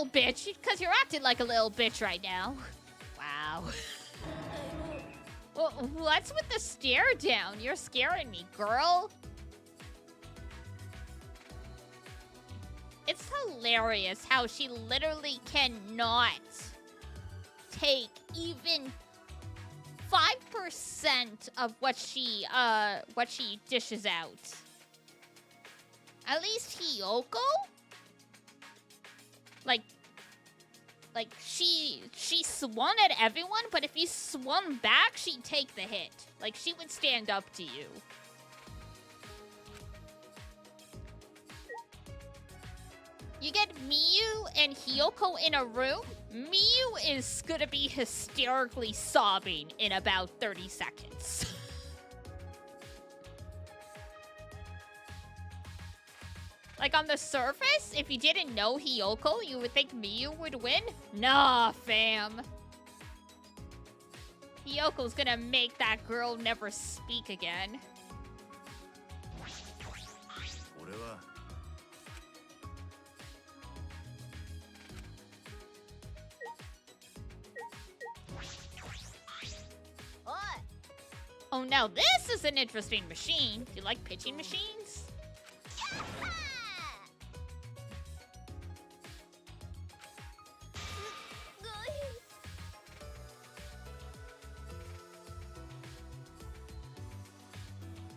little bitch, because you're acting like a little bitch right now. Wow. Well, what's with the stare down? You're scaring me, girl. It's hilarious how she literally cannot take even 5% of what she dishes out. At least Hiyoko, like she swung at everyone, but if you swung back, she'd take the hit. Like, she would stand up to you. You get Miyu and Hiyoko in a room, Miyu is gonna be hysterically sobbing in about 30 seconds. Like, on the surface, if you didn't know Hiyoko, you would think Miyu would win. Nah, fam. Hiyoko's gonna make that girl never speak again. Oh, now this is an interesting machine. Do you like pitching machines?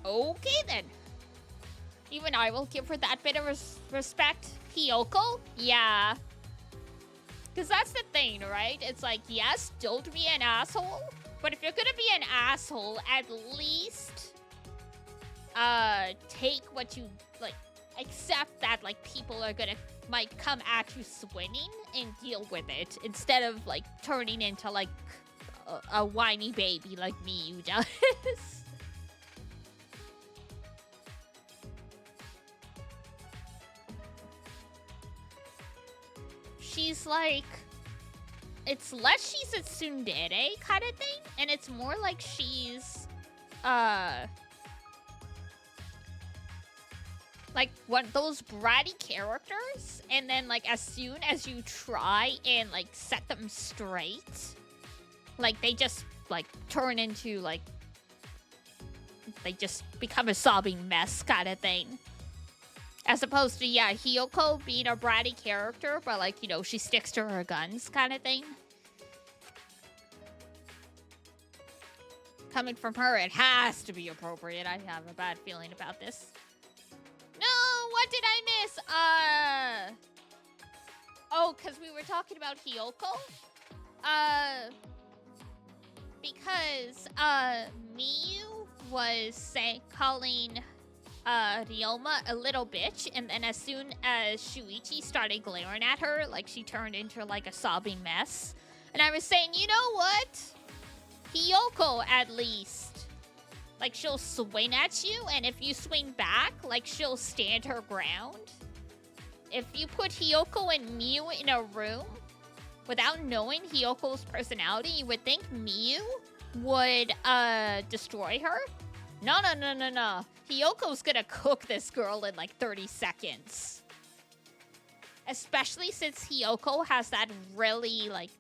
Okay, then. Even I will give her that bit of respect. Hiyoko? Yeah. Because that's the thing, right? It's like, yes, don't be an asshole. But if you're gonna be an asshole, at least take what you, like, accept that, like, people are might come at you swinging and deal with it. Instead of, like, turning into, like, a whiny baby like Miyu does. She's like, it's less she's a tsundere kind of thing, and it's more like she's, like those bratty characters, and then, like, as soon as you try and, like, set them straight, like, they just, like, turn into, like, they just become a sobbing mess kind of thing. As opposed to, yeah, Hiyoko being a bratty character, but, like, you know, she sticks to her guns kind of thing. Coming from her, it has to be appropriate. I have a bad feeling about this. No, what did I miss? Oh, because we were talking about Hiyoko? Because, Miyu was calling Ryoma a little bitch, and then as soon as Shuichi started glaring at her, like, she turned into, like, a sobbing mess. And I was saying, you know what? Hiyoko, at least, like, she'll swing at you, and if you swing back, like, she'll stand her ground. If you put Hiyoko and Miyu in a room, without knowing Hiyoko's personality, you would think Miyu would, destroy her. No. Hiyoko's gonna cook this girl in, like, 30 seconds. Especially since Hiyoko has that really, like,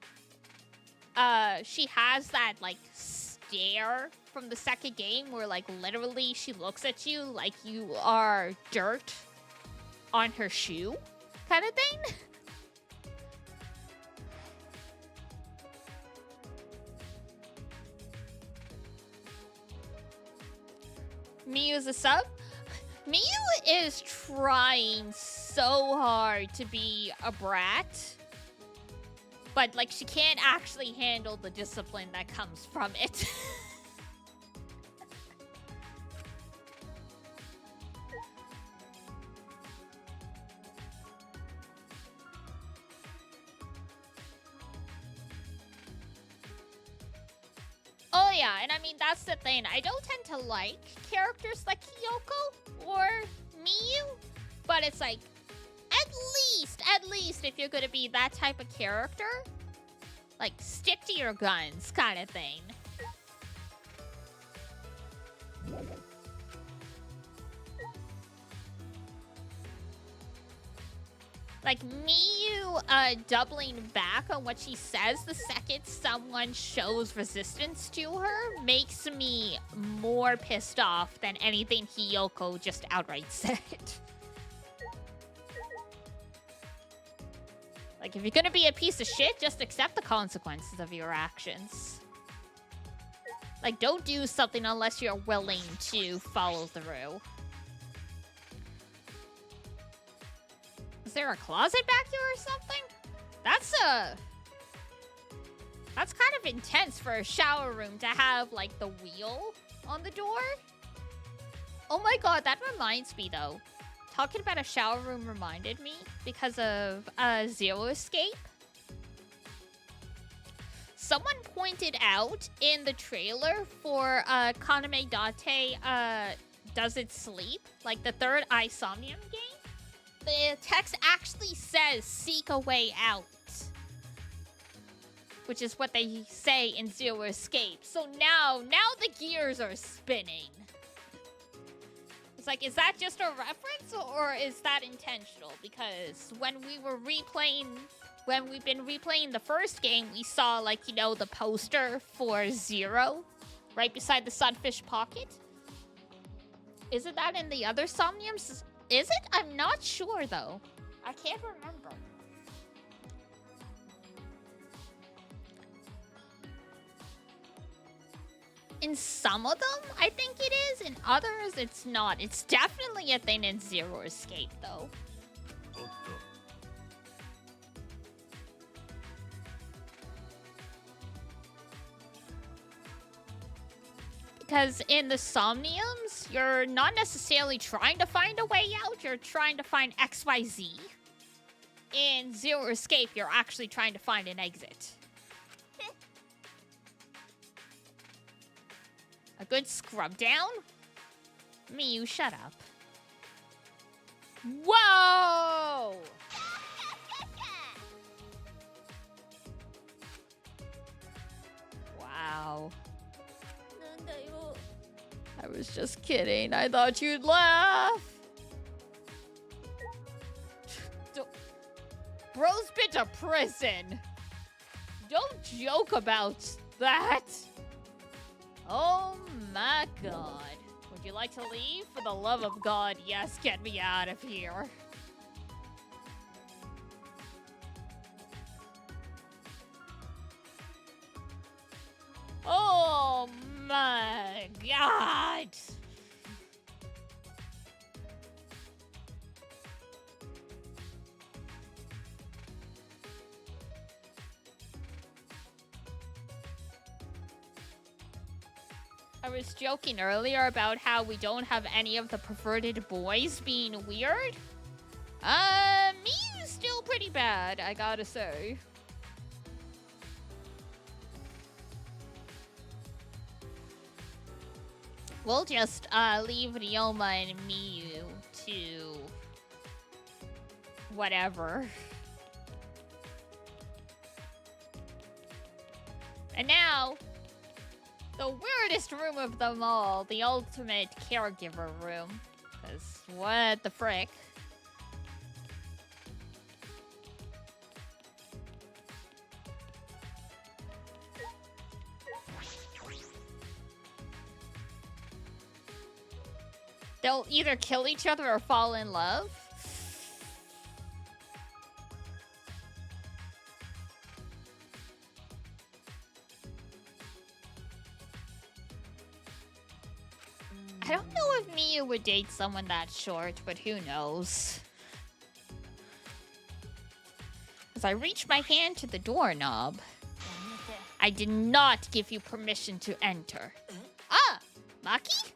she has that, like, stare from the second game where, like, literally she looks at you like you are dirt on her shoe kind of thing. Miyu's a sub? Miyu is trying so hard to be a brat. But, like, she can't actually handle the discipline that comes from it. Oh yeah, and I mean, that's the thing. I don't tend to like characters like Hiyoko or Miyu, but it's like, at least if you're gonna be that type of character, like, stick to your guns kind of thing. Like, Miyu doubling back on what she says the second someone shows resistance to her makes me more pissed off than anything Hiyoko just outright said. Like, if you're gonna be a piece of shit, just accept the consequences of your actions. Like, don't do something unless you're willing to follow through. Is there a closet back here or something? That's kind of intense for a shower room to have, like, the wheel on the door. Oh my god, that reminds me, though. Talking about a shower room reminded me because of Zero Escape. Someone pointed out in the trailer for Kaname Date Does It Sleep, like the third Isomnium game, the text actually says seek a way out, which is what they say in Zero Escape. So now the gears are spinning. It's like, is that just a reference or is that intentional? Because when we've been replaying the first game, we saw, like, you know, the poster for Zero right beside the Sunfish Pocket. Isn't that in the other Somniums? Is it? I'm not sure, though. I can't remember. In some of them, I think it is. In others, it's not. It's definitely a thing in Zero Escape, though. Because in the Somniums, you're not necessarily trying to find a way out, you're trying to find XYZ. In Zero Escape, you're actually trying to find an exit. A good scrub down? Miyu, shut up. Whoa! Wow. I was just kidding. I thought you'd laugh. Bro's been to prison. Don't joke about that. Oh my god. Would you like to leave? For the love of God, yes, get me out of here. Oh my god. I was joking earlier about how we don't have any of the perverted boys being weird. Miyu's still pretty bad, I gotta say. We'll just leave Ryoma and Miyu to whatever. And now, the weirdest room of them all, the ultimate caregiver room. Because what the frick? They'll either kill each other or fall in love. I don't know if Miyu would date someone that short, but who knows? As I reach my hand to the doorknob, I did not give you permission to enter. Ah, Maki?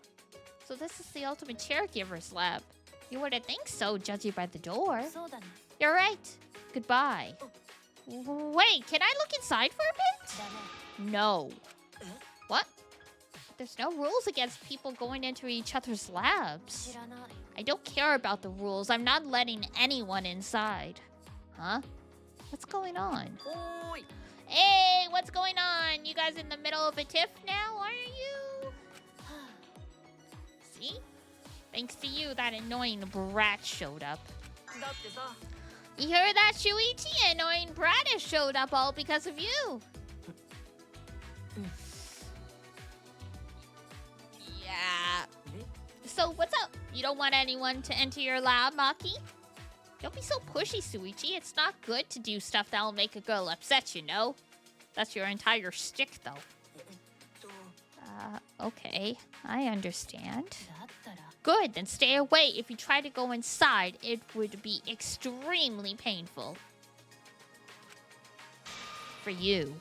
So this is the ultimate caregiver's lab. You wouldn't think so, judging by the door. You're right. Goodbye. Wait, can I look inside for a bit? No. What? There's no rules against people going into each other's labs. I don't care about the rules. I'm not letting anyone inside. Huh? What's going on? Hey, what's going on? You guys in the middle of a tiff now, aren't you? See? Thanks to you, that annoying brat showed up. You hear that, Shuichi? Annoying Brad has showed up all because of you. Yeah. So what's up? You don't want anyone to enter your lab, Maki? Don't be so pushy, Suichi. It's not good to do stuff that'll make a girl upset, you know? That's your entire shtick, though. Okay. I understand. Good, then stay away. If you try to go inside, it would be extremely painful. For you.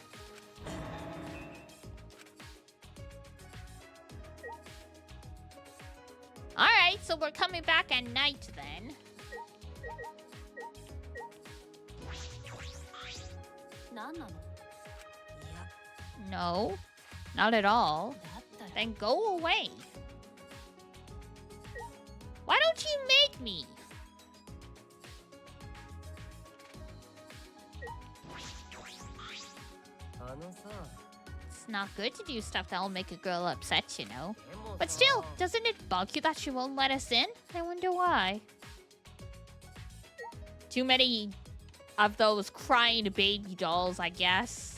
Alright, so we're coming back at night then. No, not at all. Then go away. Why don't you make me? It's not good to do stuff that'll make a girl upset, you know. But still, doesn't it bug you that she won't let us in? I wonder why. Too many of those crying baby dolls, I guess.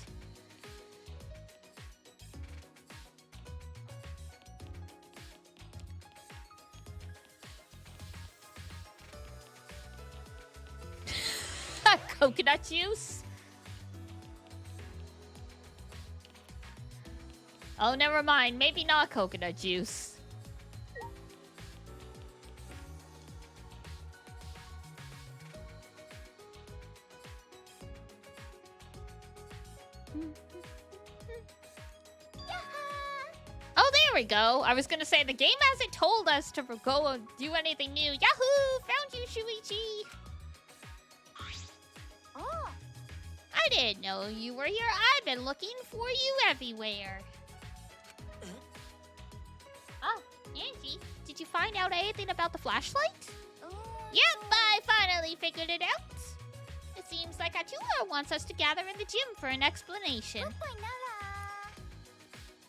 Coconut juice? Oh, never mind. Maybe not coconut juice. Oh, there we go. I was gonna say, the game hasn't told us to go and do anything new. Yahoo! Found you, Shuichi! I didn't know you were here. I've been looking for you everywhere. Oh, Angie, did you find out anything about the flashlight? Yep, I finally figured it out. It seems like Atua wants us to gather in the gym for an explanation.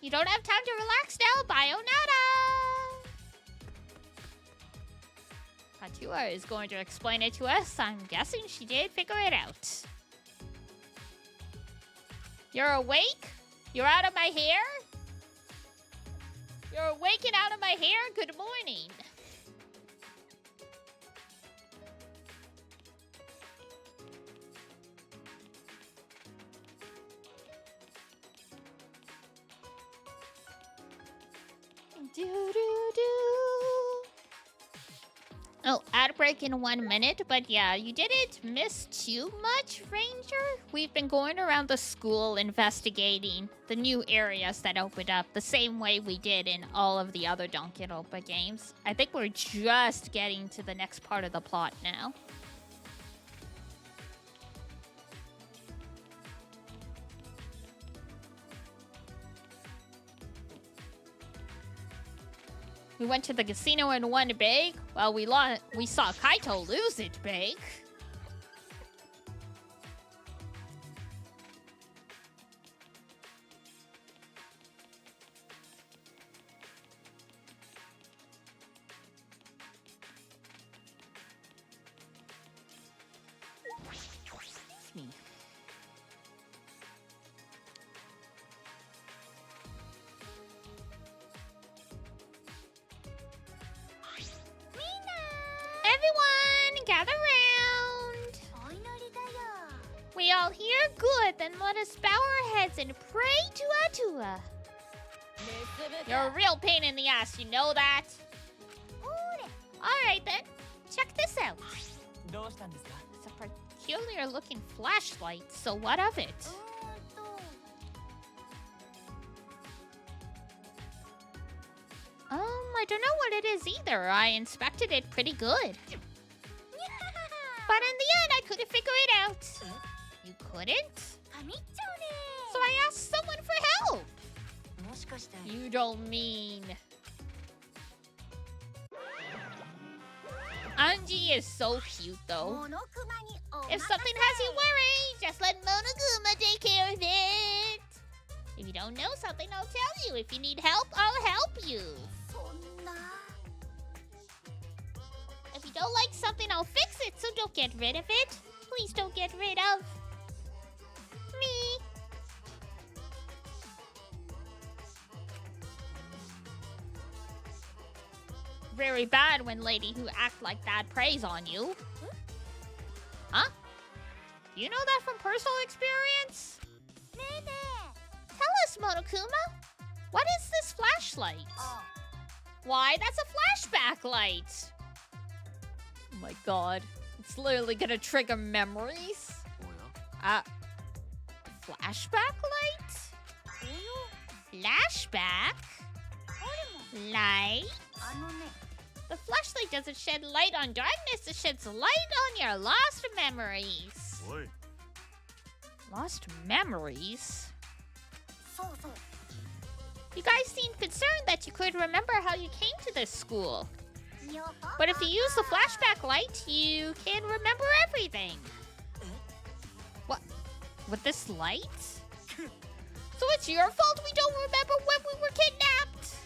You don't have time to relax now, Bayonetta! Atua is going to explain it to us. I'm guessing she did figure it out. You're awake? You're out of my hair? You're awake and out of my hair? Good morning. Oh, ad break in 1 minute, but yeah, you didn't miss too much, Ranger. We've been going around the school investigating the new areas that opened up the same way we did in all of the other Danganronpa games. I think we're just getting to the next part of the plot now. We went to the casino and won big. Well, we saw Kaito lose it big. Excuse me. Everyone, gather round. We all hear? Good, then let us bow our heads and pray to Atua. You're a real pain in the ass, you know that? Alright then, check this out. It's a peculiar looking flashlight, so what of it? I don't know what it is either. I inspected it pretty good. But in the end, I couldn't figure it out. You couldn't? So I asked someone for help. You don't mean... Anji is so cute, though. If something has you worried, just let Monokuma take care of it. If you don't know something, I'll tell you. If you need help, I'll help you. If you don't like something, I'll fix it, so don't get rid of it. please don't get rid of me. Very bad when lady who act like that preys on you. Huh? You know that from personal experience? Tell us, Monokuma. What is this flashlight? Why, that's a flashback light. Oh my god. It's literally gonna trigger memories. Flashback light? Flashback? Light? The flashlight doesn't shed light on darkness, it sheds light on your lost memories. Oi. Lost memories? You guys seemed concerned that you could remember how you came to this school. But if you use the flashback light, you can remember everything. What? With this light? So it's your fault we don't remember when we were kidnapped?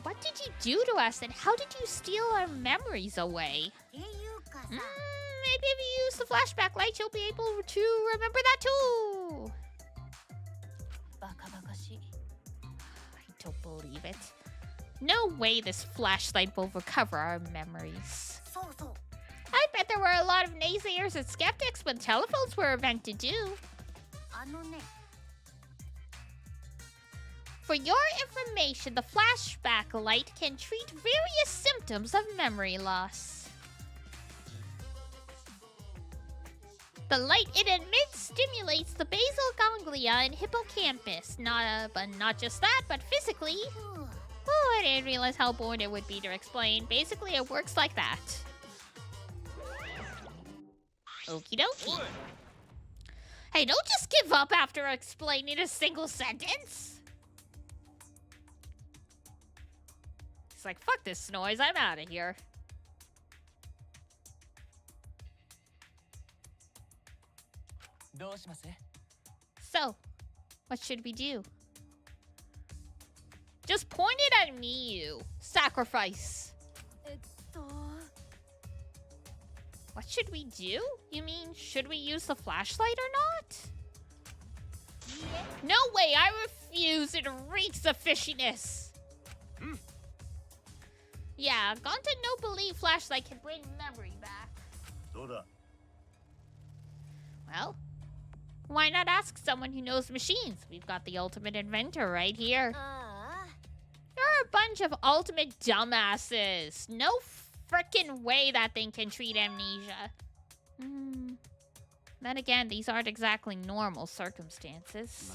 What did you do to us, and how did you steal our memories away? Maybe if you use the flashback light, you'll be able to remember that too. I don't believe it. No way this flashlight will recover our memories. I bet there were a lot of naysayers and skeptics when telephones were invented too. For your information, the flashback light can treat various symptoms of memory loss. The light it emits stimulates the basal ganglia and hippocampus. But not just that, but physically. Oh, I didn't realize how boring it would be to explain. Basically, it works like that. Okie dokie. Hey, don't just give up after explaining a single sentence. It's like, fuck this noise, I'm out of here. So, what should we do? Just point it at me, you. Sacrifice. What should we do? You mean, should we use the flashlight or not? No way, I refuse. It reeks of fishiness. Yeah, Gonta no believe flashlight can bring memory back. Well, why not ask someone who knows machines? We've got the ultimate inventor right here. You're a bunch of ultimate dumbasses. No frickin' way that thing can treat amnesia. Then again, these aren't exactly normal circumstances.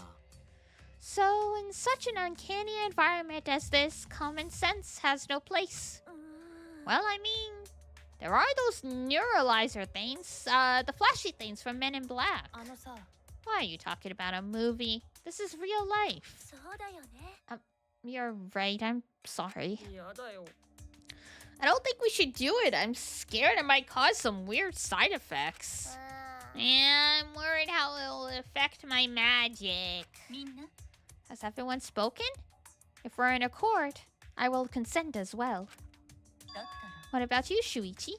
So, in such an uncanny environment as this, common sense has no place. Well, I mean, there are those neuralizer things, the flashy things from Men in Black. Why are you talking about a movie? This is real life. You're right, I'm sorry. I don't think we should do it. I'm scared it might cause some weird side effects. Yeah, I'm worried how it will affect my magic. Has everyone spoken? If we're in accord, I will consent as well. What about you, Shuichi?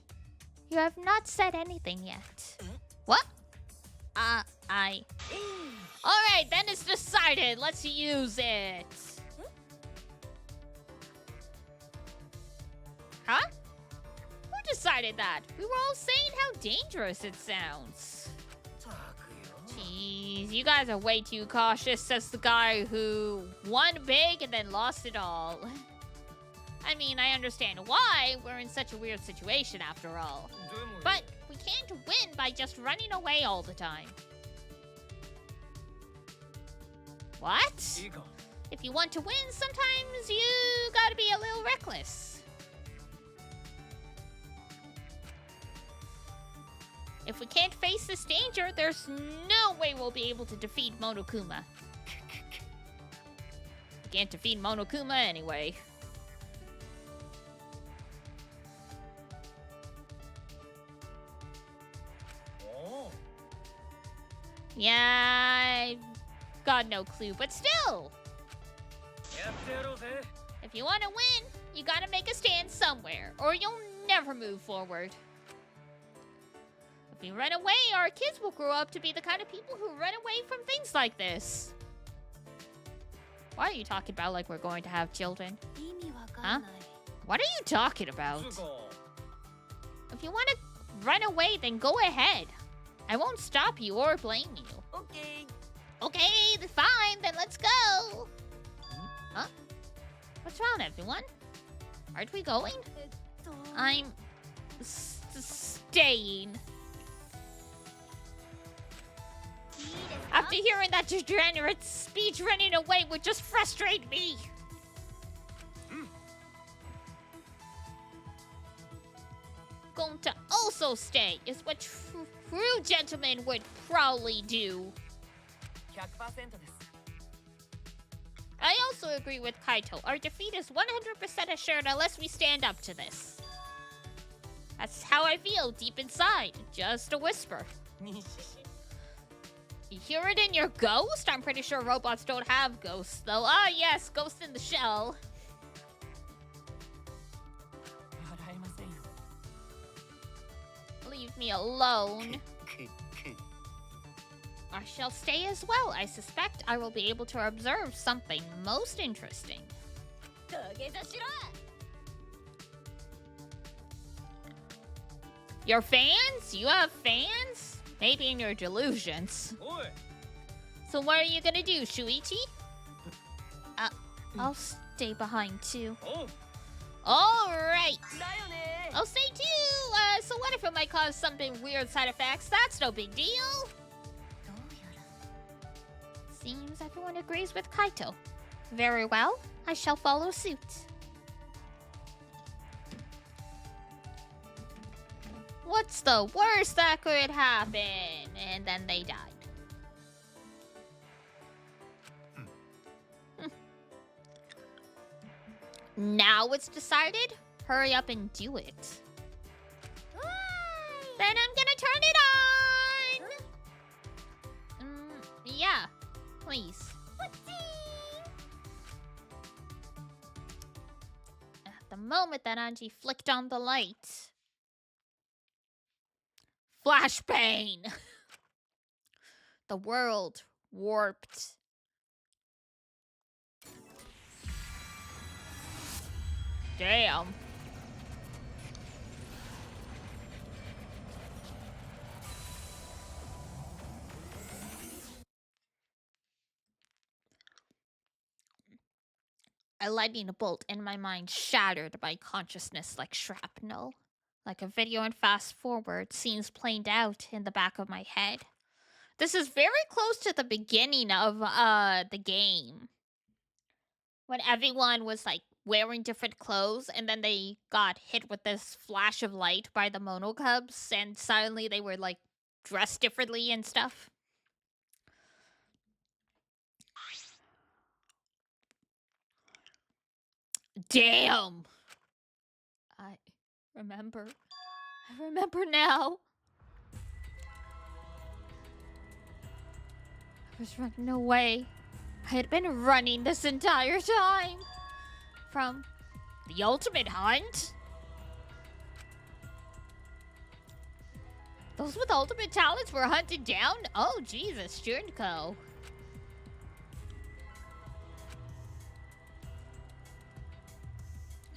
You have not said anything yet. What? Alright, then it's decided. Let's use it. Huh? Who decided that? We were all saying how dangerous it sounds. Jeez, you guys are way too cautious, says the guy who won big and then lost it all. I mean, I understand why. We're in such a weird situation after all. But we can't win by just running away all the time. What? If you want to win, sometimes you gotta be a little reckless. If we can't face this danger, there's no way we'll be able to defeat Monokuma. We can't defeat Monokuma anyway. Yeah, I've got no clue, but still. If you want to win, you gotta make a stand somewhere, or you'll never move forward. If we run away, our kids will grow up to be the kind of people who run away from things like this. Why are you talking about like we're going to have children? Huh? What are you talking about? If you want to run away, then go ahead. I won't stop you or blame you. Okay. Okay, fine, then let's go. Huh? What's wrong, everyone? Aren't we going? I'm staying. After hearing that degenerate speech, running away would just frustrate me. Going to also stay is what true gentlemen would proudly do. 100%です。 I also agree with Kaito. Our defeat is 100% assured unless we stand up to this. That's how I feel deep inside. Just a whisper. You hear it in your ghost? I'm pretty sure robots don't have ghosts, though. Ah, yes, ghost in the shell. Leave me alone. I shall stay as well. I suspect I will be able to observe something most interesting. Your fans? You have fans? Maybe in your delusions. So what are you gonna do, Shuichi? I'll stay behind too. Alright. I'll stay too. So what if it might cause something weird side effects? That's no big deal. Seems everyone agrees with Kaito. Very well, I shall follow suit. What's the worst that could happen? And then they died. Now it's decided? Hurry up and do it. Then I'm gonna turn it on! Yeah, please. At the moment that Anji flicked on the light... Flashbang! The world warped. Damn. A lightning bolt in my mind shattered my consciousness like shrapnel. Like a video and fast forward, scenes played out in the back of my head. This is very close to the beginning of the game. When everyone was like wearing different clothes and then they got hit with this flash of light by the Mono Cubs and suddenly they were like dressed differently and stuff. Damn! I remember now. I was running away. I had been running this entire time. From the ultimate hunt? Those with ultimate talents were hunted down? Oh, Jesus, Junko.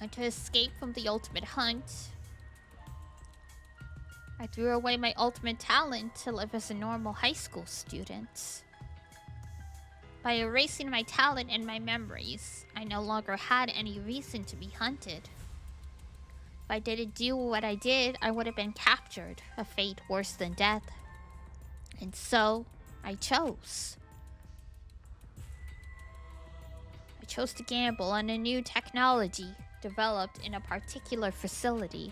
And to escape from the ultimate hunt, I threw away my ultimate talent to live as a normal high school student. By erasing my talent and my memories, I no longer had any reason to be hunted. If I didn't do what I did, I would have been captured, a fate worse than death. And so, I chose. I chose to gamble on a new technology developed in a particular facility.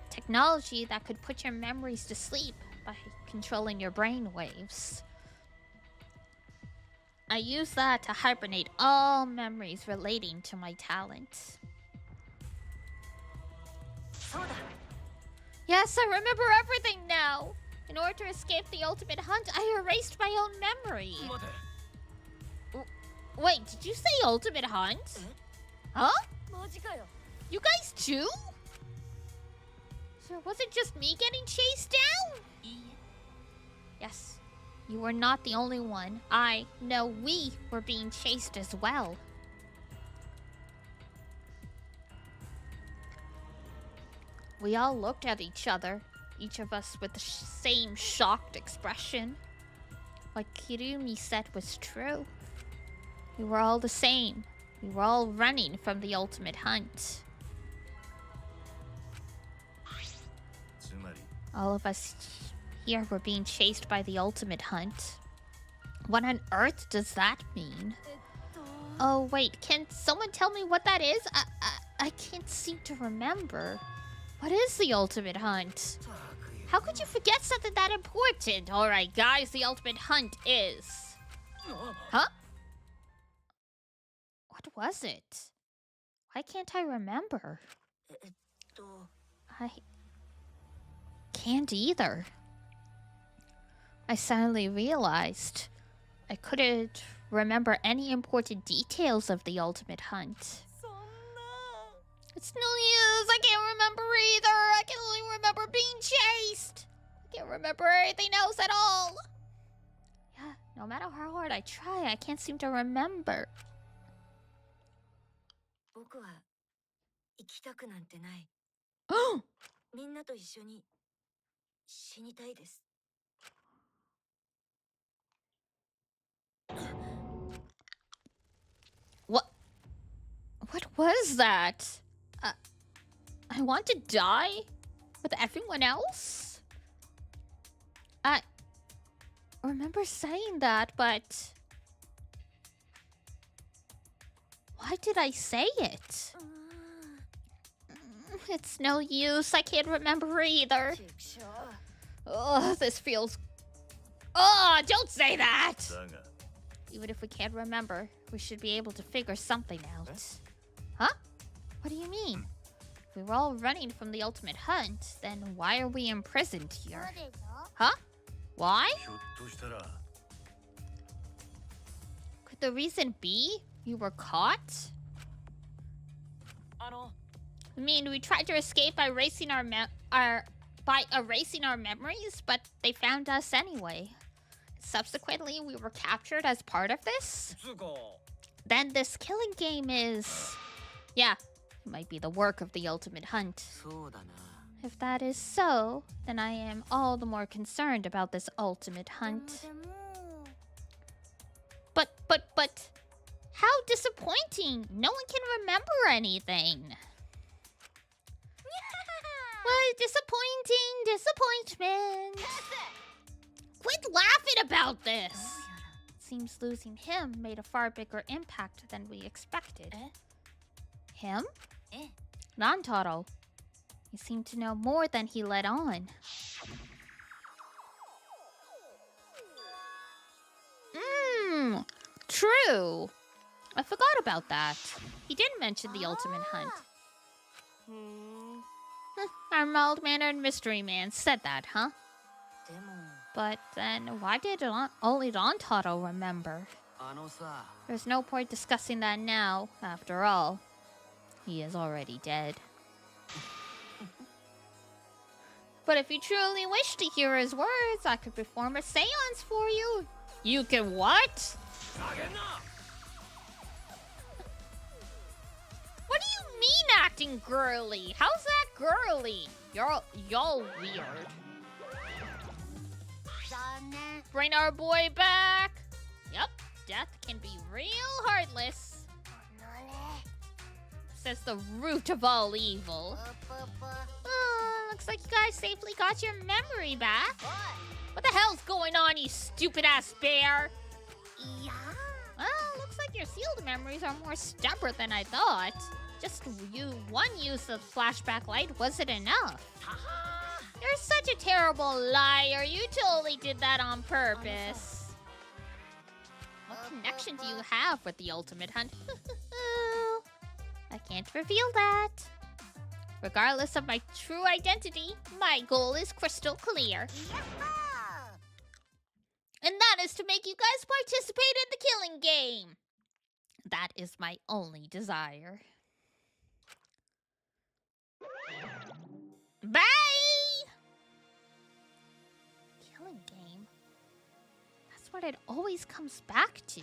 Technology that could put your memories to sleep by controlling your brain waves. I used that to hibernate all memories relating to my talent. Yes, I remember everything now. In order to escape the ultimate hunt, I erased my own memory. Wait, did you say ultimate hunt? Huh? You guys too? So it wasn't just me getting chased down? Yes, you were not the only one. We were being chased as well. We all looked at each other, each of us with the same shocked expression. What Kirumi said was true. We were all the same. We were all running from the ultimate hunt. All of us here were being chased by the ultimate hunt. What on earth does that mean? Oh wait, can someone tell me what that is? I can't seem to remember. What is the ultimate hunt? How could you forget something that important? Alright guys, the ultimate hunt is... Huh? What was it? Why can't I remember? I can't either. I suddenly realized I couldn't remember any important details of the ultimate hunt. It's no use. I can't remember either. I can only remember being chased. I can't remember anything else at all. Yeah, no matter how hard I try, I can't seem to remember. What was that? I want to die with everyone else? I remember saying that, but why did I say it? It's no use. I can't remember either. Ugh, this feels... Oh, don't say that! Even if we can't remember, we should be able to figure something out. Huh? What do you mean? If we were all running from the ultimate hunt, then why are we imprisoned here? Huh? Why? Could the reason be you were caught? I mean, we tried to escape by erasing our memories, but they found us anyway. Subsequently, we were captured as part of this? Then this killing game is... Yeah, it might be the work of the ultimate hunt. If that is so, then I am all the more concerned about this ultimate hunt. But... How disappointing! No one can remember anything! What disappointment! Quit laughing about this! It seems losing him made a far bigger impact than we expected. Him? Nantaro. He seemed to know more than he let on. True. I forgot about that. He did mention the ultimate hunt. Our mild-mannered mystery man said that, huh? But then, why did only Rantaro remember? There's no point discussing that now, after all. He is already dead. But if you truly wish to hear his words, I could perform a seance for you. You can what? What do you mean acting girly? How's that girly? Y'all weird. Bring our boy back. Yep, death can be real heartless. Says the root of all evil. Looks like you guys safely got your memory back. What the hell's going on, you stupid-ass bear? Well, looks like your sealed memories are more stubborn than I thought. Just one use of flashback light wasn't enough. You're such a terrible liar. You totally did that on purpose. What connection do you have with the ultimate hunt? I can't reveal that. Regardless of my true identity, my goal is crystal clear. And that is to make you guys participate in the killing game. That is my only desire. Bye! killing game. That's what it always comes back to.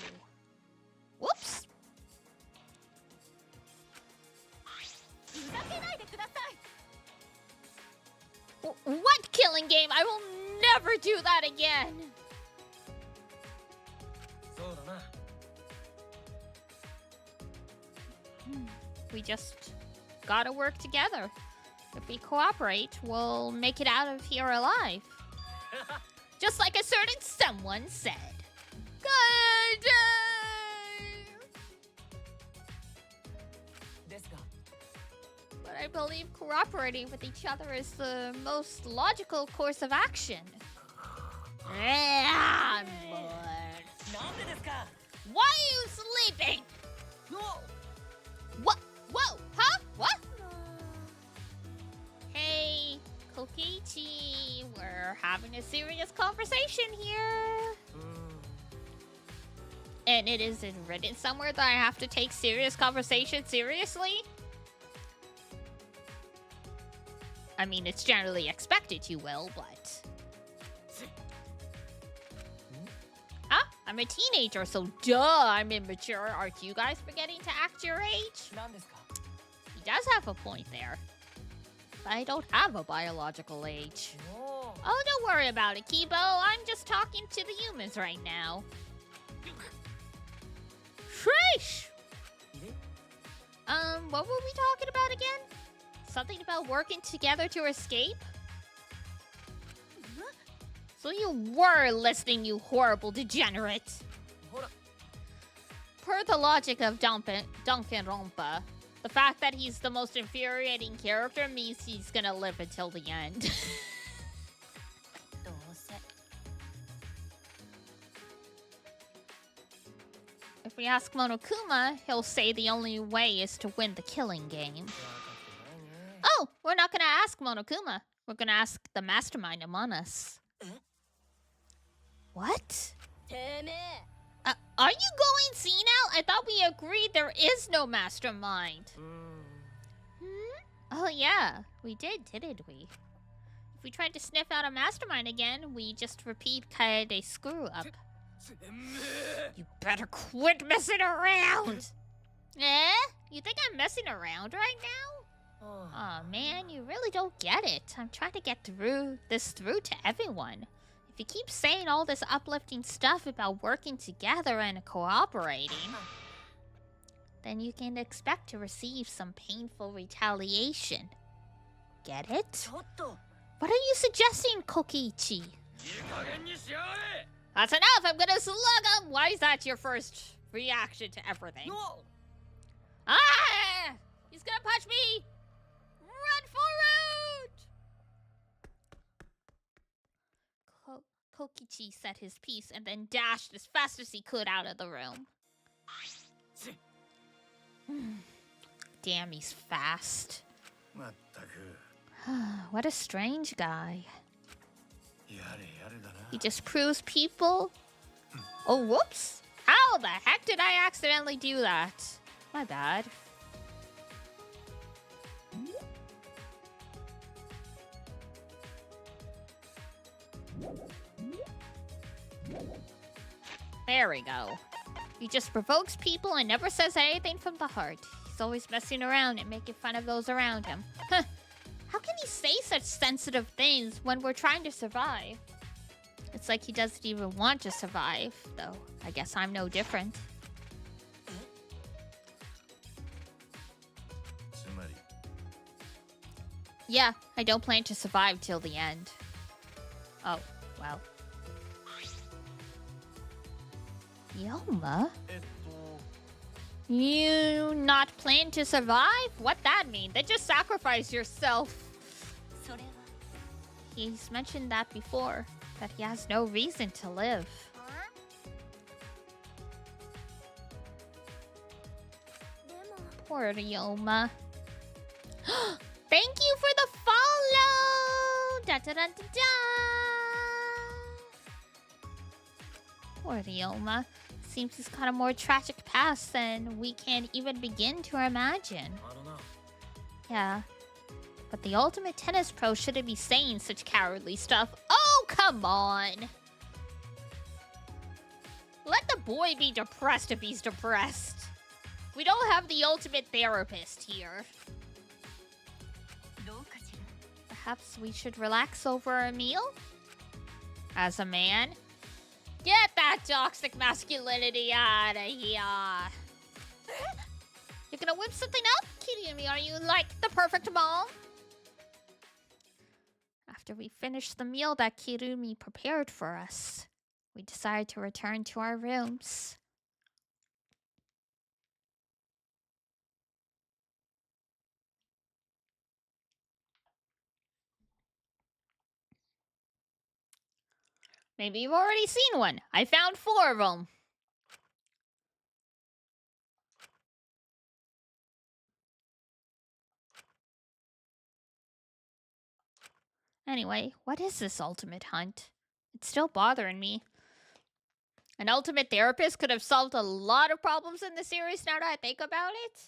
Whoops. What killing game? I will never do that again. We just gotta work together. If we cooperate, we'll make it out of here alive. Just like a certain someone said. Good day! But I believe cooperating with each other is the most logical course of action. I'm bored. Why are you sleeping? What? Whoa, huh? What? Hey, Kokichi, we're having a serious conversation here. And it isn't written somewhere that I have to take serious conversation seriously? I mean, it's generally expected you will, but... Huh? I'm a teenager, so duh, I'm immature. Aren't you guys forgetting to act your age? He does have a point there. But I don't have a biological age. Oh, don't worry about it, Kibo. I'm just talking to the humans right now. Sheesh! What were we talking about again? Something about working together to escape? So you were listening, you horrible degenerate. Per the logic of Danganronpa, the fact that he's the most infuriating character means he's gonna live until the end. If we ask Monokuma, he'll say the only way is to win the killing game. Oh, we're not gonna ask Monokuma. We're gonna ask the mastermind among us. What? Are you going senile? I thought we agreed there is no mastermind. Oh yeah, we did, didn't we? If we tried to sniff out a mastermind again, we just repeat a screw up. You better quit messing around! Eh? You think I'm messing around right now? Aw, man, you really don't get it. I'm trying to get this through to everyone. If you keep saying all this uplifting stuff about working together and cooperating, then you can expect to receive some painful retaliation. Get it? What are you suggesting, Kokichi? That's enough! I'm gonna slug him! Why is that your first reaction to everything? Ah! He's gonna punch me! Run for it! Kokichi said his piece and then dashed as fast as he could out of the room. Damn, he's fast. What a strange guy. He just proves people... Oh, whoops! How the heck did I accidentally do that? My bad. There we go. He just provokes people and never says anything from the heart. He's always messing around and making fun of those around him. Huh. How can he say such sensitive things when we're trying to survive? It's like he doesn't even want to survive, though I guess I'm no different. Yeah, I don't plan to survive till the end. Oh, well. Yoma? You not plan to survive? What that mean? Then just sacrifice yourself. He's mentioned that before, that he has no reason to live. Poor Yoma. Thank you for the follow! Da da da da da! Poor Ryoma. Seems he's got a more tragic past than we can even begin to imagine. Yeah. But the ultimate tennis pro shouldn't be saying such cowardly stuff. Oh, come on. Let the boy be depressed if he's depressed. We don't have the ultimate therapist here. Perhaps we should relax over a meal? As a man? Get that toxic masculinity out of here. You're gonna whip something up? Kirumi, are you like the perfect mom? After we finished the meal that Kirumi prepared for us, we decided to return to our rooms. Maybe you've already seen one. I found 4 of them. Anyway, what is this ultimate hunt? It's still bothering me. An ultimate therapist could have solved a lot of problems in the series now that I think about it.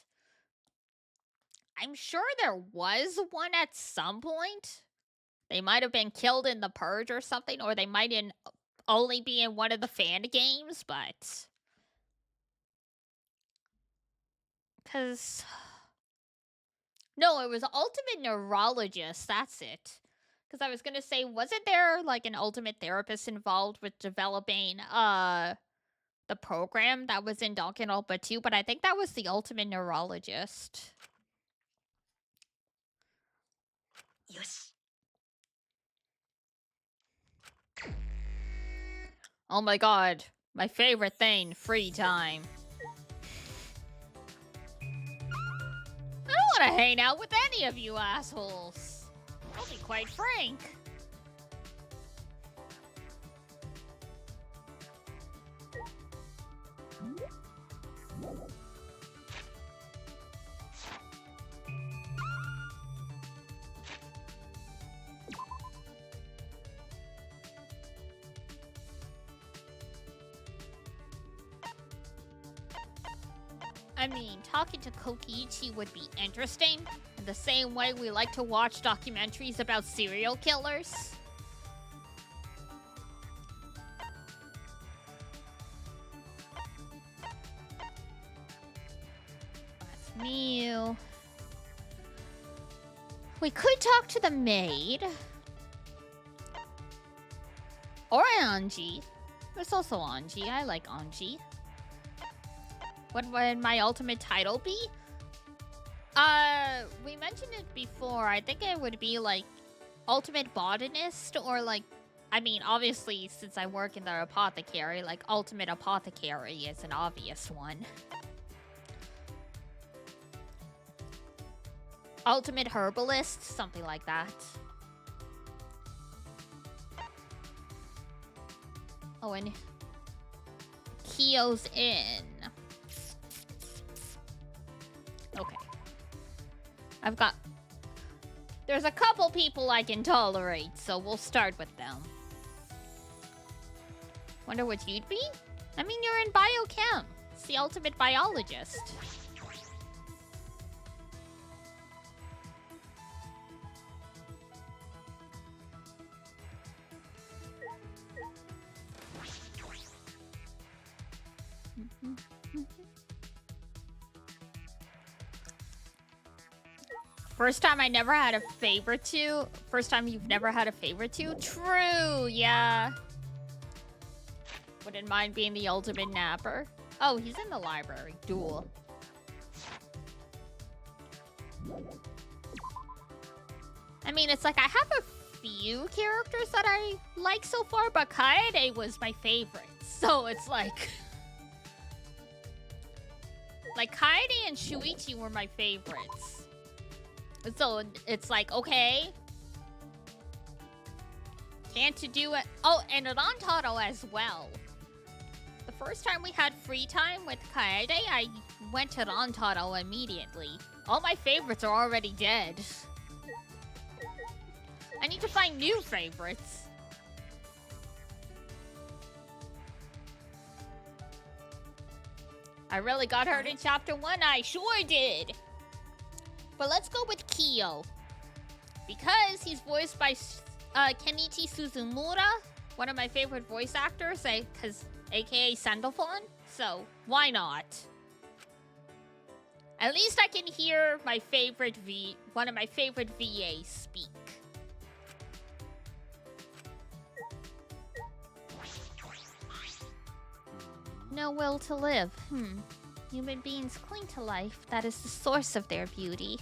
I'm sure there was one at some point. They might have been killed in the Purge or something, or they might only be in one of the fan games, but... Because... No, it was Ultimate Neurologist, that's it. Because I was going to say, wasn't there, like, an ultimate therapist involved with developing, the program that was in Danganronpa 2, but I think that was the Ultimate Neurologist. Yes. Oh my god, my favorite thing, free time. I don't want to hang out with any of you assholes. I'll be quite frank. I mean, talking to Kokiichi would be interesting, in the same way we like to watch documentaries about serial killers. That's new. We could talk to the maid. Or Anji. There's also Anji. I like Anji. What would my ultimate title be? We mentioned it before. I think it would be like ultimate botanist, or like, I mean, obviously since I work in the apothecary, like ultimate apothecary is an obvious one. Ultimate herbalist, something like that. Oh, and Kyo's in. Okay. There's a couple people I can tolerate, so we'll start with them. Wonder what you'd be? I mean, you're in biochem. It's the ultimate biologist. First time I never had a favorite to. First time you've never had a favorite to? True, yeah. Wouldn't mind being the ultimate napper. Oh, he's in the library. Duel. I mean, it's like I have a few characters that I like so far, but Kaede was my favorite. So it's like... Like, Kaede and Shuichi were my favorites. So it's like, okay. Can't you do it? Oh, and Rantaro as well. The first time we had free time with Kaede, I went to Rantaro immediately. All my favorites are already dead. I need to find new favorites. I really got hurt in chapter 1, I sure did. But let's go with Kyo. Because he's voiced by Kenichi Suzumura, one of my favorite voice actors, aka Sandalphon. So why not? At least I can hear my favorite one of my favorite VAs speak. No will to live. Human beings cling to life. That is the source of their beauty.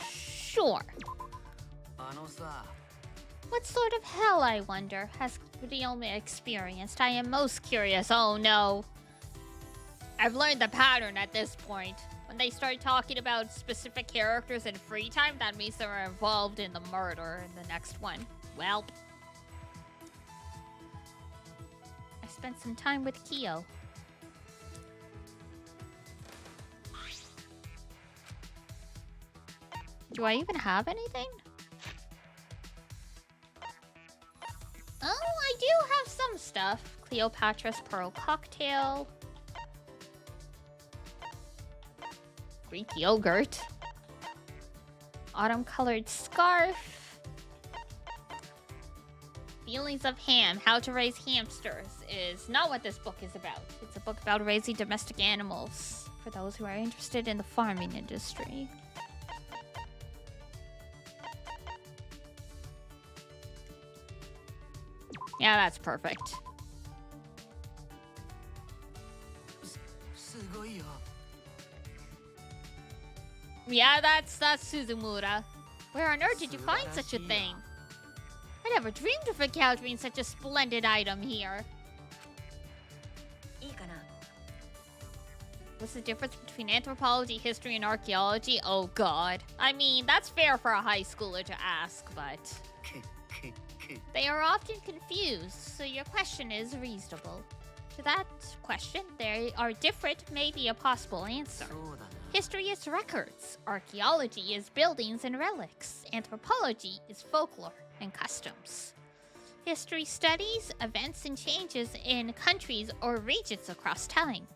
Sure. What sort of hell, I wonder, has Ryoma experienced? I am most curious. Oh no. I've learned the pattern at this point. When they start talking about specific characters in free time, that means they're involved in the murder in the next one. Well. I spent some time with Kyo. Do I even have anything? Oh, I do have some stuff. Cleopatra's Pearl Cocktail. Greek yogurt. Autumn-colored scarf. Feelings of Ham, How to Raise Hamsters is not what this book is about. It's a book about raising domestic animals for those who are interested in the farming industry. Yeah, that's perfect. Yeah, that's Suzumura. Where on earth did you find such a thing? I never dreamed of encountering such a splendid item here. What's the difference between anthropology, history, and archaeology? Oh god. I mean, that's fair for a high schooler to ask, but... they are often confused, so your question is reasonable. To that question, they are different may be a possible answer. History is records. Archaeology is buildings and relics. Anthropology is folklore and customs. History studies events and changes in countries or regions across time.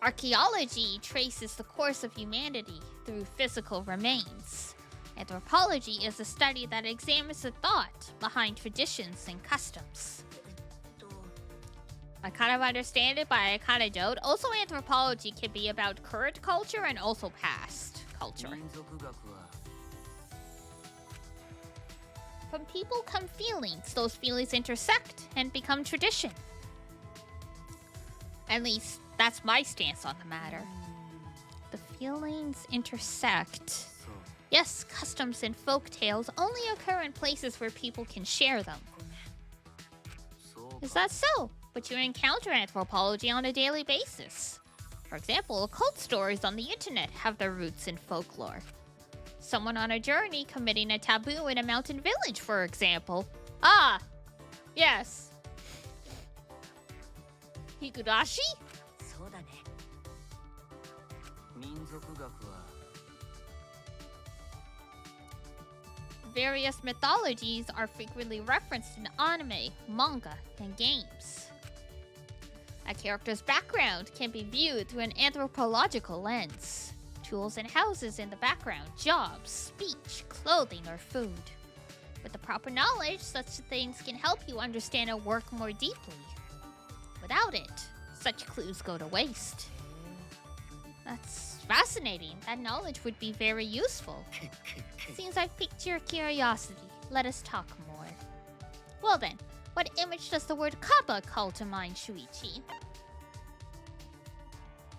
Archaeology traces the course of humanity through physical remains. Anthropology is a study that examines the thought behind traditions and customs. I kind of understand it, but I kind of don't. Also, anthropology can be about current culture and also past culture. From people come feelings. Those feelings intersect and become tradition. At least, that's my stance on the matter. The feelings intersect. Yes, customs and folk tales only occur in places where people can share them. Is that so? But you encounter anthropology on a daily basis. For example, occult stories on the internet have their roots in folklore. Someone on a journey committing a taboo in a mountain village, for example. Ah! Yes. Higurashi? Various mythologies are frequently referenced in anime, manga, and games. A character's background can be viewed through an anthropological lens. Tools and houses in the background, jobs, speech, clothing, or food. With the proper knowledge, such things can help you understand a work more deeply. Without it, such clues go to waste. That's fascinating. That knowledge would be very useful. Seems I've piqued your curiosity. Let us talk more. Well then, what image does the word kappa call to mind, Shuichi?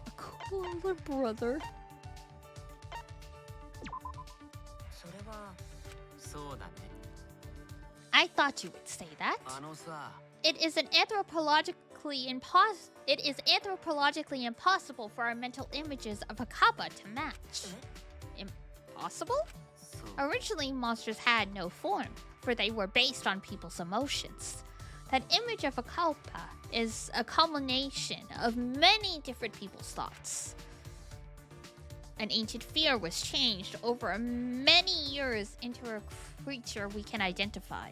A cooler brother. I thought you would say that. It is anthropologically impossible for our mental images of a kappa to match. Impossible? Originally, monsters had no form, for they were based on people's emotions. That image of a kappa is a culmination of many different people's thoughts. An ancient fear was changed over many years into a creature we can identify.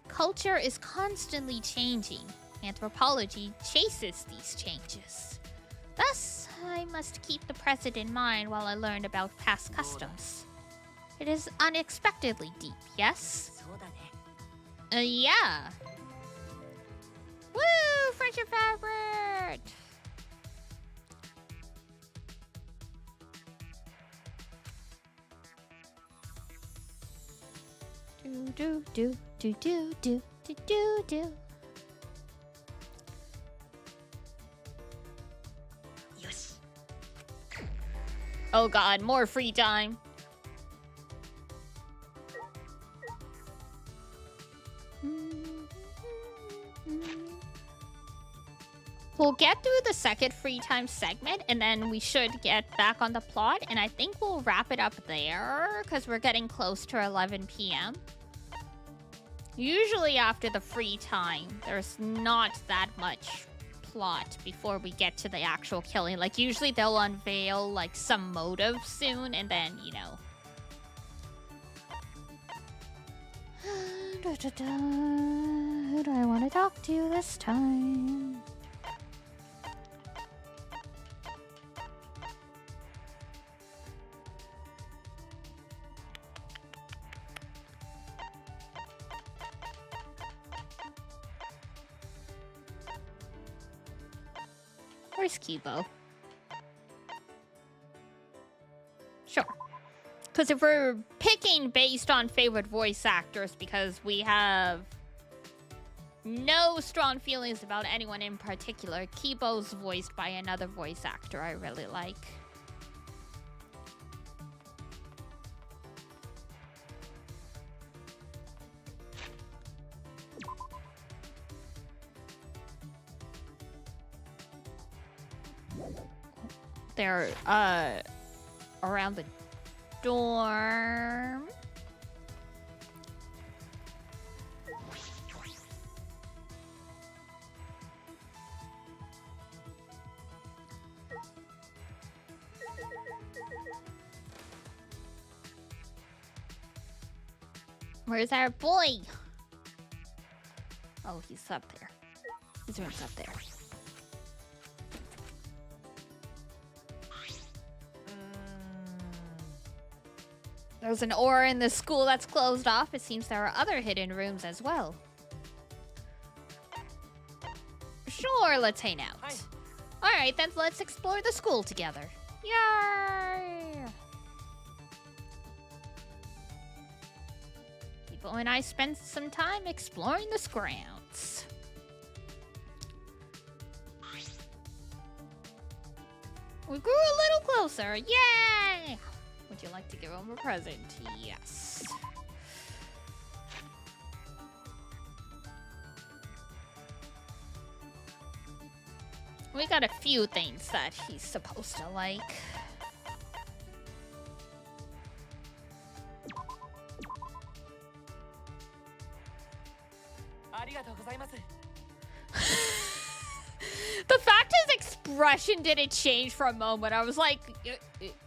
Culture is constantly changing. Anthropology chases these changes. Thus, I must keep the present in mind while I learn about past customs. It is unexpectedly deep, yes? そうだね。 Yeah. Woo! Friendship favorite! Do do do do do do do do. よし。 Oh god, more free time. We'll get through the second free time segment and then we should get back on the plot, and I think we'll wrap it up there because we're getting close to 11 p.m. Usually after the free time, there's not that much plot before we get to the actual killing. Like usually they'll unveil like some motive soon and then, you know. Who do I want to talk to this time? Where's Kibo? Sure. Because if we're picking based on favorite voice actors, because we have no strong feelings about anyone in particular, Kibo's voiced by another voice actor I really like. They're around the dorm. Where's our boy? Oh, he's up there. His room's up there. There's an aura in the school that's closed off. It seems there are other hidden rooms as well. Sure, let's hang out. Hi. Alright, then let's explore the school together. Yay! People and I spent some time exploring the grounds. We grew a little closer. Yay! Would you like to give him a present? Yes. We got a few things that he's supposed to like. The fact his expression didn't change for a moment, I was like,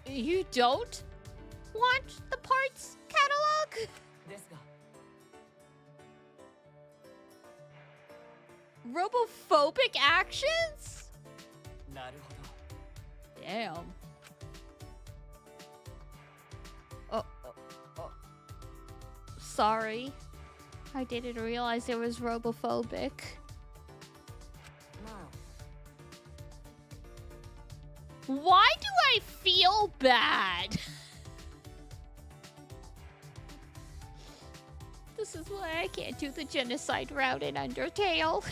you don't want the parts catalog? Robophobic actions? Damn. Oh. Sorry. I didn't realize it was robophobic. Why do I feel bad? This is why I can't do the genocide route in Undertale.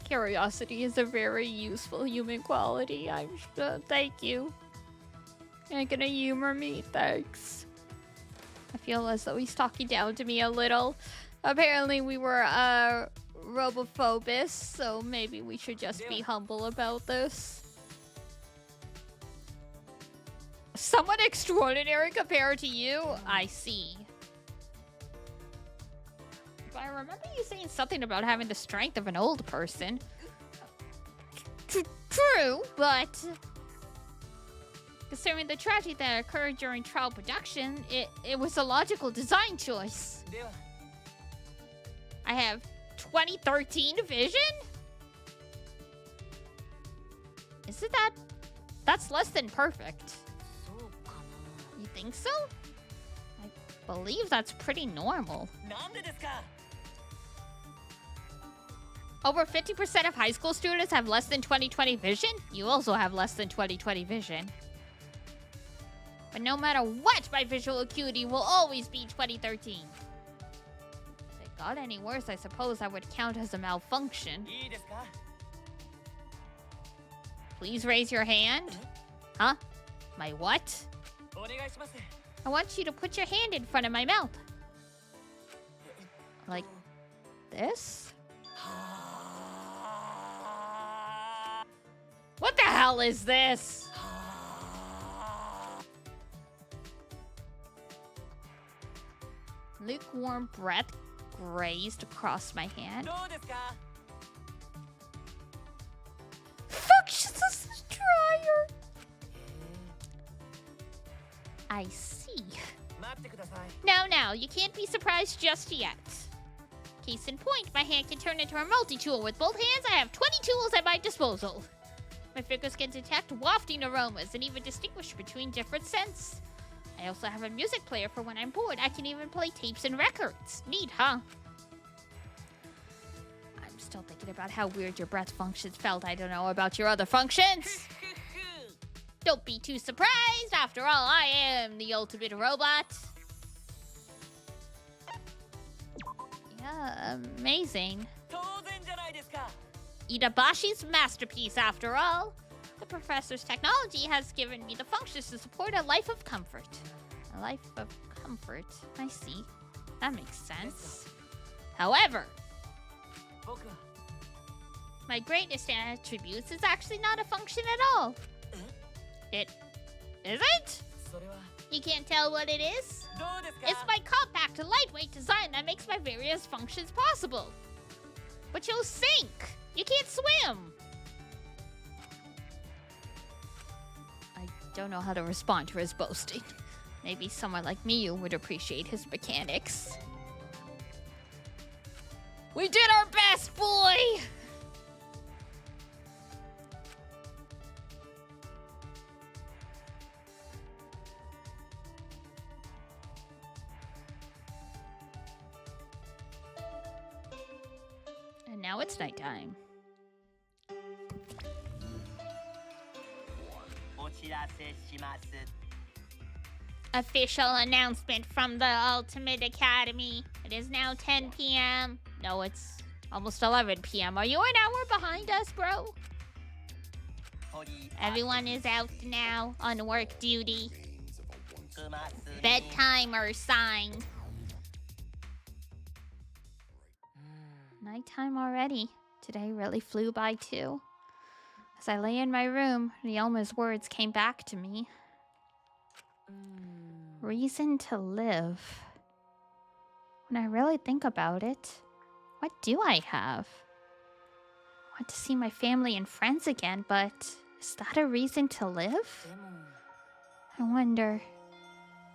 Curiosity is a very useful human quality. I'm sure. Thank you. You're gonna humor me, thanks. I feel as though he's talking down to me a little. Apparently we were robophobists, so maybe we should just be humble about this. Somewhat extraordinary compared to you? I see. But I remember you saying something about having the strength of an old person. True, but considering the tragedy that occurred during trial production, it was a logical design choice. I have 2013 vision? Isn't that That's less than perfect. You think so? I believe that's pretty normal. Over 50% of high school students have less than 20/20 vision. You also have less than 20/20 vision. But no matter what, my visual acuity will always be 20/13. If it got any worse, I suppose that would count as a malfunction. Please raise your hand. Huh? My what? I want you to put your hand in front of my mouth. Like this? What the hell is this? Lukewarm breath grazed across my hand. Fuck, she's a dryer. I see. Now, you can't be surprised just yet. Case in point, my hand can turn into a multi-tool. With both hands, I have 20 tools at my disposal. My fingers can detect wafting aromas and even distinguish between different scents. I also have a music player for when I'm bored. I can even play tapes and records. Neat, huh? I'm still thinking about how weird your breath functions felt. I don't know about your other functions. Don't be too surprised. After all, I am the ultimate robot. Yeah, amazing. Itabashi's masterpiece, after all. The professor's technology has given me the functions to support a life of comfort. A life of comfort. I see. That makes sense. However, my greatest attributes is actually not a function at all. It isn't? You can't tell what it is? It's my compact, lightweight design that makes my various functions possible. But you'll sink. You can't swim. I don't know how to respond to his boasting. Maybe someone like me would appreciate his mechanics. We did our best, boy! And now it's nighttime. Official announcement from the Ultimate Academy. It is now 10 p.m. No, it's almost 11 p.m. Are you an hour behind us, bro? Everyone is out now on work duty. Bedtimer sign. Nighttime already. Today really flew by too. As I lay in my room, Ryelma's words came back to me. Reason to live. When I really think about it, what do I have? I want to see my family and friends again, but is that a reason to live? I wonder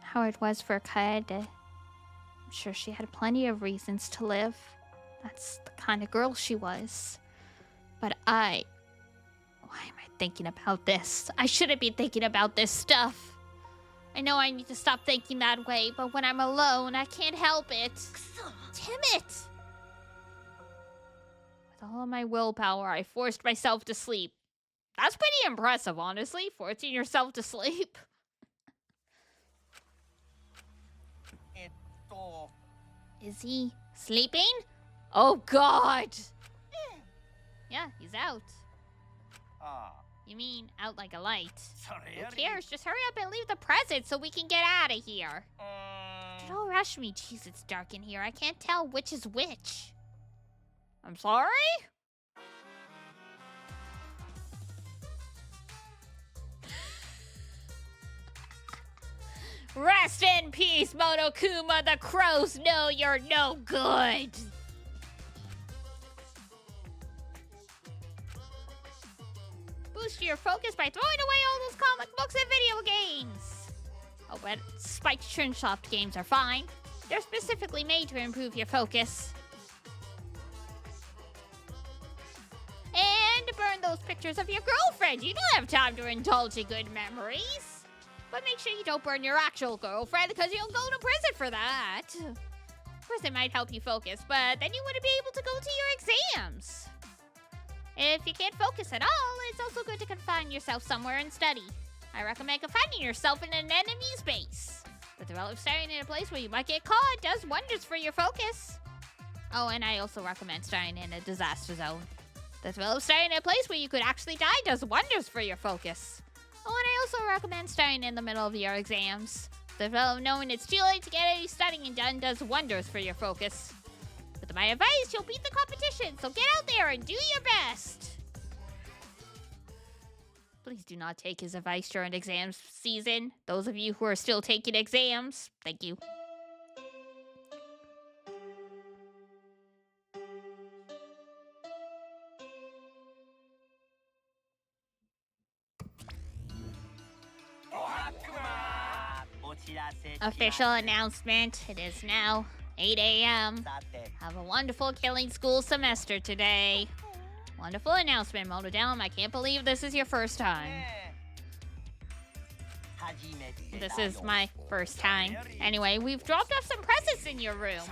how it was for Kaede. I'm sure she had plenty of reasons to live. That's the kind of girl she was. But why am I thinking about this? I shouldn't be thinking about this stuff. I know I need to stop thinking that way, but when I'm alone, I can't help it. Damn it! With all of my willpower, I forced myself to sleep. That's pretty impressive, honestly, forcing yourself to sleep. Is he sleeping? Oh, God! Yeah, he's out. You mean out like a light? Who cares? Just hurry up and leave the present so we can get out of here. Don't rush me. Jeez, it's dark in here. I can't tell which is which. I'm sorry? Rest in peace, Monokuma. The crows know you're no good. Boost your focus by throwing away all those comic books and video games. Oh, but spiked Chunsoft games are fine. They're specifically made to improve your focus. And burn those pictures of your girlfriend. girlfriend. You don't have time to indulge in good memories. But make sure you don't burn your actual girlfriend because you'll go to prison for that. Prison might help you focus, but then you wouldn't be able to go to your exams. If you can't focus at all, it's also good to confine yourself somewhere and study. I recommend confining yourself in an enemy's base. The thrill of staying in a place where you might get caught does wonders for your focus. Oh, and I also recommend staying in a disaster zone. The thrill of staying in a place where you could actually die does wonders for your focus. Oh, and I also recommend staying in the middle of your exams. The thrill of knowing it's too late to get any studying done does wonders for your focus. With my advice, you'll beat the competition, so get out there and do your best. Please do not take his advice during exams season. Those of you who are still taking exams, thank you. Official announcement. It is now 8 a.m. Have a wonderful killing school semester today. Wonderful announcement, Motodown. I can't believe this is your first time. This is my first time. Anyway, we've dropped off some presents in your rooms.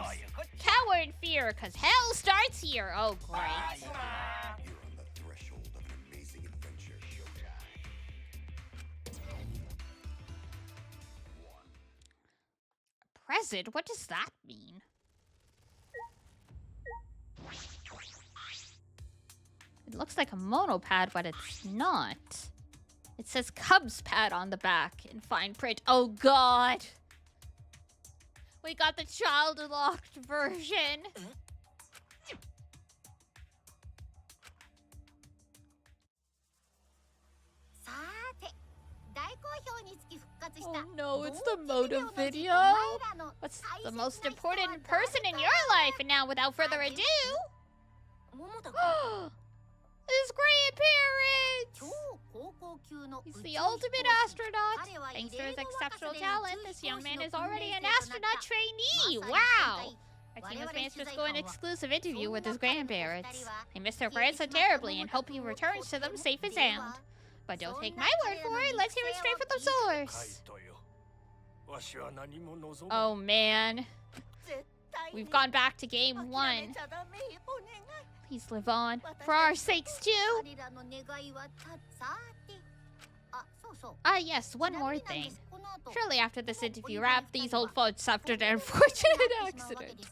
Cower in fear, because hell starts here. Oh, great. You're on the threshold of an amazing adventure. Present? What does that mean? It looks like a monopad, but it's not. It says Cubs pad on the back in fine print. Oh, God. We got the child-locked version. Oh, no, it's the motive video. What's the most important person in your life? And now, without further ado... His grandparents! He's the ultimate astronaut. Thanks to his exceptional talent, this young man is already an astronaut trainee. Wow! Our team has managed to score an exclusive interview with his grandparents. They missed their friends so terribly and hope he returns to them safe and sound. But don't take my word for it, let's hear it straight from the source. Oh man. We've gone back to game 1. Please live on. For our sakes, too. Yes, one more thing. Shortly after this interview wrapped, these old folks suffered an unfortunate accident.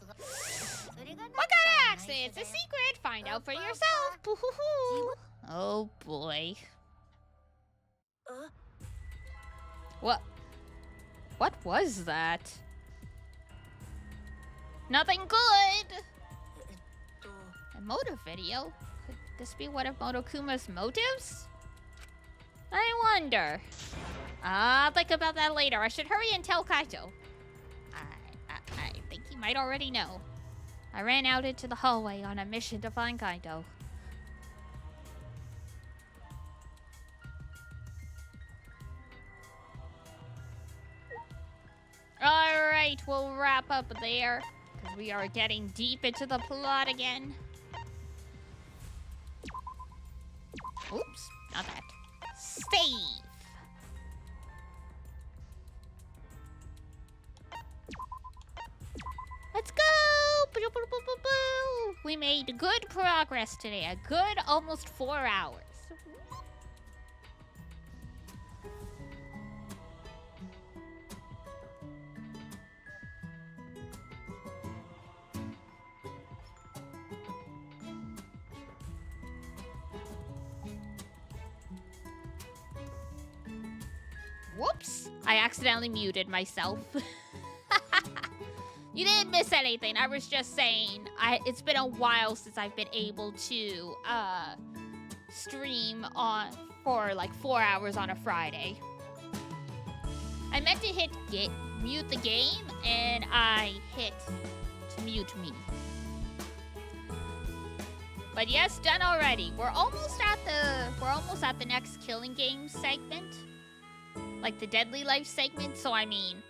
What kind of accident? It's a secret. Find out for yourself. Boo-hoo-hoo. Oh, boy. What was that? Nothing good. A motive video? Could this be one of Motokuma's motives? I wonder. I'll think about that later. I should hurry and tell Kaito. I think he might already know. I ran out into the hallway on a mission to find Kaito. Alright, we'll wrap up there. Because we are getting deep into the plot again. Oops, not that. Save! Let's go! We made good progress today. A good almost 4 hours. Whoops! I accidentally muted myself. You didn't miss anything. I was just saying, it's been a while since I've been able to stream for like 4 hours on a Friday. I meant to hit mute the game, and I hit to mute me. But yes, done already. We're almost at the next killing game segment. Like the deadly life segment, so I mean,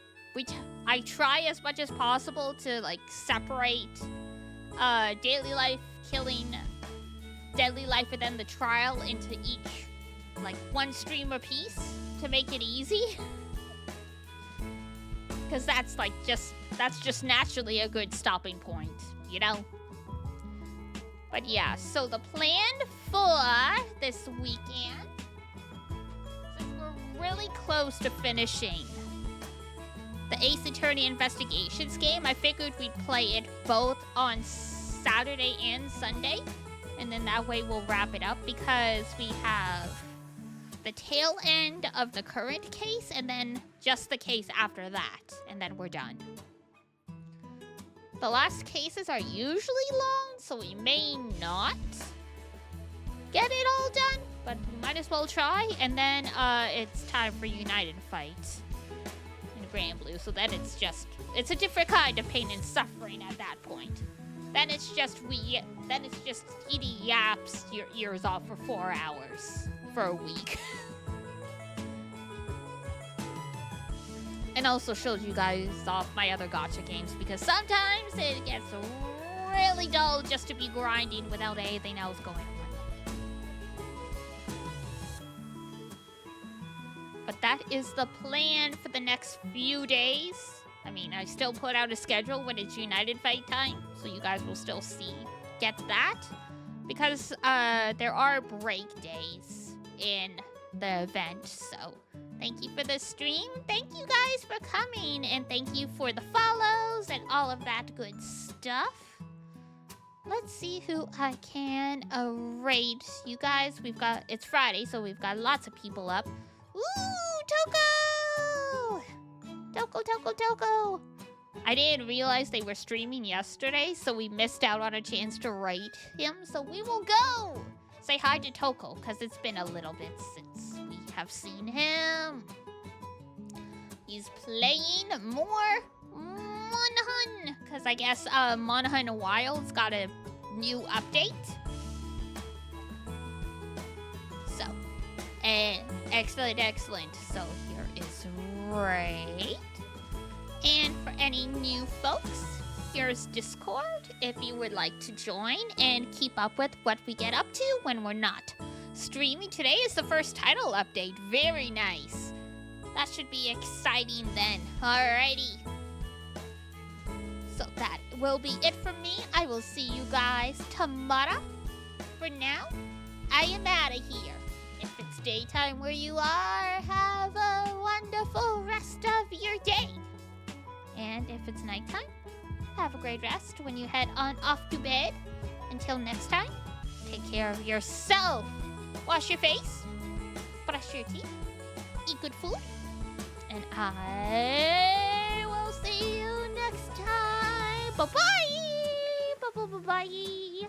I try as much as possible to like separate daily life, killing, deadly life, and then the trial into each like 1 stream a piece to make it easy. Because that's just naturally a good stopping point, you know? But yeah, so the plan for this weekend, since we're really close to finishing the Ace Attorney Investigations game, I figured we'd play it both on Saturday and Sunday. And then that way we'll wrap it up because we have the tail end of the current case and then just the case after that. And then we're done. The last cases are usually long, so we may not get it all done. But we might as well try. And then it's time for United Fight in Grand Blue. So then it's a different kind of pain and suffering at that point. Then it's just Edie yaps your ears off for 4 hours for a week. And also showed you guys off my other gacha games because sometimes it gets really dull just to be grinding without anything else going on. But that is the plan for the next few days. I mean, I still put out a schedule when it's United Fight time, so you guys will still get that. Because there are break days in the event, so thank you for the stream. Thank you guys for coming, and thank you for the follows and all of that good stuff. Let's see who I can raid. You guys, it's Friday, so we've got lots of people up. Ooh, Toko! Toko! I didn't realize they were streaming yesterday, so we missed out on a chance to rate him. So we will go say hi to Toko, because it's been a little bit since we have seen him. He's playing more Monhun, because I guess Monhun Wild's got a new update. So, excellent. So here is Ray. And for any new folks, here's Discord if you would like to join and keep up with what we get up to when we're not streaming. Today is the first title update. Very nice. That should be exciting then. Alrighty. So that will be it from me. I will see you guys tomorrow. For now, I am out of here. If it's daytime where you are, have a wonderful rest of your day. And if it's nighttime, have a great rest when you head on off to bed. Until next time, take care of yourself. Wash your face, brush your teeth, eat good food, and I will see you next time. Bye-bye. Bye-bye.